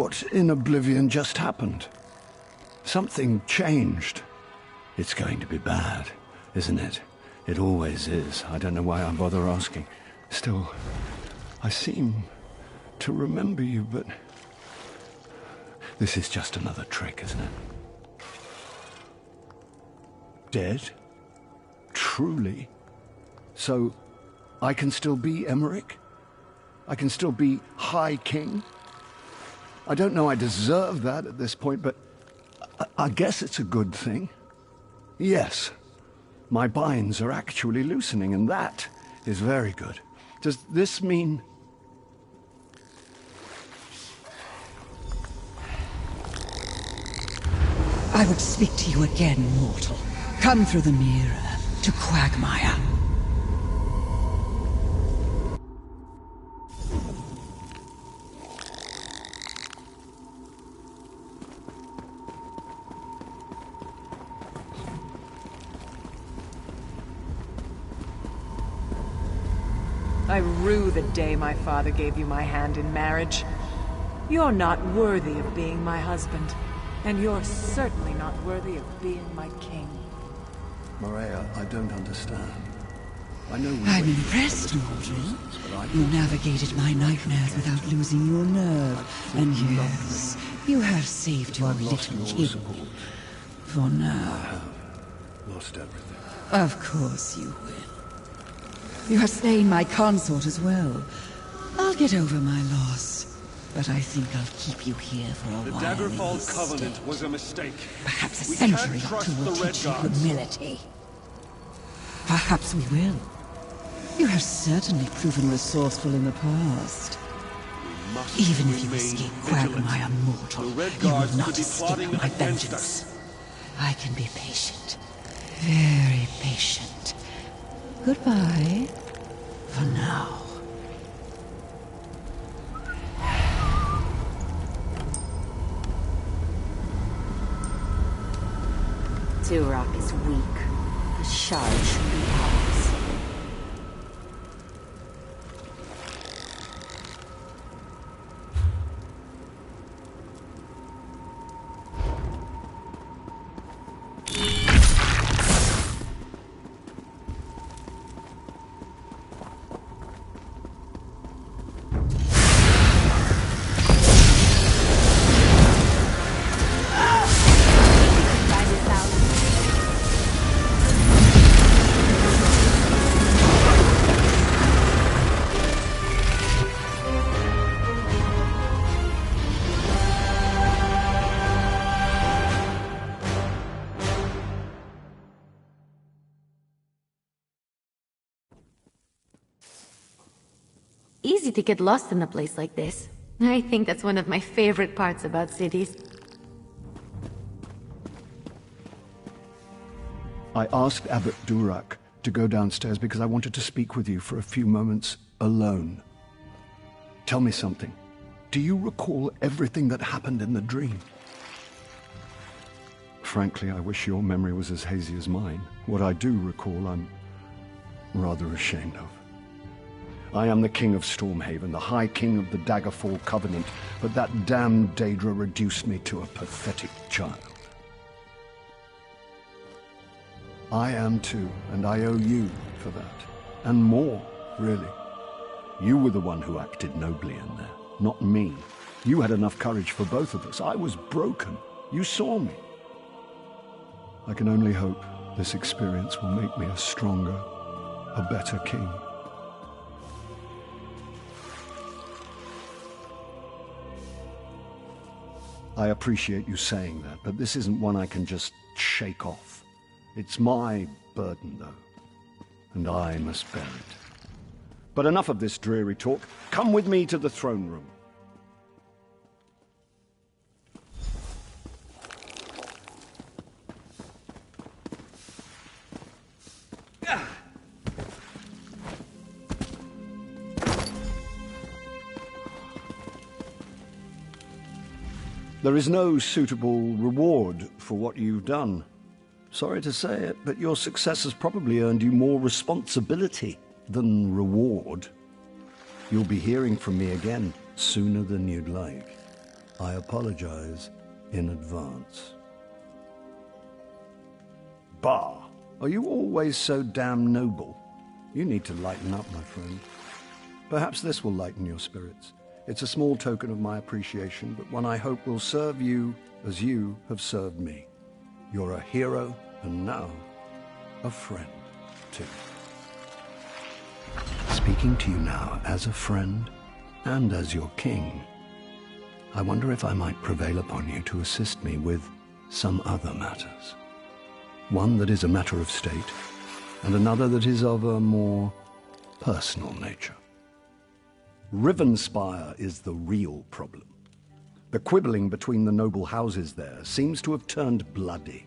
what in Oblivion just happened. Something changed. It's going to be bad, isn't it? It always is. I don't know why I bother asking. Still, I seem to remember you, but... this is just another trick, isn't it? Dead? Truly? So, I can still be Emmerich? I can still be High King? I don't know I deserve that at this point, but I guess it's a good thing. Yes, my binds are actually loosening, and that is very good. Does this mean... I would speak to you again, mortal. Come through the mirror to Quagmire. I rue the day my father gave you my hand in marriage. You're not worthy of being my husband, and you're certainly not worthy of being my king. Maria, I don't understand. I know I'm impressed, mortal. You navigated my nightmares without losing your nerve. And yes, you have saved your little kid. For now. Lost everything. Of course you will. You have slain my consort as well. I'll get over my loss, but I think I'll keep you here for a while. The Daggerfall Covenant was a mistake. Perhaps a century or two will teach you humility. Perhaps we will. You have certainly proven resourceful in the past. Even if you escape Quagmire mortal, you will not escape my vengeance. I can be patient. Very patient. Goodbye. For now. Turok is weak. The shard should be ours. Easy to get lost in a place like this. I think that's one of my favorite parts about cities. I asked Abbot Durak to go downstairs because I wanted to speak with you for a few moments alone. Tell me something. Do you recall everything that happened in the dream? Frankly, I wish your memory was as hazy as mine. What I do recall, I'm rather ashamed of. I am the King of Stormhaven, the High King of the Daggerfall Covenant, but that damned Daedra reduced me to a pathetic child. I am too, and I owe you for that. And more, really. You were the one who acted nobly in there, not me. You had enough courage for both of us. I was broken. You saw me. I can only hope this experience will make me a stronger, a better king. I appreciate you saying that, but this isn't one I can just shake off. It's my burden, though, and I must bear it. But enough of this dreary talk. Come with me to the throne room. There is no suitable reward for what you've done. Sorry to say it, but your success has probably earned you more responsibility than reward. You'll be hearing from me again sooner than you'd like. I apologize in advance. Bah! Are you always so damn noble? You need to lighten up, my friend. Perhaps this will lighten your spirits. It's a small token of my appreciation, but one I hope will serve you as you have served me. You're a hero, and now, a friend, too. Speaking to you now as a friend, and as your king, I wonder if I might prevail upon you to assist me with some other matters. One that is a matter of state, and another that is of a more personal nature. Rivenspire is the real problem. The quibbling between the noble houses there seems to have turned bloody.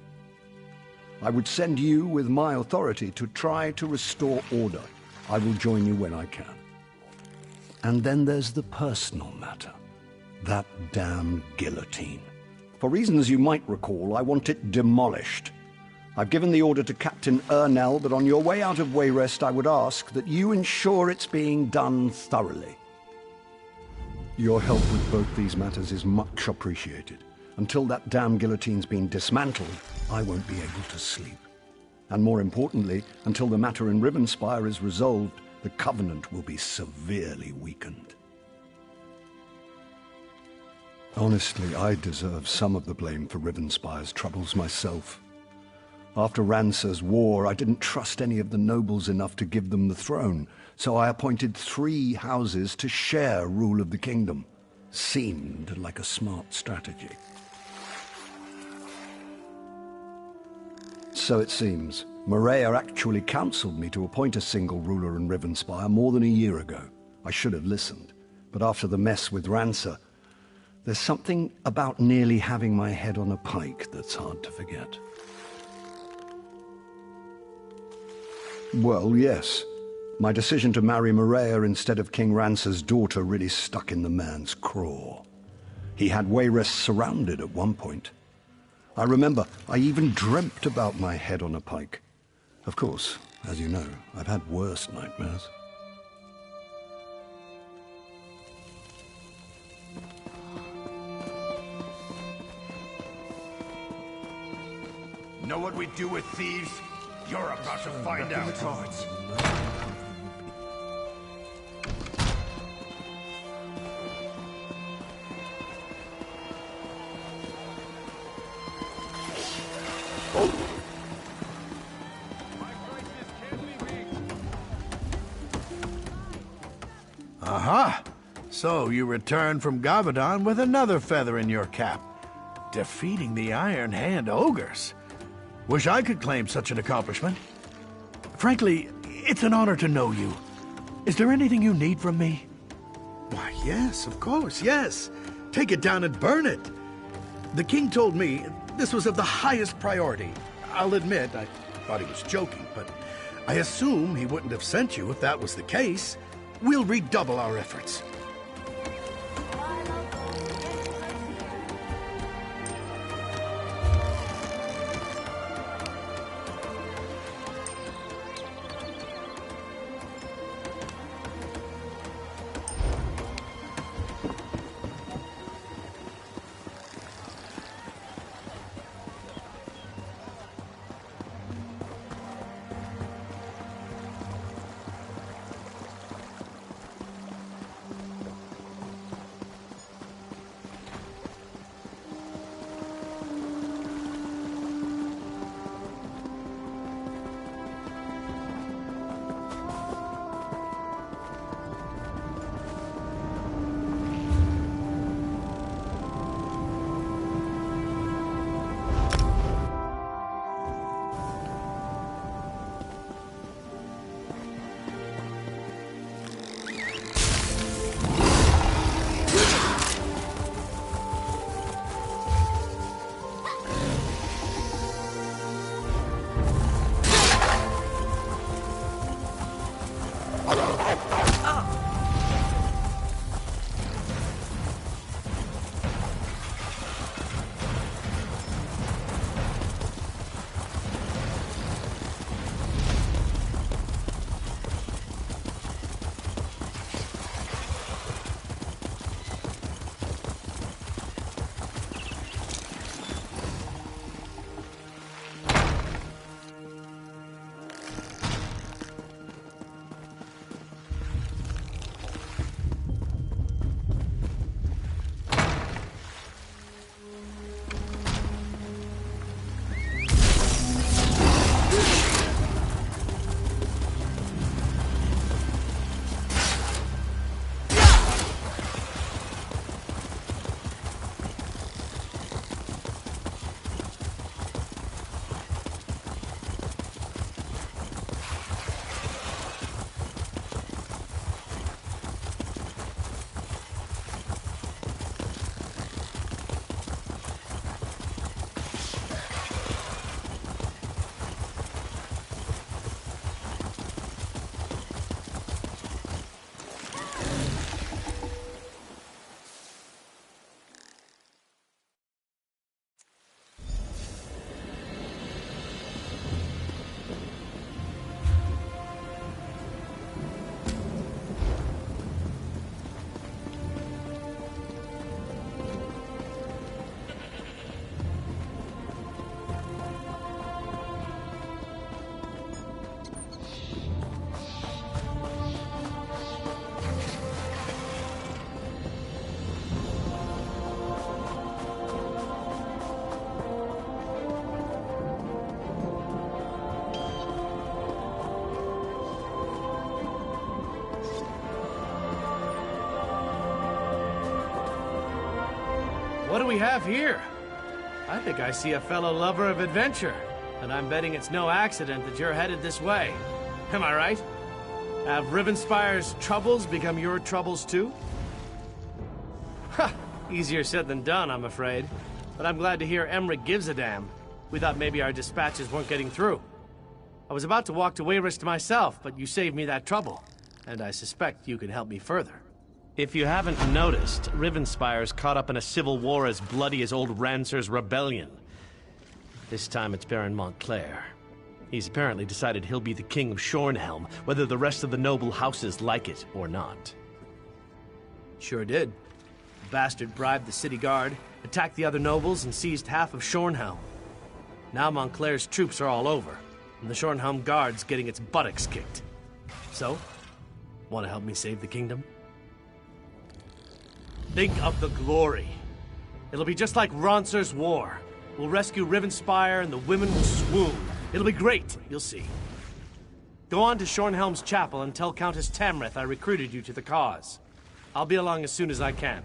I would send you with my authority to try to restore order. I will join you when I can. And then there's the personal matter. That damn guillotine. For reasons you might recall, I want it demolished. I've given the order to Captain Ernell, but on your way out of Wayrest, I would ask that you ensure it's being done thoroughly. Your help with both these matters is much appreciated. Until that damn guillotine's been dismantled, I won't be able to sleep. And more importantly, until the matter in Rivenspire is resolved, the Covenant will be severely weakened. Honestly, I deserve some of the blame for Rivenspire's troubles myself. After Rancer's war, I didn't trust any of the nobles enough to give them the throne, so I appointed 3 houses to share rule of the kingdom. Seemed like a smart strategy. So it seems. Maria actually counseled me to appoint a single ruler in Rivenspire more than a year ago. I should have listened, but after the mess with Rancer, there's something about nearly having my head on a pike that's hard to forget. Well, yes. My decision to marry Maria instead of King Rancer's daughter really stuck in the man's craw. He had Wayrest surrounded at one point. I remember I even dreamt about my head on a pike. Of course, as you know, I've had worse nightmares. Know what we do with thieves? You're about to find out. Aha! So you return from Gavadon with another feather in your cap. Defeating the Iron Hand Ogres. Wish I could claim such an accomplishment. Frankly, it's an honor to know you. Is there anything you need from me? Why, yes, of course, yes. Take it down and burn it. The king told me this was of the highest priority. I'll admit, I thought he was joking, but I assume he wouldn't have sent you if that was the case. We'll redouble our efforts. we have here? I think I see a fellow lover of adventure, and I'm betting it's no accident that you're headed this way. Am I right? Have Rivenspire's troubles become your troubles too? Ha! Easier said than done, I'm afraid. But I'm glad to hear Emmerich gives a damn. We thought maybe our dispatches weren't getting through. I was about to walk to Wayrest myself, but you saved me that trouble. And I suspect you can help me further. If you haven't noticed, Rivenspire's caught up in a civil war as bloody as old Rancer's rebellion. This time it's Baron Montclair. He's apparently decided he'll be the king of Stormhaven, whether the rest of the noble houses like it or not. Sure did. The bastard bribed the city guard, attacked the other nobles, and seized half of Stormhaven. Now Montclair's troops are all over, and the Stormhaven guard's getting its buttocks kicked. So, want to help me save the kingdom? Think of the glory. It'll be just like Rancer's war. We'll rescue Rivenspire and the women will swoon. It'll be great, you'll see. Go on to Stormhaven's chapel and tell Countess Tamrith I recruited you to the cause. I'll be along as soon as I can.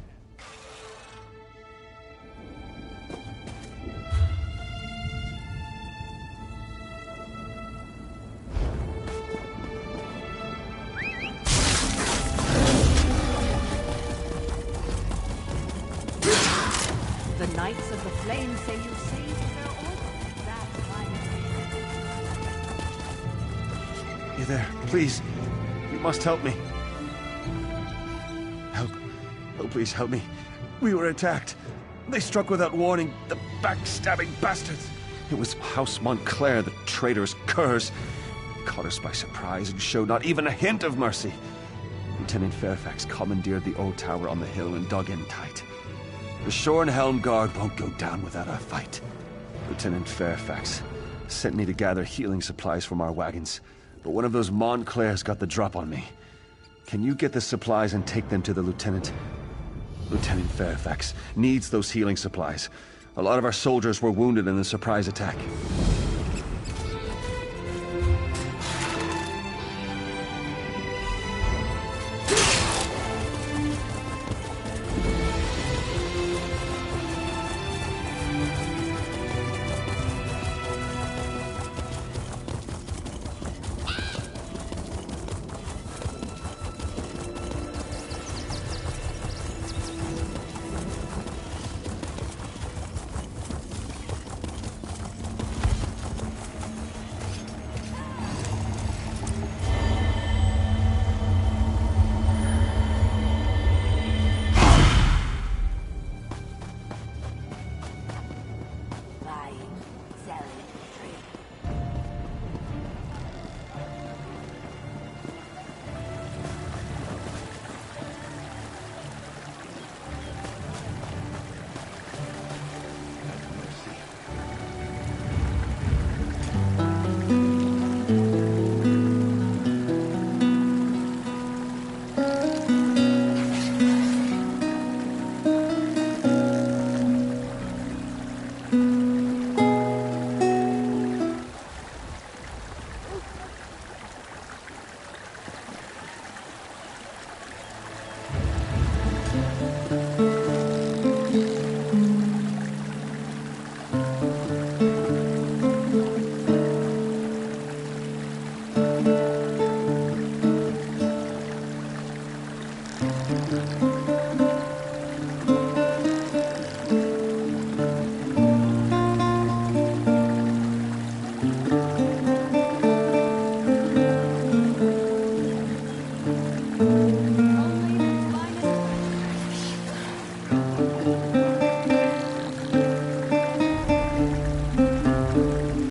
The Knights of the Flame say you saved their order. You there, please. You must help me. Help. Oh, please help me. We were attacked. They struck without warning. The backstabbing bastards. It was House Montclair, the traitorous curs. Caught us by surprise and showed not even a hint of mercy. Lieutenant Fairfax commandeered the old tower on the hill and dug in tight. The Stormhaven Guard won't go down without a fight. Lieutenant Fairfax sent me to gather healing supplies from our wagons, but one of those Montclairs got the drop on me. Can you get the supplies and take them to the lieutenant? Lieutenant Fairfax needs those healing supplies. A lot of our soldiers were wounded in the surprise attack.